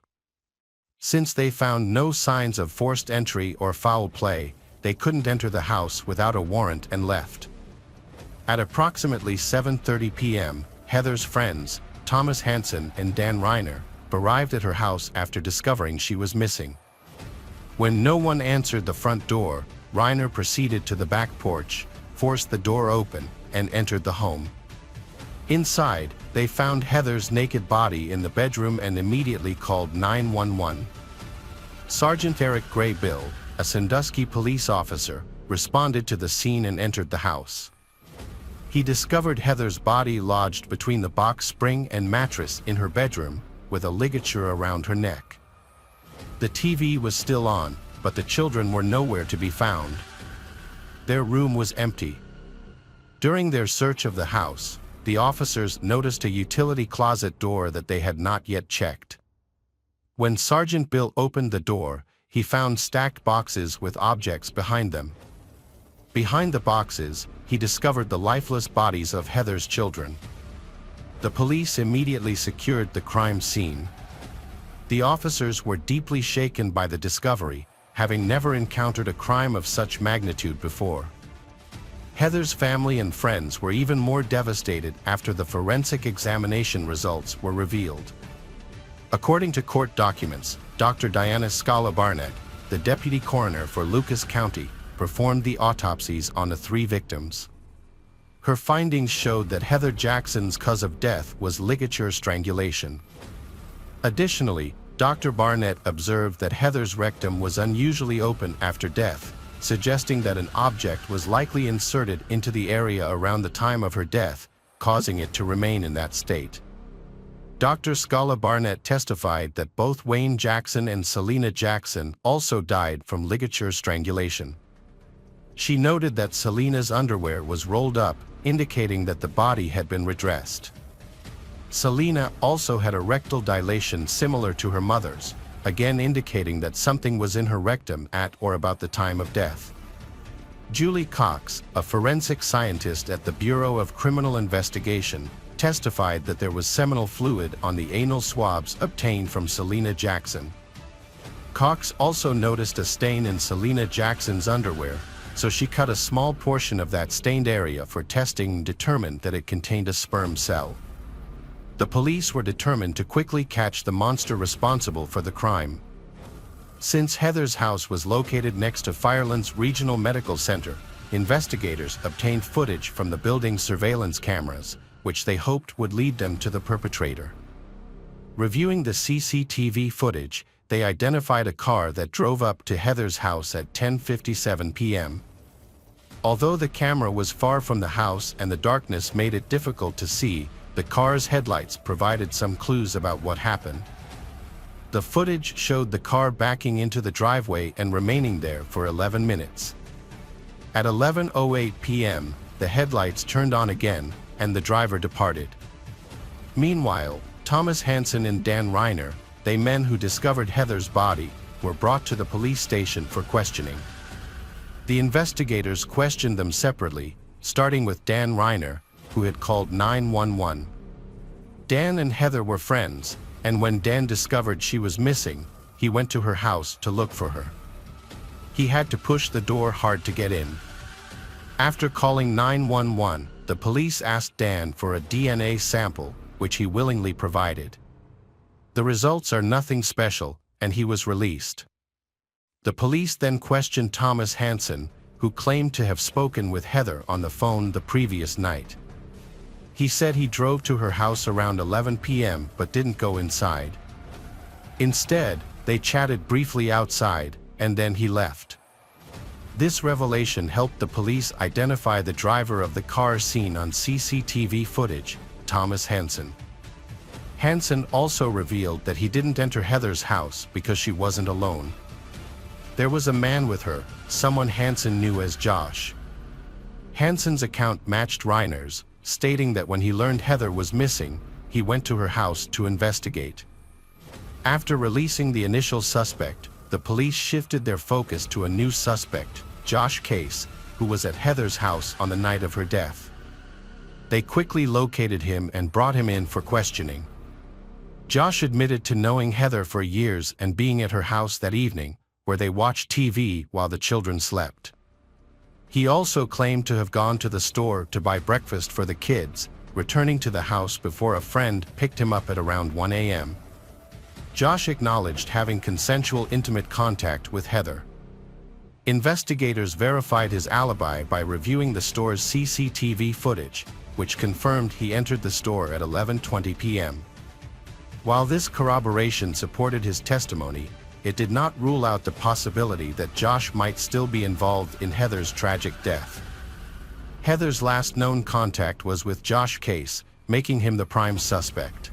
Since they found no signs of forced entry or foul play, they couldn't enter the house without a warrant and left. At approximately 7:30 p.m., Heather's friends, Thomas Hansen and Dan Reiner, arrived at her house after discovering she was missing. When no one answered the front door, Reiner proceeded to the back porch, forced the door open, and entered the home. Inside, they found Heather's naked body in the bedroom and immediately called 911. Sergeant Eric Graybill, a Sandusky police officer, responded to the scene and entered the house. He discovered Heather's body lodged between the box spring and mattress in her bedroom, with a ligature around her neck. The TV was still on, but the children were nowhere to be found. Their room was empty. During their search of the house, the officers noticed a utility closet door that they had not yet checked. When Sergeant Bill opened the door, he found stacked boxes with objects behind them. Behind the boxes, he discovered the lifeless bodies of Heather's children. The police immediately secured the crime scene. The officers were deeply shaken by the discovery, having never encountered a crime of such magnitude before. Heather's family and friends were even more devastated after the forensic examination results were revealed. According to court documents, Dr. Diana Scala Barnett, the deputy coroner for Lucas County, performed the autopsies on the 3 victims. Her findings showed that Heather Jackson's cause of death was ligature strangulation. Additionally, Dr. Barnett observed that Heather's rectum was unusually open after death, suggesting that an object was likely inserted into the area around the time of her death, causing it to remain in that state. Dr. Scala Barnett testified that both Wayne Jackson and Selena Jackson also died from ligature strangulation. She noted that Selena's underwear was rolled up, indicating that the body had been redressed. Selena also had a rectal dilation similar to her mother's, again indicating that something was in her rectum at or about the time of death. Julie Cox, a forensic scientist at the Bureau of Criminal Investigation, testified that there was seminal fluid on the anal swabs obtained from Selena Jackson. Cox also noticed a stain in Selena Jackson's underwear, so she cut a small portion of that stained area for testing and determined that it contained a sperm cell. The police were determined to quickly catch the monster responsible for the crime. Since Heather's house was located next to Firelands Regional Medical Center, investigators obtained footage from the building's surveillance cameras, which they hoped would lead them to the perpetrator. Reviewing the CCTV footage, they identified a car that drove up to Heather's house at 10:57 p.m. Although the camera was far from the house and the darkness made it difficult to see, the car's headlights provided some clues about what happened. The footage showed the car backing into the driveway and remaining there for 11 minutes. At 11:08 p.m., the headlights turned on again, and the driver departed. Meanwhile, Thomas Hansen and Dan Reiner, the men who discovered Heather's body, were brought to the police station for questioning. The investigators questioned them separately, starting with Dan Reiner, who had called 911. Dan and Heather were friends, and when Dan discovered she was missing, he went to her house to look for her. He had to push the door hard to get in. After calling 911, the police asked Dan for a DNA sample, which he willingly provided. The results are nothing special, and he was released. The police then questioned Thomas Hansen, who claimed to have spoken with Heather on the phone the previous night. He said he drove to her house around 11 p.m. but didn't go inside. Instead, they chatted briefly outside, and then he left. This revelation helped the police identify the driver of the car seen on CCTV footage, Thomas Hansen. Hansen also revealed that he didn't enter Heather's house because she wasn't alone. There was a man with her, someone Hansen knew as Josh. Hansen's account matched Reiner's, stating that when he learned Heather was missing, he went to her house to investigate. After releasing the initial suspect, the police shifted their focus to a new suspect, Josh Case, who was at Heather's house on the night of her death. They quickly located him and brought him in for questioning. Josh admitted to knowing Heather for years and being at her house that evening, where they watched TV while the children slept. He also claimed to have gone to the store to buy breakfast for the kids, returning to the house before a friend picked him up at around 1 a.m. Josh acknowledged having consensual intimate contact with Heather. Investigators verified his alibi by reviewing the store's CCTV footage, which confirmed he entered the store at 11:20 p.m. While this corroboration supported his testimony, it did not rule out the possibility that Josh might still be involved in Heather's tragic death. Heather's last known contact was with Josh Case, making him the prime suspect.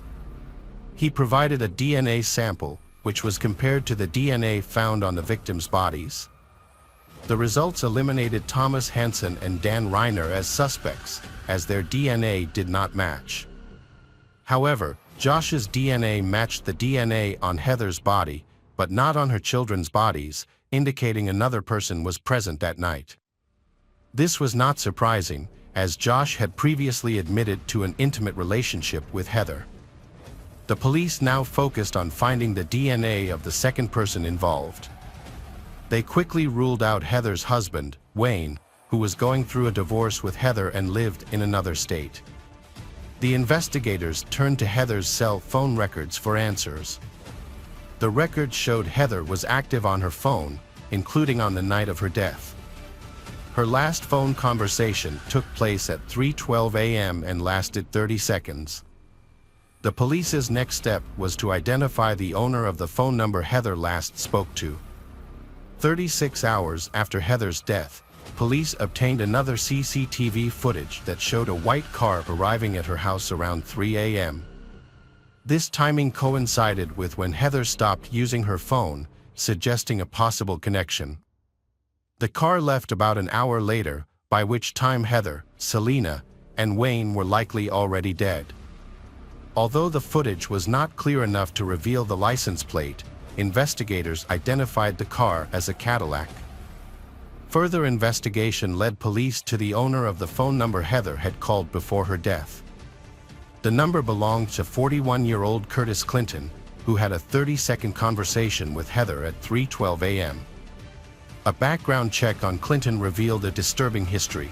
He provided a DNA sample, which was compared to the DNA found on the victims' bodies. The results eliminated Thomas Hansen and Dan Reiner as suspects, as their DNA did not match. However, Josh's DNA matched the DNA on Heather's body, but not on her children's bodies, indicating another person was present that night. This was not surprising, as Josh had previously admitted to an intimate relationship with Heather. The police now focused on finding the DNA of the second person involved. They quickly ruled out Heather's husband, Wayne, who was going through a divorce with Heather and lived in another state. The investigators turned to Heather's cell phone records for answers. The records showed Heather was active on her phone, including on the night of her death. Her last phone conversation took place at 3:12 a.m. and lasted 30 seconds. The police's next step was to identify the owner of the phone number Heather last spoke to. 36 hours after Heather's death, police obtained another CCTV footage that showed a white car arriving at her house around 3 a.m. This timing coincided with when Heather stopped using her phone, suggesting a possible connection. The car left about an hour later, by which time Heather, Selena, and Wayne were likely already dead. Although the footage was not clear enough to reveal the license plate, investigators identified the car as a Cadillac. Further investigation led police to the owner of the phone number Heather had called before her death. The number belonged to 41-year-old Curtis Clinton, who had a 30-second conversation with Heather at 3:12 a.m. A background check on Clinton revealed a disturbing history.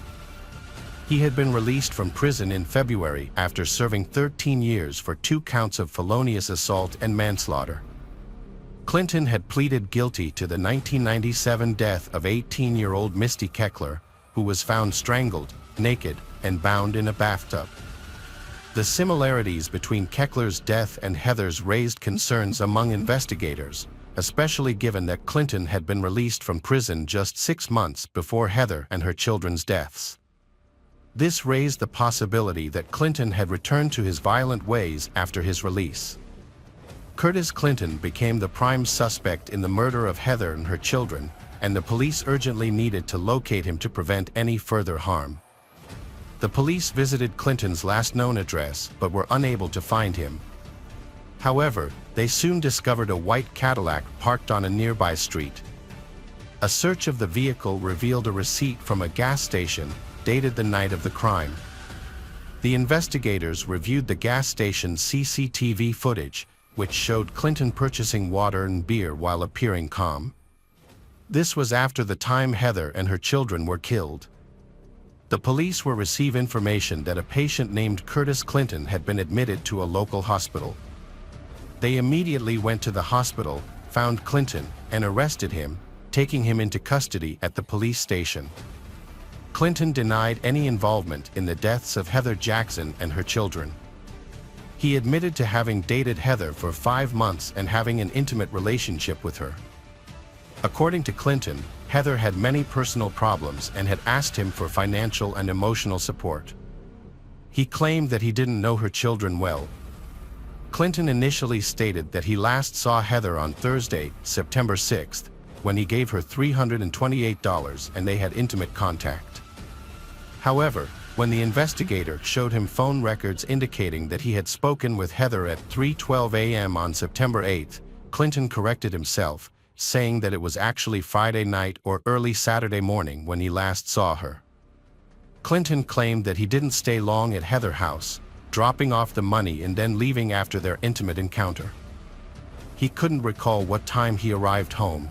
He had been released from prison in February after serving 13 years for 2 counts of felonious assault and manslaughter. Clinton had pleaded guilty to the 1997 death of 18-year-old Misty Keckler, who was found strangled, naked, and bound in a bathtub. The similarities between Keckler's death and Heather's raised concerns among investigators, especially given that Clinton had been released from prison just 6 months before Heather and her children's deaths. This raised the possibility that Clinton had returned to his violent ways after his release. Curtis Clinton became the prime suspect in the murder of Heather and her children, and the police urgently needed to locate him to prevent any further harm. The police visited Clinton's last known address but were unable to find him. However, they soon discovered a white Cadillac parked on a nearby street. A search of the vehicle revealed a receipt from a gas station dated the night of the crime. The investigators reviewed the gas station's CCTV footage, which showed Clinton purchasing water and beer while appearing calm. This was after the time Heather and her children were killed. The police were received information that a patient named Curtis Clinton had been admitted to a local hospital. They immediately went to the hospital, found Clinton, and arrested him, taking him into custody at the police station. Clinton denied any involvement in the deaths of Heather Jackson and her children. He admitted to having dated Heather for 5 months and having an intimate relationship with her. According to Clinton, Heather had many personal problems and had asked him for financial and emotional support. He claimed that he didn't know her children well. Clinton initially stated that he last saw Heather on Thursday, September 6th, when he gave her $328 and they had intimate contact. However, when the investigator showed him phone records indicating that he had spoken with Heather at 3:12 a.m. on September 8th, Clinton corrected himself, saying that it was actually Friday night or early Saturday morning when he last saw her. Clinton claimed that he didn't stay long at Heather House, dropping off the money and then leaving after their intimate encounter. He couldn't recall what time he arrived home.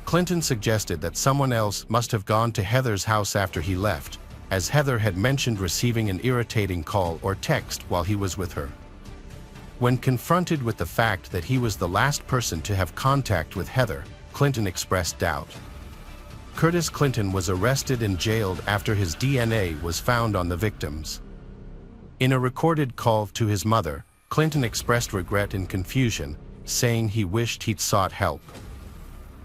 Clinton suggested that someone else must have gone to Heather's house after he left, as Heather had mentioned receiving an irritating call or text while he was with her. When confronted with the fact that he was the last person to have contact with Heather, Clinton expressed doubt. Curtis Clinton was arrested and jailed after his DNA was found on the victims. In a recorded call to his mother, Clinton expressed regret and confusion, saying he wished he'd sought help.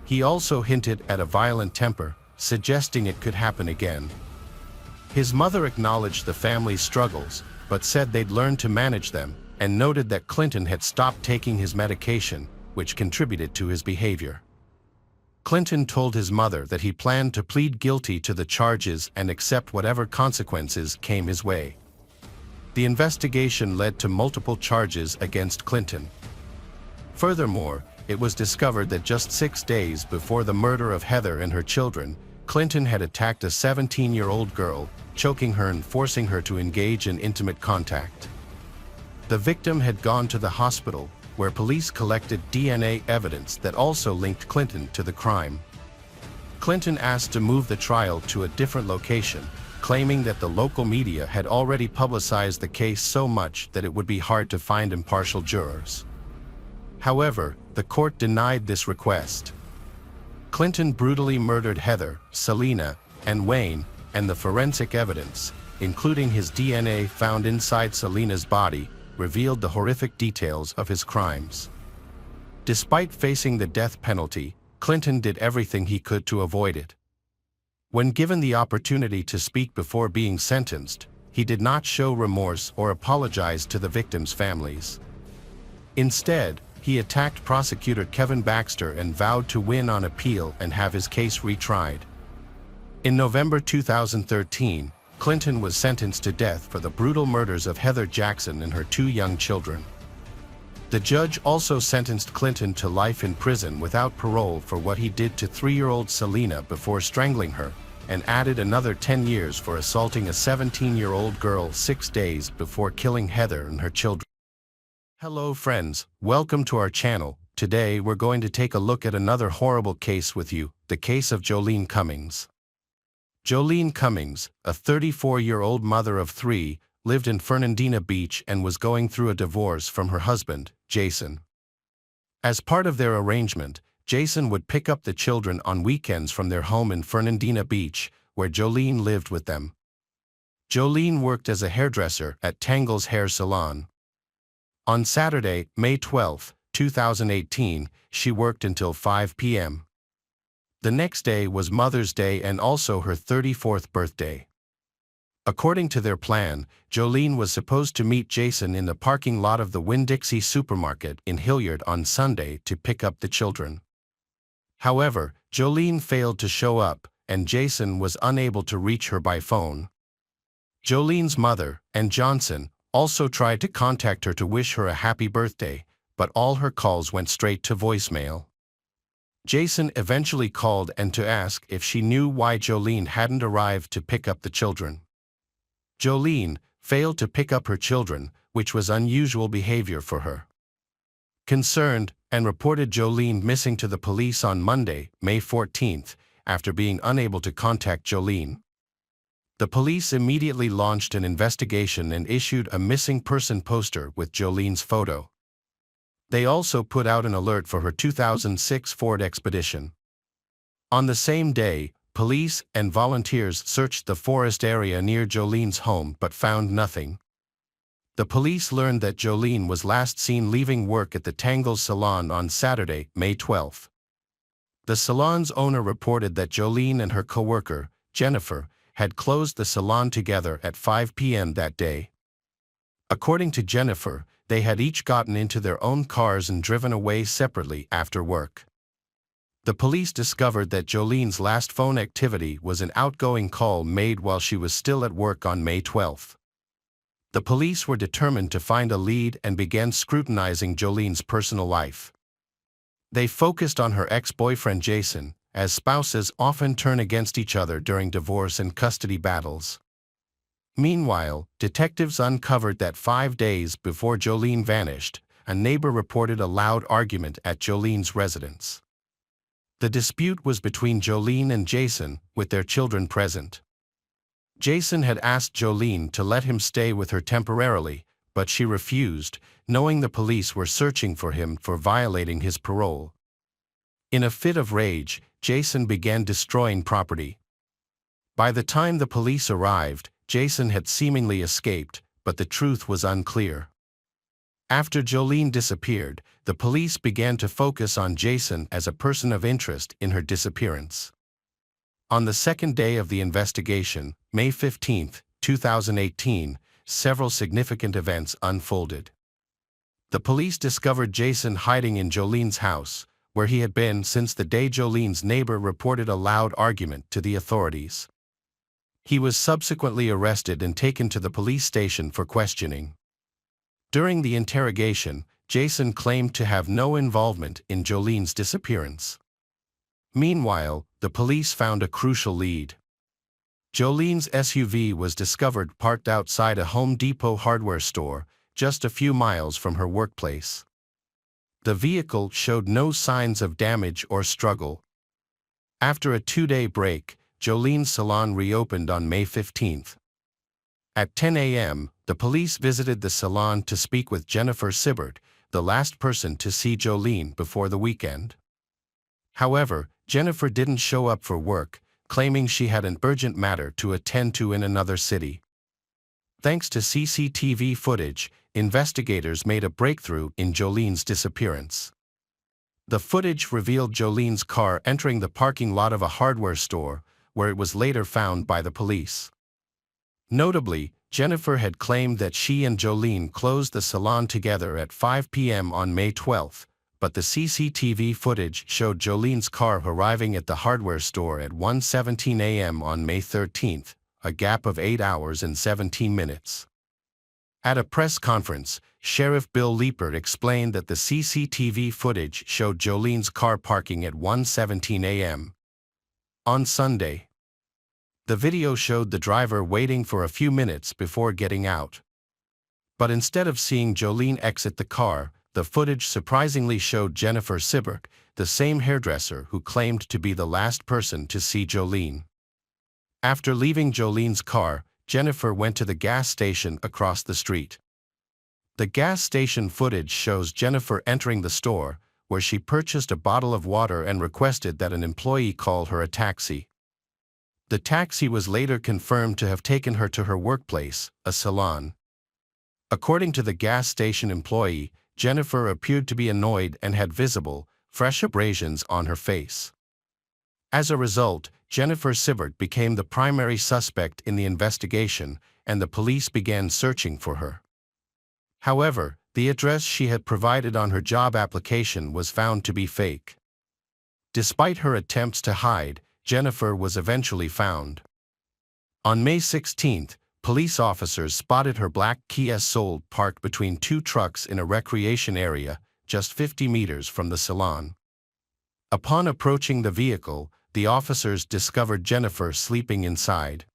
He also hinted at a violent temper, suggesting it could happen again. His mother acknowledged the family's struggles, but said they'd learned to manage them, and noted that Clinton had stopped taking his medication, which contributed to his behavior. Clinton told his mother that he planned to plead guilty to the charges and accept whatever consequences came his way. The investigation led to multiple charges against Clinton. Furthermore, it was discovered that just 6 days before the murder of Heather and her children, Clinton had attacked a 17-year-old girl, choking her and forcing her to engage in intimate contact. The victim had gone to the hospital, where police collected DNA evidence that also linked Clinton to the crime. Clinton asked to move the trial to a different location, claiming that the local media had already publicized the case so much that it would be hard to find impartial jurors. However, the court denied this request. Clinton brutally murdered Heather, Selena, and Wayne, and the forensic evidence, including his DNA found inside Selena's body, revealed the horrific details of his crimes. Despite facing the death penalty, Clinton did everything he could to avoid it. When given the opportunity to speak before being sentenced, he did not show remorse or apologize to the victims' families. Instead, he attacked prosecutor Kevin Baxter and vowed to win on appeal and have his case retried. In November 2013, Clinton was sentenced to death for the brutal murders of Heather Jackson and her 2 young children. The judge also sentenced Clinton to life in prison without parole for what he did to 3-year-old Selena before strangling her, and added another 10 years for assaulting a 17-year-old girl 6 days before killing Heather and her children. Hello friends, welcome to our channel. Today we're going to take a look at another horrible case with you, the case of Jolene Cummings. Jolene Cummings, a 34-year-old mother of 3, lived in Fernandina Beach and was going through a divorce from her husband, Jason. As part of their arrangement, Jason would pick up the children on weekends from their home in Fernandina Beach, where Jolene lived with them. Jolene worked as a hairdresser at Tangle's Hair Salon. On Saturday, May 12, 2018, she worked until 5 p.m. The next day was Mother's Day and also her 34th birthday. According to their plan, Jolene was supposed to meet Jason in the parking lot of the Winn-Dixie supermarket in Hilliard on Sunday to pick up the children. However, Jolene failed to show up, and Jason was unable to reach her by phone. Jolene's mother, Ann Johnson, also tried to contact her to wish her a happy birthday, but all her calls went straight to voicemail. Jason eventually called Ann to ask if she knew why Jolene hadn't arrived to pick up the children. Jolene failed to pick up her children, which was unusual behavior for her. Concerned, Ann reported Jolene missing to the police on Monday, May 14, after being unable to contact Jolene. The police immediately launched an investigation and issued a missing person poster with Jolene's photo. They also put out an alert for her 2006 Ford Expedition. On the same day, police and volunteers searched the forest area near Jolene's home but found nothing. The police learned that Jolene was last seen leaving work at the Tangle's Salon on Saturday, May 12. The salon's owner reported that Jolene and her coworker, Jennifer, had closed the salon together at 5 p.m. that day. According to Jennifer, they had each gotten into their own cars and driven away separately after work. The police discovered that Jolene's last phone activity was an outgoing call made while she was still at work on May 12. The police were determined to find a lead and began scrutinizing Jolene's personal life. They focused on her ex-boyfriend Jason, as spouses often turn against each other during divorce and custody battles. Meanwhile, detectives uncovered that 5 days before Jolene vanished, a neighbor reported a loud argument at Jolene's residence. The dispute was between Jolene and Jason, with their children present. Jason had asked Jolene to let him stay with her temporarily, but she refused, knowing the police were searching for him for violating his parole. In a fit of rage, Jason began destroying property. By the time the police arrived, Jason had seemingly escaped, but the truth was unclear. After Jolene disappeared, the police began to focus on Jason as a person of interest in her disappearance. On the second day of the investigation, May 15, 2018, several significant events unfolded. The police discovered Jason hiding in Jolene's house, where he had been since the day Jolene's neighbor reported a loud argument to the authorities. He was subsequently arrested and taken to the police station for questioning. During the interrogation, Jason claimed to have no involvement in Jolene's disappearance. Meanwhile, the police found a crucial lead. Jolene's SUV was discovered parked outside a Home Depot hardware store, just a few miles from her workplace. The vehicle showed no signs of damage or struggle. After a 2-day break, Jolene's salon reopened on May 15. At 10 a.m., the police visited the salon to speak with Jennifer Sibbert, the last person to see Jolene before the weekend. However, Jennifer didn't show up for work, claiming she had an urgent matter to attend to in another city. Thanks to CCTV footage, investigators made a breakthrough in Jolene's disappearance. The footage revealed Jolene's car entering the parking lot of a hardware store, where it was later found by the police. Notably, Jennifer had claimed that she and Jolene closed the salon together at 5 p.m. on May 12, but the CCTV footage showed Jolene's car arriving at the hardware store at 1:17 a.m. on May 13, a gap of 8 hours and 17 minutes. At a press conference, Sheriff Bill Leeper explained that the CCTV footage showed Jolene's car parking at 1:17 a.m. on Sunday. The video showed the driver waiting for a few minutes before getting out. But instead of seeing Jolene exit the car, the footage surprisingly showed Jennifer Sibert, the same hairdresser who claimed to be the last person to see Jolene. After leaving Jolene's car, Jennifer went to the gas station across the street. The gas station footage shows Jennifer entering the store, where she purchased a bottle of water and requested that an employee call her a taxi. The taxi was later confirmed to have taken her to her workplace, a salon. According to the gas station employee, Jennifer appeared to be annoyed and had visible, fresh abrasions on her face. As a result, Jennifer Sibert became the primary suspect in the investigation, and the police began searching for her. However, the address she had provided on her job application was found to be fake. Despite her attempts to hide, Jennifer was eventually found. On May 16, police officers spotted her black Kia Soul parked between two trucks in a recreation area, just 50 meters from the salon. Upon approaching the vehicle, the officers discovered Jennifer sleeping inside.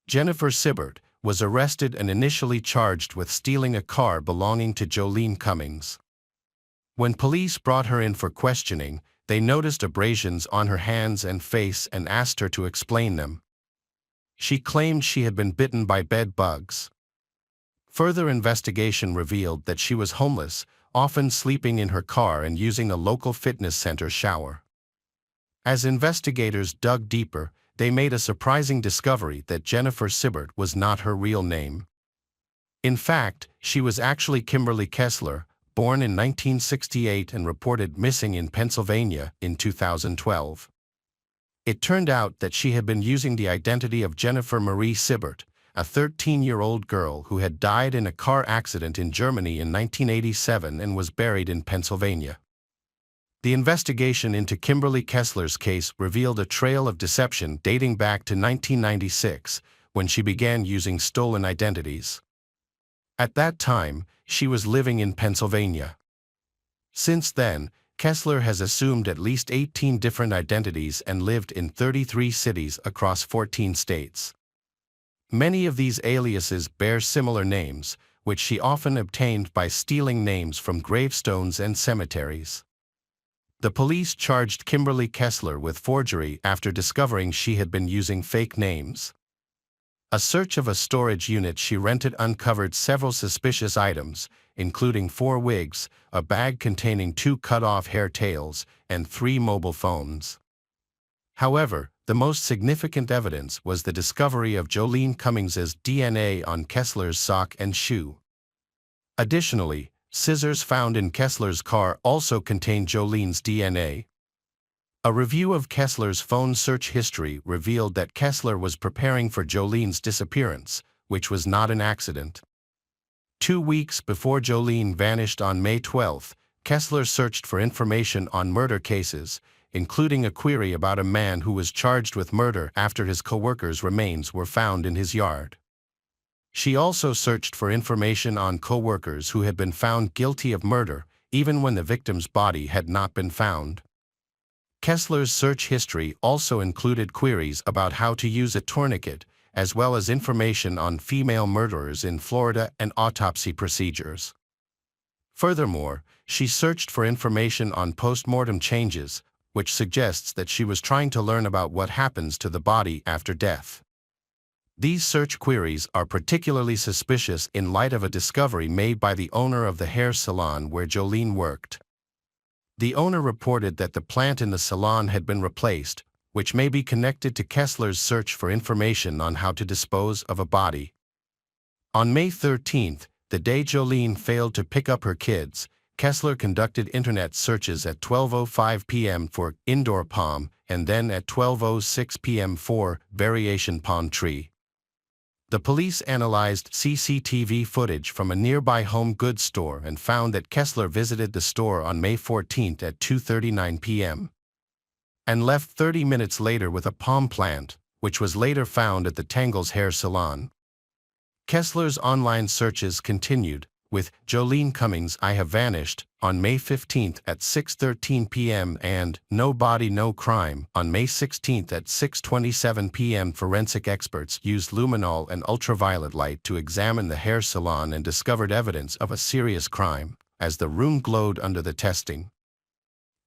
Jennifer Sibert was arrested and initially charged with stealing a car belonging to Jolene Cummings. When police brought her in for questioning, they noticed abrasions on her hands and face and asked her to explain them. She claimed she had been bitten by bed bugs. Further investigation revealed that she was homeless, often sleeping in her car and using a local fitness center shower. As investigators dug deeper, they made a surprising discovery that Jennifer Sibert was not her real name. In fact, she was actually Kimberly Kessler, born in 1968 and reported missing in Pennsylvania in 2012. It turned out that she had been using the identity of Jennifer Marie Sibert, a 13-year-old girl who had died in a car accident in Germany in 1987 and was buried in Pennsylvania. The investigation into Kimberly Kessler's case revealed a trail of deception dating back to 1996, when she began using stolen identities. At that time, she was living in Pennsylvania. Since then, Kessler has assumed at least 18 different identities and lived in 33 cities across 14 states. Many of these aliases bear similar names, which she often obtained by stealing names from gravestones and cemeteries. The police charged Kimberly Kessler with forgery after discovering she had been using fake names. A search of a storage unit she rented uncovered several suspicious items, including 4 wigs, a bag containing 2 cut-off hair tails, and 3 mobile phones. However, the most significant evidence was the discovery of Jolene Cummings's DNA on Kessler's sock and shoe. Additionally, scissors found in Kessler's car also contained Jolene's DNA. A review of Kessler's phone search history revealed that Kessler was preparing for Jolene's disappearance, which was not an accident. 2 weeks before Jolene vanished on May 12, Kessler searched for information on murder cases, including a query about a man who was charged with murder after his coworkers' remains were found in his yard. She also searched for information on coworkers who had been found guilty of murder, even when the victim's body had not been found. Kessler's search history also included queries about how to use a tourniquet, as well as information on female murderers in Florida and autopsy procedures. Furthermore, she searched for information on post-mortem changes, which suggests that she was trying to learn about what happens to the body after death. These search queries are particularly suspicious in light of a discovery made by the owner of the hair salon where Jolene worked. The owner reported that the plant in the salon had been replaced, which may be connected to Kessler's search for information on how to dispose of a body. On May 13, the day Jolene failed to pick up her kids, Kessler conducted internet searches at 12:05 p.m. for indoor palm and then at 12:06 p.m. for variation palm tree. The police analyzed CCTV footage from a nearby home goods store and found that Kessler visited the store on May 14 at 2:39 p.m. and left 30 minutes later with a palm plant, which was later found at the Tangles hair salon. Kessler's online searches continued, with "Jolene Cummings, I Have Vanished" on May 15 at 6:13 p.m. and "No Body, No Crime" on May 16 at 6:27 p.m. Forensic experts used luminol and ultraviolet light to examine the hair salon and discovered evidence of a serious crime, as the room glowed under the testing.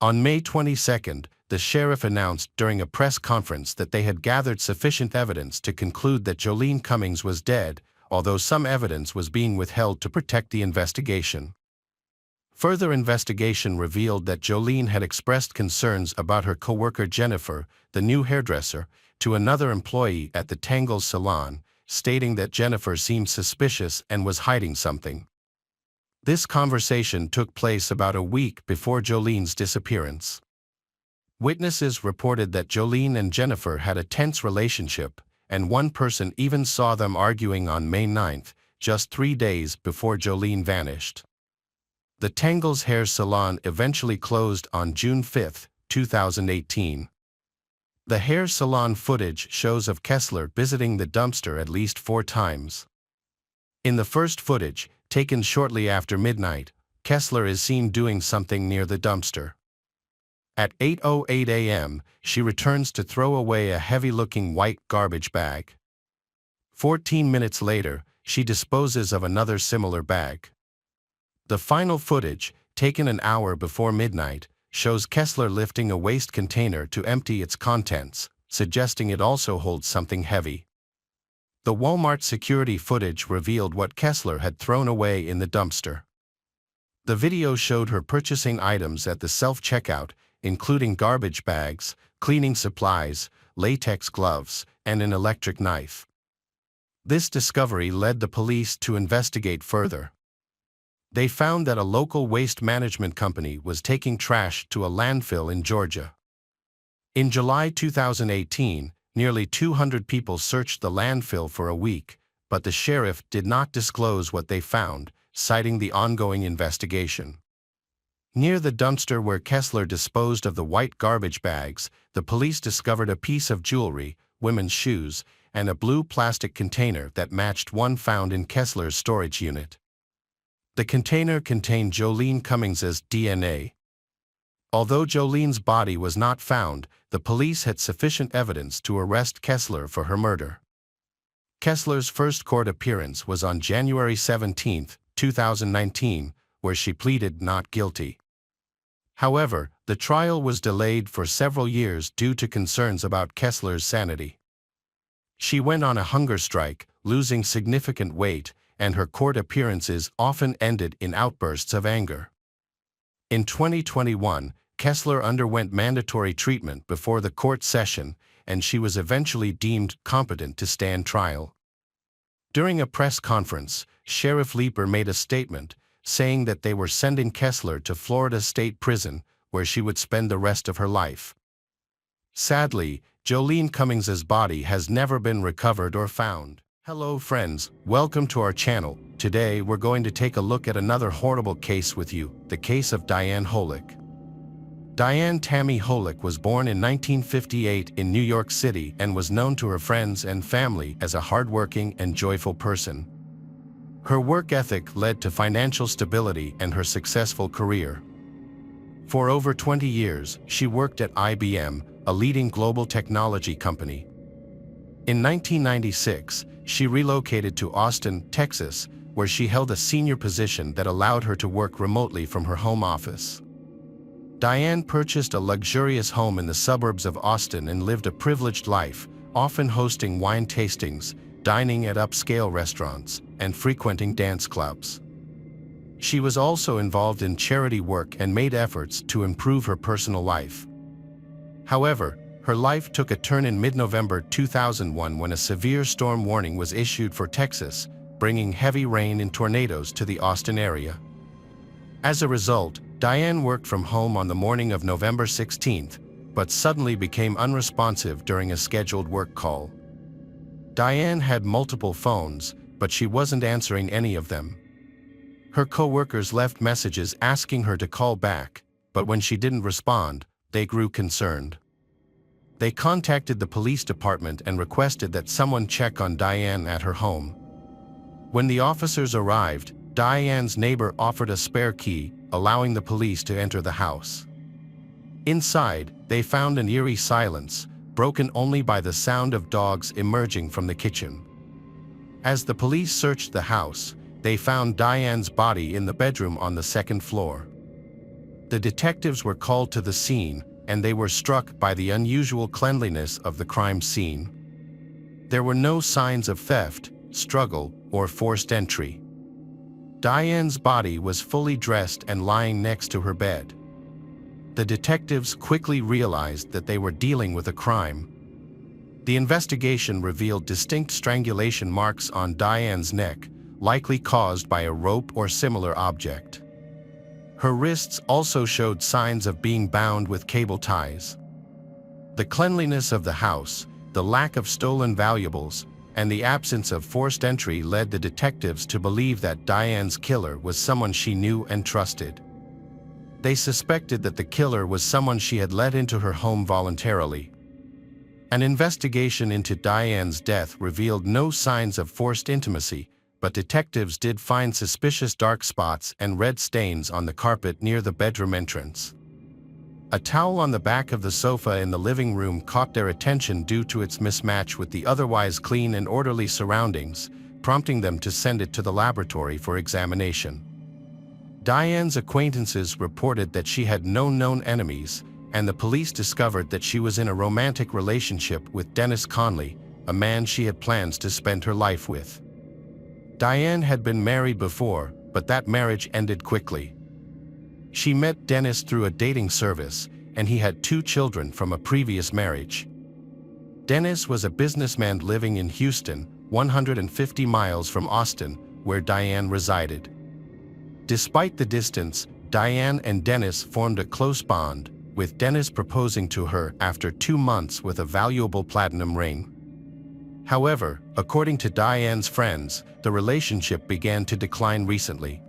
On May 22, the sheriff announced during a press conference that they had gathered sufficient evidence to conclude that Jolene Cummings was dead, although some evidence was being withheld to protect the investigation. Further investigation revealed that Jolene had expressed concerns about her coworker Jennifer, the new hairdresser, to another employee at the Tangles salon, stating that Jennifer seemed suspicious and was hiding something. This conversation took place about a week before Jolene's disappearance. Witnesses reported that Jolene and Jennifer had a tense relationship, and one person even saw them arguing on May 9, just 3 days before Jolene vanished. The Tangles hair salon eventually closed on June 5, 2018. The hair salon footage shows of Kessler visiting the dumpster at least 4 times. In the first footage, taken shortly after midnight, Kessler is seen doing something near the dumpster. At 8:08 a.m., she returns to throw away a heavy-looking white garbage bag. 14 minutes later, she disposes of another similar bag. The final footage, taken an hour before midnight, shows Kessler lifting a waste container to empty its contents, suggesting it also holds something heavy. The Walmart security footage revealed what Kessler had thrown away in the dumpster. The video showed her purchasing items at the self-checkout, including garbage bags, cleaning supplies, latex gloves, and an electric knife. This discovery led the police to investigate further. They found that a local waste management company was taking trash to a landfill in Georgia. In July 2018, nearly 200 people searched the landfill for a week, but the sheriff did not disclose what they found, citing the ongoing investigation. Near the dumpster where Kessler disposed of the white garbage bags, the police discovered a piece of jewelry, women's shoes, and a blue plastic container that matched one found in Kessler's storage unit. The container contained Jolene Cummings's DNA. Although Jolene's body was not found, the police had sufficient evidence to arrest Kessler for her murder. Kessler's first court appearance was on January 17, 2019, where she pleaded not guilty. However, the trial was delayed for several years due to concerns about Kessler's sanity. She went on a hunger strike, losing significant weight, and her court appearances often ended in outbursts of anger. In 2021, Kessler underwent mandatory treatment before the court session, and she was eventually deemed competent to stand trial. During a press conference, Sheriff Leeper made a statement, saying that they were sending Kessler to Florida State Prison, where she would spend the rest of her life. Sadly, Jolene Cummings's body has never been recovered or found. Hello friends, welcome to our channel. Today we're going to take a look at another horrible case with you, the case of Diane Holick. Diane Tammy Holick was born in 1958 in New York City and was known to her friends and family as a hardworking and joyful person. Her work ethic led to financial stability and her successful career. For over 20 years, she worked at IBM, a leading global technology company. In 1996, she relocated to Austin, Texas, where she held a senior position that allowed her to work remotely from her home office. Diane purchased a luxurious home in the suburbs of Austin and lived a privileged life, often hosting wine tastings, dining at upscale restaurants, and frequenting dance clubs. She was also involved in charity work and made efforts to improve her personal life. However, her life took a turn in mid-November 2001 when a severe storm warning was issued for Texas, bringing heavy rain and tornadoes to the Austin area. As a result, Diane worked from home on the morning of November 16th, but suddenly became unresponsive during a scheduled work call. Diane had multiple phones, but she wasn't answering any of them. Her co-workers left messages asking her to call back, but when she didn't respond, they grew concerned. They contacted the police department and requested that someone check on Diane at her home. When the officers arrived, Diane's neighbor offered a spare key, allowing the police to enter the house. Inside, they found an eerie silence, broken only by the sound of dogs emerging from the kitchen. As the police searched the house, they found Diane's body in the bedroom on the second floor. The detectives were called to the scene, and they were struck by the unusual cleanliness of the crime scene. There were no signs of theft, struggle, or forced entry. Diane's body was fully dressed and lying next to her bed. The detectives quickly realized that they were dealing with a crime. The investigation revealed distinct strangulation marks on Diane's neck, likely caused by a rope or similar object. Her wrists also showed signs of being bound with cable ties. The cleanliness of the house, the lack of stolen valuables, and the absence of forced entry led the detectives to believe that Diane's killer was someone she knew and trusted. They suspected that the killer was someone she had let into her home voluntarily. An investigation into Diane's death revealed no signs of forced intimacy, but detectives did find suspicious dark spots and red stains on the carpet near the bedroom entrance. A towel on the back of the sofa in the living room caught their attention due to its mismatch with the otherwise clean and orderly surroundings, prompting them to send it to the laboratory for examination. Diane's acquaintances reported that she had no known enemies, and the police discovered that she was in a romantic relationship with Dennis Conley, a man she had plans to spend her life with. Diane had been married before, but that marriage ended quickly. She met Dennis through a dating service, and he had 2 children from a previous marriage. Dennis was a businessman living in Houston, 150 miles from Austin, where Diane resided. Despite the distance, Diane and Dennis formed a close bond, with Dennis proposing to her after 2 months with a valuable platinum ring. However, according to Diane's friends, the relationship began to decline recently.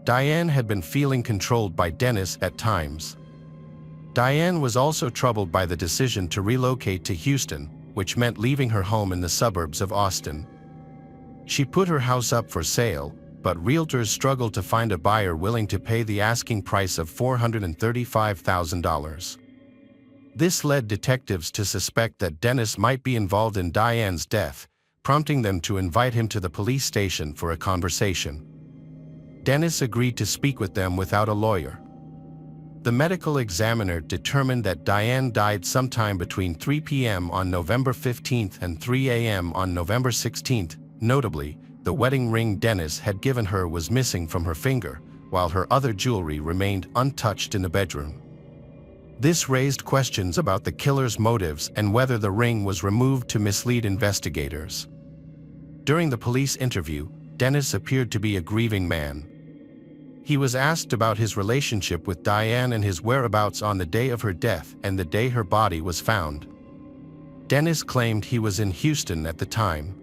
Diane had been feeling controlled by Dennis at times. Diane was also troubled by the decision to relocate to Houston, which meant leaving her home in the suburbs of Austin. She put her house up for sale, but realtors struggled to find a buyer willing to pay the asking price of $435,000. This led detectives to suspect that Dennis might be involved in Diane's death, prompting them to invite him to the police station for a conversation. Dennis agreed to speak with them without a lawyer. The medical examiner determined that Diane died sometime between 3 p.m. on November 15th and 3 a.m. on November 16th. Notably, the wedding ring Dennis had given her was missing from her finger, while her other jewelry remained untouched in the bedroom. This raised questions about the killer's motives and whether the ring was removed to mislead investigators. During the police interview, Dennis appeared to be a grieving man. He was asked about his relationship with Diane and his whereabouts on the day of her death and the day her body was found. Dennis claimed he was in Houston at the time.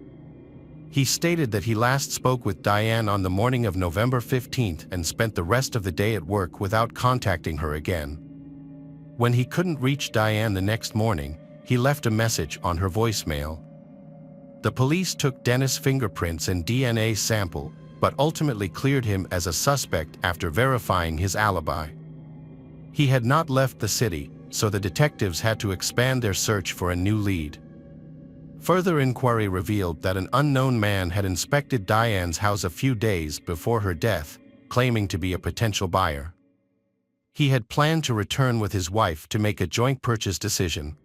He stated that he last spoke with Diane on the morning of November 15th and spent the rest of the day at work without contacting her again. When he couldn't reach Diane the next morning, he left a message on her voicemail. The police took Dennis' fingerprints and DNA sample, but ultimately cleared him as a suspect after verifying his alibi. He had not left the city, so the detectives had to expand their search for a new lead. Further inquiry revealed that an unknown man had inspected Diane's house a few days before her death, claiming to be a potential buyer. He had planned to return with his wife to make a joint purchase decision.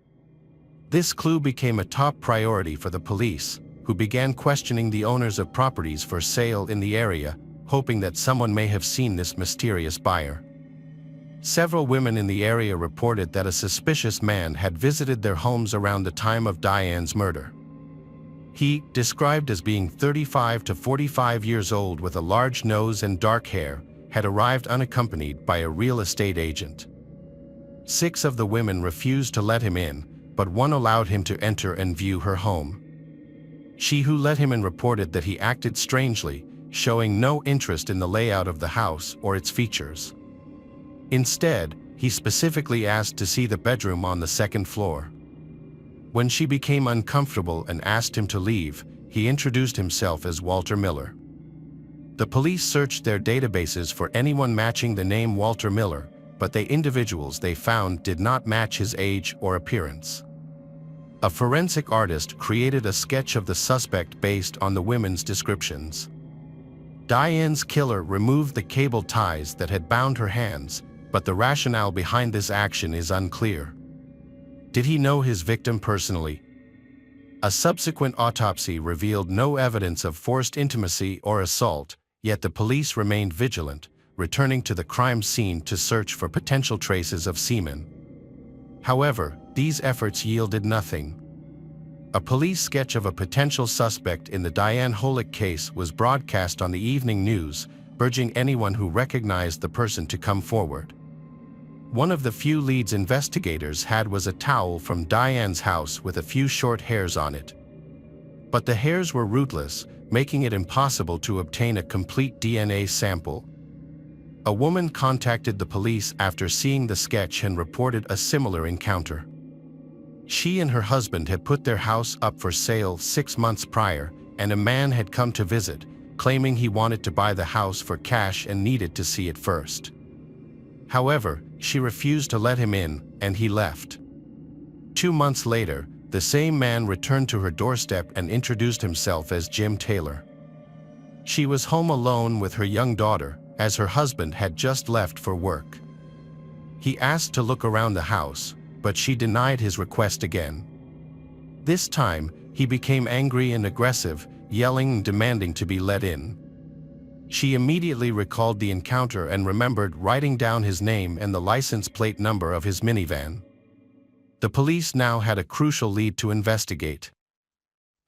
This clue became a top priority for the police, who began questioning the owners of properties for sale in the area, hoping that someone may have seen this mysterious buyer. Several women in the area reported that a suspicious man had visited their homes around the time of Diane's murder. He, described as being 35 to 45 years old with a large nose and dark hair, had arrived unaccompanied by a real estate agent. 6 of the women refused to let him in, but one allowed him to enter and view her home. She who let him in reported that he acted strangely, showing no interest in the layout of the house or its features. Instead, he specifically asked to see the bedroom on the second floor. When she became uncomfortable and asked him to leave, he introduced himself as Walter Miller. The police searched their databases for anyone matching the name Walter Miller, but the individuals they found did not match his age or appearance. A forensic artist created a sketch of the suspect based on the women's descriptions. Diane's killer removed the cable ties that had bound her hands, but the rationale behind this action is unclear. Did he know his victim personally? A subsequent autopsy revealed no evidence of forced intimacy or assault, yet the police remained vigilant, returning to the crime scene to search for potential traces of semen. However, these efforts yielded nothing. A police sketch of a potential suspect in the Diane Holick case was broadcast on the evening news, urging anyone who recognized the person to come forward. One of the few leads investigators had was a towel from Diane's house with a few short hairs on it. But the hairs were rootless, making it impossible to obtain a complete DNA sample. A woman contacted the police after seeing the sketch and reported a similar encounter. She and her husband had put their house up for sale 6 months prior, and a man had come to visit, claiming he wanted to buy the house for cash and needed to see it first. However, she refused to let him in, and he left. 2 months later, the same man returned to her doorstep and introduced himself as Jim Taylor. She was home alone with her young daughter, as her husband had just left for work. He asked to look around the house, but she denied his request again. This time, he became angry and aggressive, yelling and demanding to be let in. She immediately recalled the encounter and remembered writing down his name and the license plate number of his minivan. The police now had a crucial lead to investigate.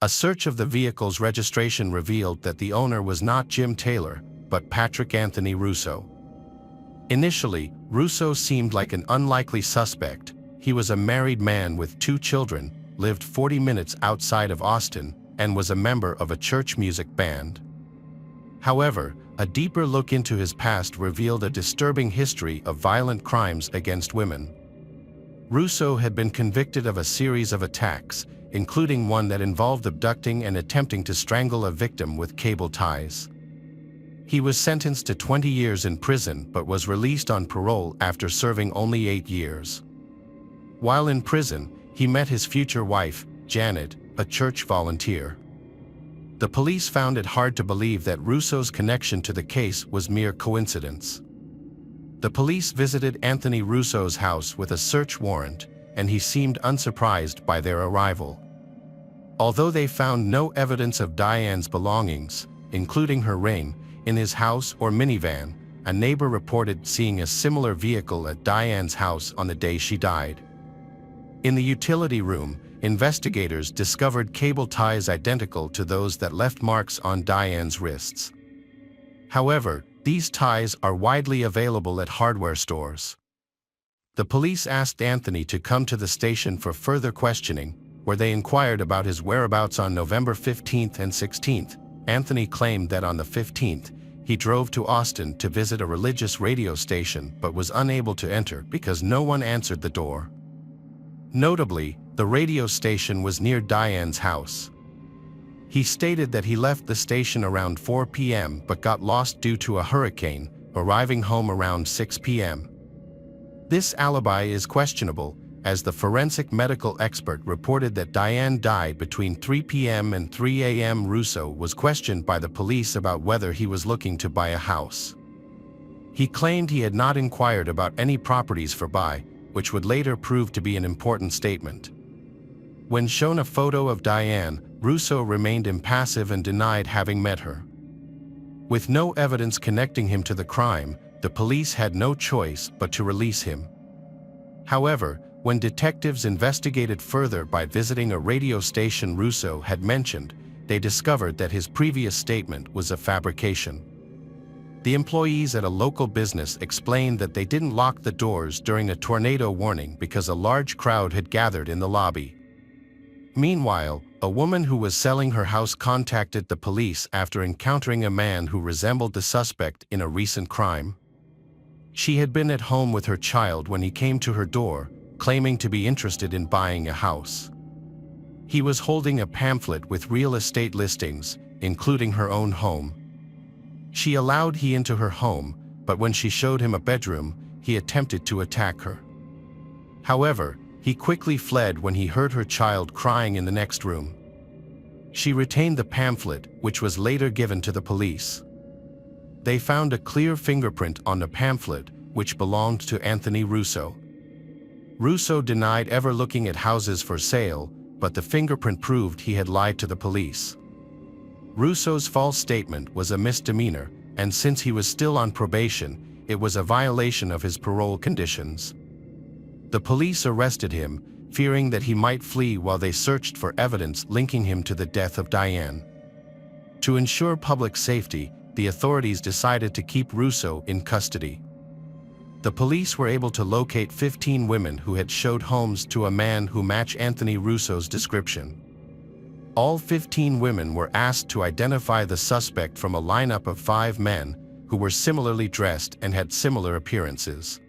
A search of the vehicle's registration revealed that the owner was not Jim Taylor, but Patrick Anthony Russo. Initially, Russo seemed like an unlikely suspect. He was a married man with 2 children, lived 40 minutes outside of Austin, and was a member of a church music band. However, a deeper look into his past revealed a disturbing history of violent crimes against women. Russo had been convicted of a series of attacks, including one that involved abducting and attempting to strangle a victim with cable ties. He was sentenced to 20 years in prison but was released on parole after serving only 8 years. While in prison, he met his future wife, Janet, a church volunteer. The police found it hard to believe that Russo's connection to the case was mere coincidence. The police visited Anthony Russo's house with a search warrant, and he seemed unsurprised by their arrival. Although they found no evidence of Diane's belongings, including her ring, in his house or minivan, a neighbor reported seeing a similar vehicle at Diane's house on the day she died. In the utility room, investigators discovered cable ties identical to those that left marks on Diane's wrists. However, these ties are widely available at hardware stores. The police asked Anthony to come to the station for further questioning, where they inquired about his whereabouts on November 15th and 16th. Anthony claimed that on the 15th, he drove to Austin to visit a religious radio station but was unable to enter because no one answered the door. Notably, the radio station was near Diane's house. He stated that he left the station around 4 p.m. but got lost due to a hurricane, arriving home around 6 p.m. This alibi is questionable, as the forensic medical expert reported that Diane died between 3 p.m. and 3 a.m. Russo was questioned by the police about whether he was looking to buy a house. He claimed he had not inquired about any properties for buy, which would later prove to be an important statement. When shown a photo of Diane, Russo remained impassive and denied having met her. With no evidence connecting him to the crime, the police had no choice but to release him. However, when detectives investigated further by visiting a radio station Russo had mentioned, they discovered that his previous statement was a fabrication. The employees at a local business explained that they didn't lock the doors during a tornado warning because a large crowd had gathered in the lobby. Meanwhile, a woman who was selling her house contacted the police after encountering a man who resembled the suspect in a recent crime. She had been at home with her child when he came to her door, claiming to be interested in buying a house. He was holding a pamphlet with real estate listings, including her own home. She allowed he into her home, but when she showed him a bedroom, he attempted to attack her. However, he quickly fled when he heard her child crying in the next room. She retained the pamphlet, which was later given to the police. They found a clear fingerprint on the pamphlet, which belonged to Anthony Russo. Russo denied ever looking at houses for sale, but the fingerprint proved he had lied to the police. Russo's false statement was a misdemeanor, and since he was still on probation, it was a violation of his parole conditions. The police arrested him, fearing that he might flee while they searched for evidence linking him to the death of Diane. To ensure public safety, the authorities decided to keep Russo in custody. The police were able to locate 15 women who had showed homes to a man who matched Anthony Russo's description. All 15 women were asked to identify the suspect from a lineup of 5 men who were similarly dressed and had similar appearances.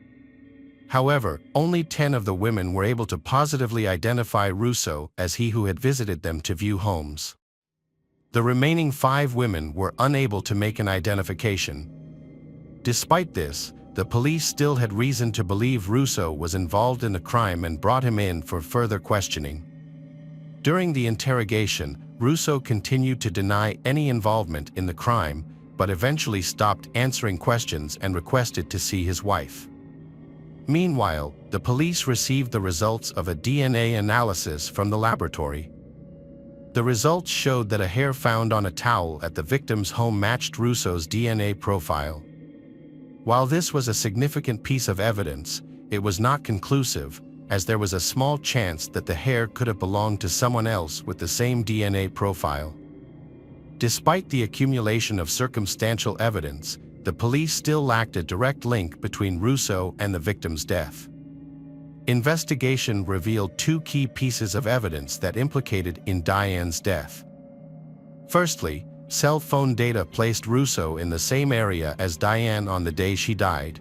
However, only 10 of the women were able to positively identify Russo as he who had visited them to view homes. The remaining 5 women were unable to make an identification. Despite this, the police still had reason to believe Russo was involved in the crime and brought him in for further questioning. During the interrogation, Russo continued to deny any involvement in the crime, but eventually stopped answering questions and requested to see his wife. Meanwhile, the police received the results of a DNA analysis from the laboratory. The results showed that a hair found on a towel at the victim's home matched Russo's DNA profile. While this was a significant piece of evidence, it was not conclusive, as there was a small chance that the hair could have belonged to someone else with the same DNA profile. Despite the accumulation of circumstantial evidence, the police still lacked a direct link between Russo and the victim's death. Investigation revealed 2 key pieces of evidence that implicated in Diane's death. Firstly, cell phone data placed Russo in the same area as Diane on the day she died.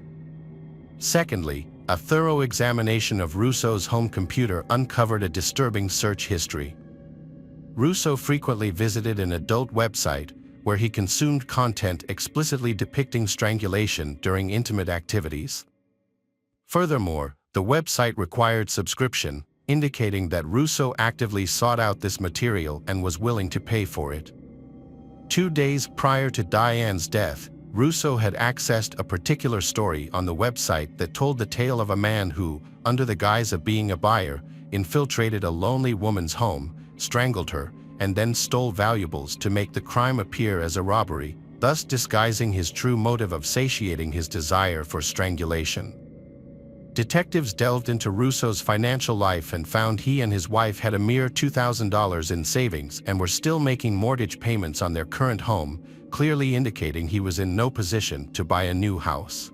Secondly, a thorough examination of Russo's home computer uncovered a disturbing search history. Russo frequently visited an adult website where he consumed content explicitly depicting strangulation during intimate activities. Furthermore, the website required subscription, indicating that Russo actively sought out this material and was willing to pay for it. 2 days prior to Diane's death, Russo had accessed a particular story on the website that told the tale of a man who, under the guise of being a buyer, infiltrated a lonely woman's home, strangled her, and then stole valuables to make the crime appear as a robbery, thus disguising his true motive of satiating his desire for strangulation. Detectives delved into Russo's financial life and found he and his wife had a mere $2,000 in savings and were still making mortgage payments on their current home, clearly indicating he was in no position to buy a new house.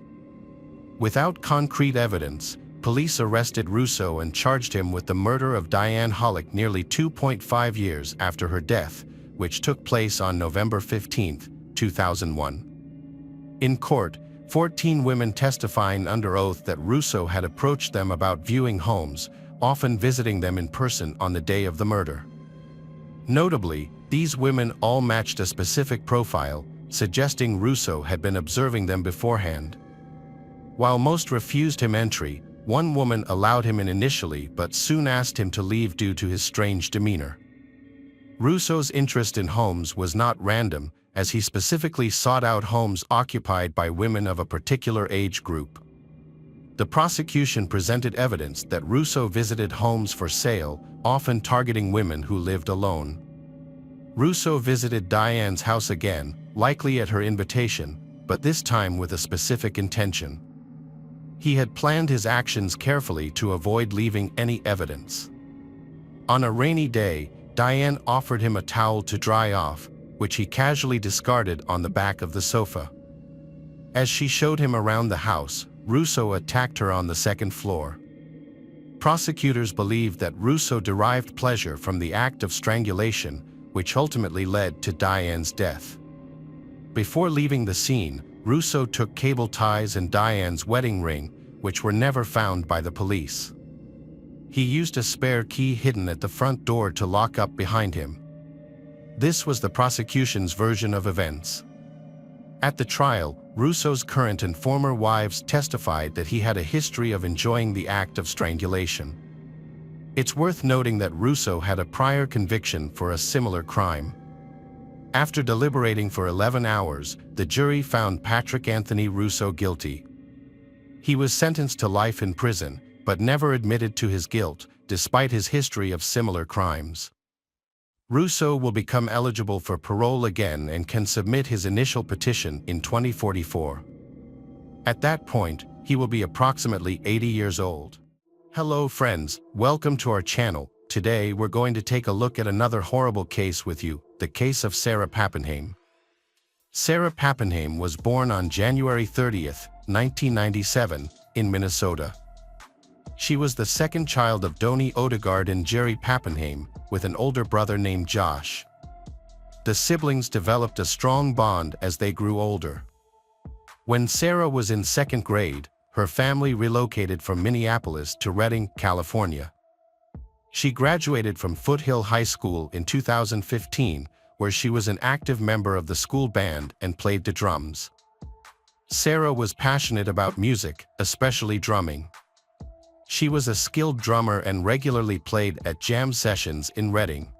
Without concrete evidence, police arrested Russo and charged him with the murder of Diane Hollick nearly 2.5 years after her death, which took place on November 15, 2001. In court, 14 women testifying under oath that Russo had approached them about viewing homes, often visiting them in person on the day of the murder. Notably, these women all matched a specific profile, suggesting Russo had been observing them beforehand. While most refused him entry, one woman allowed him in initially but soon asked him to leave due to his strange demeanor. Russo's interest in homes was not random, as he specifically sought out homes occupied by women of a particular age group. The prosecution presented evidence that Russo visited homes for sale, often targeting women who lived alone. Russo visited Diane's house again, likely at her invitation, but this time with a specific intention. He had planned his actions carefully to avoid leaving any evidence. On a rainy day, Diane offered him a towel to dry off, which he casually discarded on the back of the sofa. As she showed him around the house, Russo attacked her on the second floor. Prosecutors believed that Russo derived pleasure from the act of strangulation, which ultimately led to Diane's death. Before leaving the scene, Russo took cable ties and Diane's wedding ring, which were never found by the police. He used a spare key hidden at the front door to lock up behind him. This was the prosecution's version of events. At the trial, Russo's current and former wives testified that he had a history of enjoying the act of strangulation. It's worth noting that Russo had a prior conviction for a similar crime. After deliberating for 11 hours, the jury found Patrick Anthony Russo guilty. He was sentenced to life in prison, but never admitted to his guilt, despite his history of similar crimes. Russo will become eligible for parole again and can submit his initial petition in 2044. At that point, he will be approximately 80 years old. Hello friends, welcome to our channel. Today we're going to take a look at another horrible case with you, the case of Sarah Pappenheim. Sarah Pappenheim was born on January 30th, 1997, in Minnesota. She was the second child of Donnie Odegaard and Jerry Pappenheim, with an older brother named Josh. The siblings developed a strong bond as they grew older. When Sarah was in second grade, her family relocated from Minneapolis to Redding, California. She graduated from Foothill High School in 2015, where she was an active member of the school band and played the drums. Sarah was passionate about music, especially drumming. She was a skilled drummer and regularly played at jam sessions in Redding.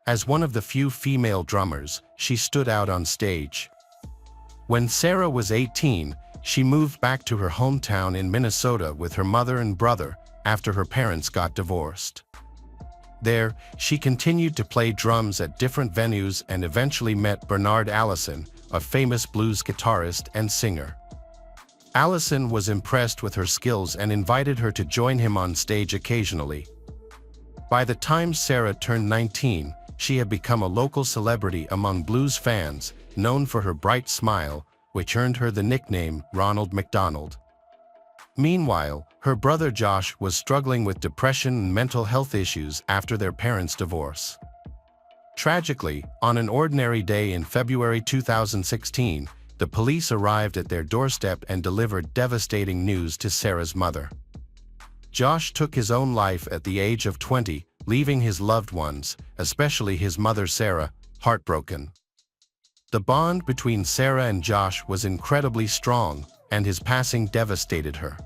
As one of the few female drummers, she stood out on stage. When Sarah was 18, she moved back to her hometown in Minnesota with her mother and brother after her parents got divorced. There, she continued to play drums at different venues and eventually met Bernard Allison, a famous blues guitarist and singer. Allison was impressed with her skills and invited her to join him on stage occasionally. By the time Sarah turned 19, she had become a local celebrity among blues fans, known for her bright smile, which earned her the nickname Ronald McDonald. Meanwhile, her brother Josh was struggling with depression and mental health issues after their parents' divorce. Tragically, on an ordinary day in February 2016, the police arrived at their doorstep and delivered devastating news to Sarah's mother. Josh took his own life at the age of 20, leaving his loved ones, especially his mother Sarah, heartbroken. The bond between Sarah and Josh was incredibly strong, and his passing devastated her.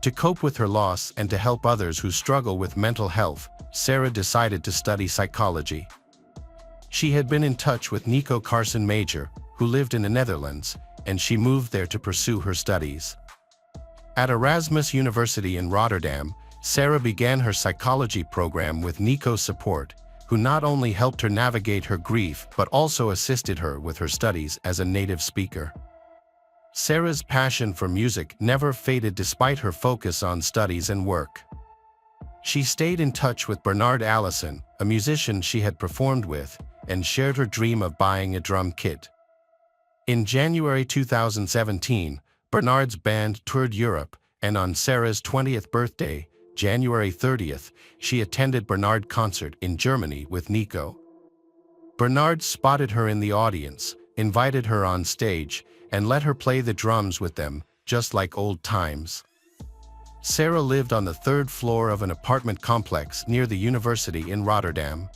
To cope with her loss and to help others who struggle with mental health, Sarah decided to study psychology. She had been in touch with Nico Carson Major, who lived in the Netherlands, and she moved there to pursue her studies. At Erasmus University in Rotterdam, Sarah began her psychology program with Nico's support, who not only helped her navigate her grief but also assisted her with her studies as a native speaker. Sarah's passion for music never faded despite her focus on studies and work. She stayed in touch with Bernard Allison, a musician she had performed with, and shared her dream of buying a drum kit. In January 2017, Bernard's band toured Europe, and on Sarah's 20th birthday, January 30th, she attended Bernard's concert in Germany with Nico. Bernard spotted her in the audience, invited her on stage, and let her play the drums with them, just like old times. Sarah lived on the third floor of an apartment complex near the university in Rotterdam.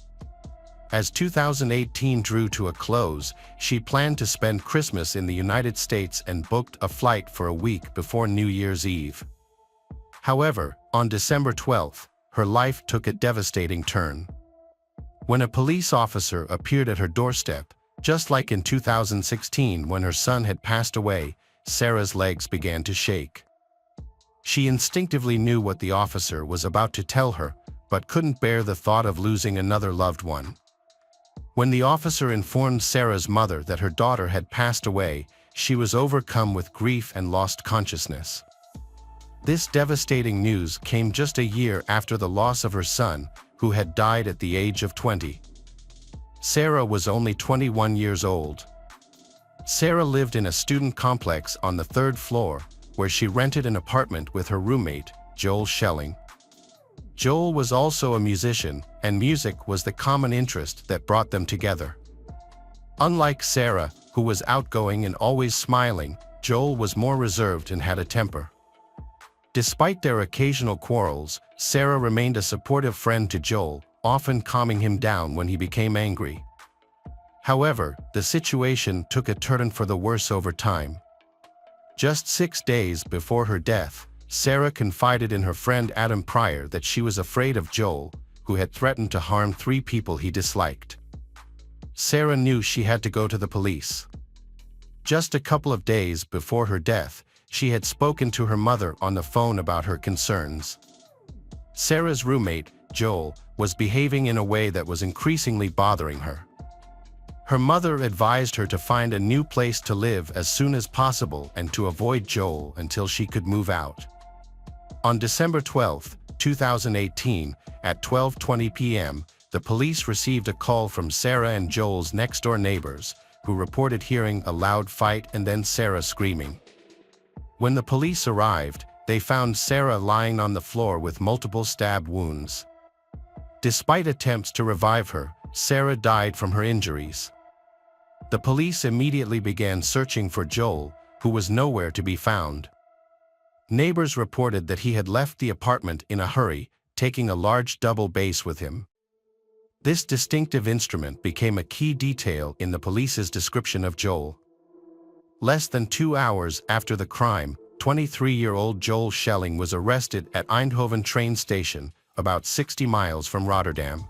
As 2018 drew to a close, she planned to spend Christmas in the United States and booked a flight for a week before New Year's Eve. However, on December 12th, her life took a devastating turn. When a police officer appeared at her doorstep, just like in 2016 when her son had passed away, Sarah's legs began to shake. She instinctively knew what the officer was about to tell her, but couldn't bear the thought of losing another loved one. When the officer informed Sarah's mother that her daughter had passed away, she was overcome with grief and lost consciousness. This devastating news came just a year after the loss of her son, who had died at the age of 20. Sarah was only 21 years old. Sarah lived in a student complex on the third floor, where she rented an apartment with her roommate, Joel Schelling. Joel was also a musician, and music was the common interest that brought them together. Unlike Sarah, who was outgoing and always smiling, Joel was more reserved and had a temper. Despite their occasional quarrels, Sarah remained a supportive friend to Joel, often calming him down when he became angry. However, the situation took a turn for the worse over time. Just 6 days before her death, Sarah confided in her friend Adam Pryor that she was afraid of Joel, who had threatened to harm 3 people he disliked. Sarah knew she had to go to the police. Just a couple of days before her death, she had spoken to her mother on the phone about her concerns. Sarah's roommate, Joel, was behaving in a way that was increasingly bothering her. Her mother advised her to find a new place to live as soon as possible and to avoid Joel until she could move out. On December 12, 2018, at 12:20 p.m., the police received a call from Sarah and Joel's next-door neighbors, who reported hearing a loud fight and then Sarah screaming. When the police arrived, they found Sarah lying on the floor with multiple stab wounds. Despite attempts to revive her, Sarah died from her injuries. The police immediately began searching for Joel, who was nowhere to be found. Neighbors reported that he had left the apartment in a hurry, taking a large double bass with him. This distinctive instrument became a key detail in the police's description of Joel. Less than 2 hours after the crime, 23-year-old Joel Schelling was arrested at Eindhoven train station, about 60 miles from Rotterdam.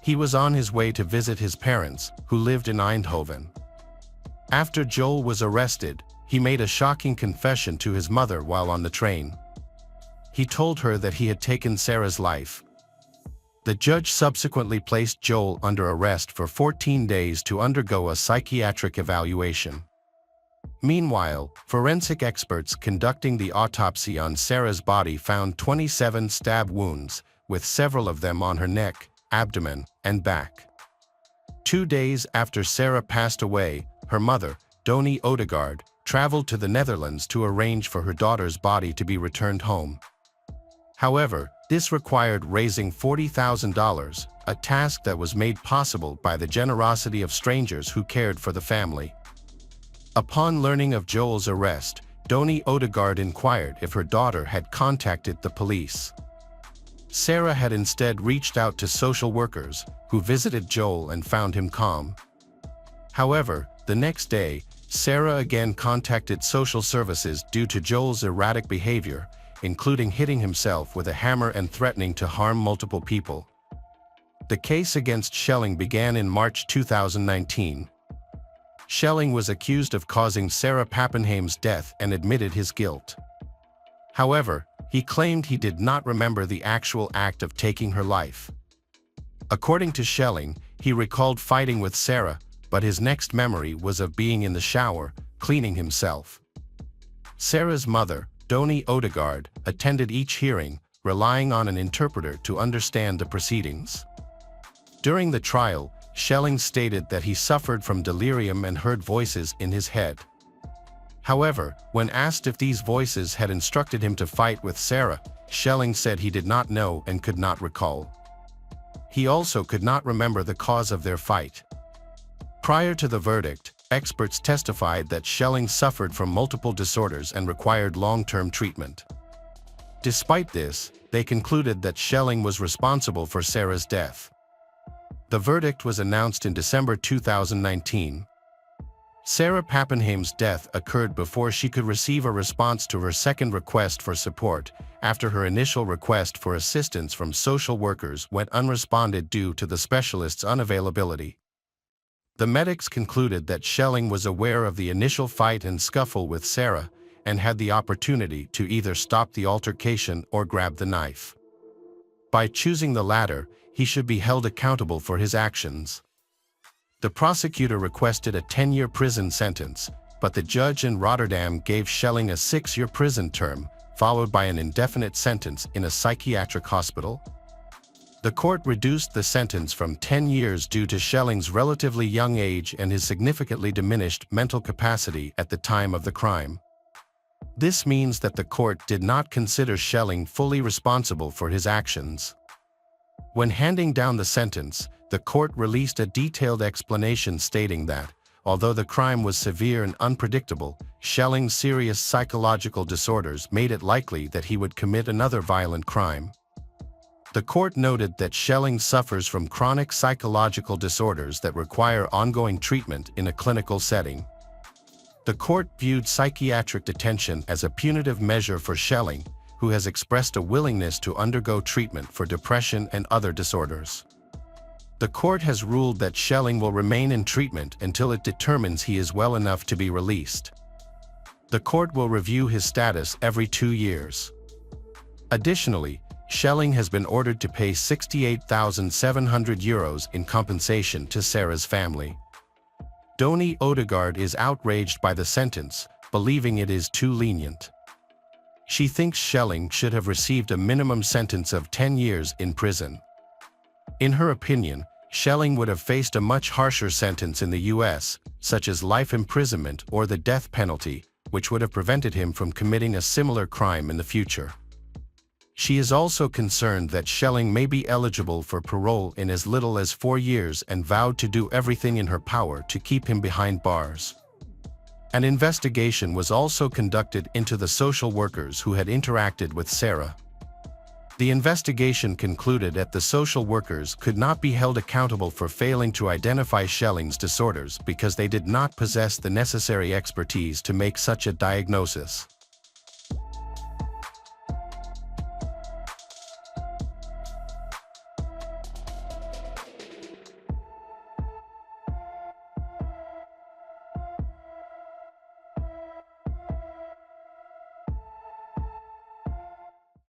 He was on his way to visit his parents, who lived in Eindhoven. After Joel was arrested, he made a shocking confession to his mother while on the train. He told her that he had taken Sarah's life. The judge subsequently placed Joel under arrest for 14 days to undergo a psychiatric evaluation. Meanwhile, forensic experts conducting the autopsy on Sarah's body found 27 stab wounds, with several of them on her neck, abdomen, and back. 2 days after Sarah passed away, her mother, Doni Odegaard, traveled to the Netherlands to arrange for her daughter's body to be returned home. However, this required raising $40,000, a task that was made possible by the generosity of strangers who cared for the family. Upon learning of Joel's arrest, Doni Odegaard inquired if her daughter had contacted the police. Sarah had instead reached out to social workers, who visited Joel and found him calm. However, the next day, Sarah again contacted social services due to Joel's erratic behavior, including hitting himself with a hammer and threatening to harm multiple people. The case against Schelling began in March 2019. Schelling was accused of causing Sarah Pappenheim's death and admitted his guilt. However, he claimed he did not remember the actual act of taking her life. According to Schelling, he recalled fighting with Sarah, but his next memory was of being in the shower, cleaning himself. Sarah's mother, Doni Odegaard, attended each hearing, relying on an interpreter to understand the proceedings. During the trial, Schelling stated that he suffered from delirium and heard voices in his head. However, when asked if these voices had instructed him to fight with Sarah, Schelling said he did not know and could not recall. He also could not remember the cause of their fight. Prior to the verdict, experts testified that Schelling suffered from multiple disorders and required long-term treatment. Despite this, they concluded that Schelling was responsible for Sarah's death. The verdict was announced in December 2019. Sarah Pappenheim's death occurred before she could receive a response to her second request for support, after her initial request for assistance from social workers went unresponded due to the specialist's unavailability. The medics concluded that Schelling was aware of the initial fight and scuffle with Sarah and had the opportunity to either stop the altercation or grab the knife. By choosing the latter, he should be held accountable for his actions. The prosecutor requested a 10-year prison sentence, but the judge in Rotterdam gave Schelling a 6-year prison term, followed by an indefinite sentence in a psychiatric hospital. The court reduced the sentence from 10 years due to Schelling's relatively young age and his significantly diminished mental capacity at the time of the crime. This means that the court did not consider Schelling fully responsible for his actions. When handing down the sentence, the court released a detailed explanation stating that, Although the crime was severe and unpredictable, Schelling's serious psychological disorders made it likely that he would commit another violent crime. The court noted that Schelling suffers from chronic psychological disorders that require ongoing treatment in a clinical setting. The court viewed psychiatric detention as a punitive measure for Schelling, who has expressed a willingness to undergo treatment for depression and other disorders. The court has ruled that Schelling will remain in treatment until it determines he is well enough to be released. The court will review his status every 2 years. Additionally, Schelling has been ordered to pay €68,700 in compensation to Sarah's family. Doni Odegaard is outraged by the sentence, believing it is too lenient. She thinks Schelling should have received a minimum sentence of 10 years in prison. In her opinion, Schelling would have faced a much harsher sentence in the US, such as life imprisonment or the death penalty, which would have prevented him from committing a similar crime in the future. She is also concerned that Schelling may be eligible for parole in as little as 4 years and vowed to do everything in her power to keep him behind bars. An investigation was also conducted into the social workers who had interacted with Sarah. The investigation concluded that the social workers could not be held accountable for failing to identify Schelling's disorders because they did not possess the necessary expertise to make such a diagnosis.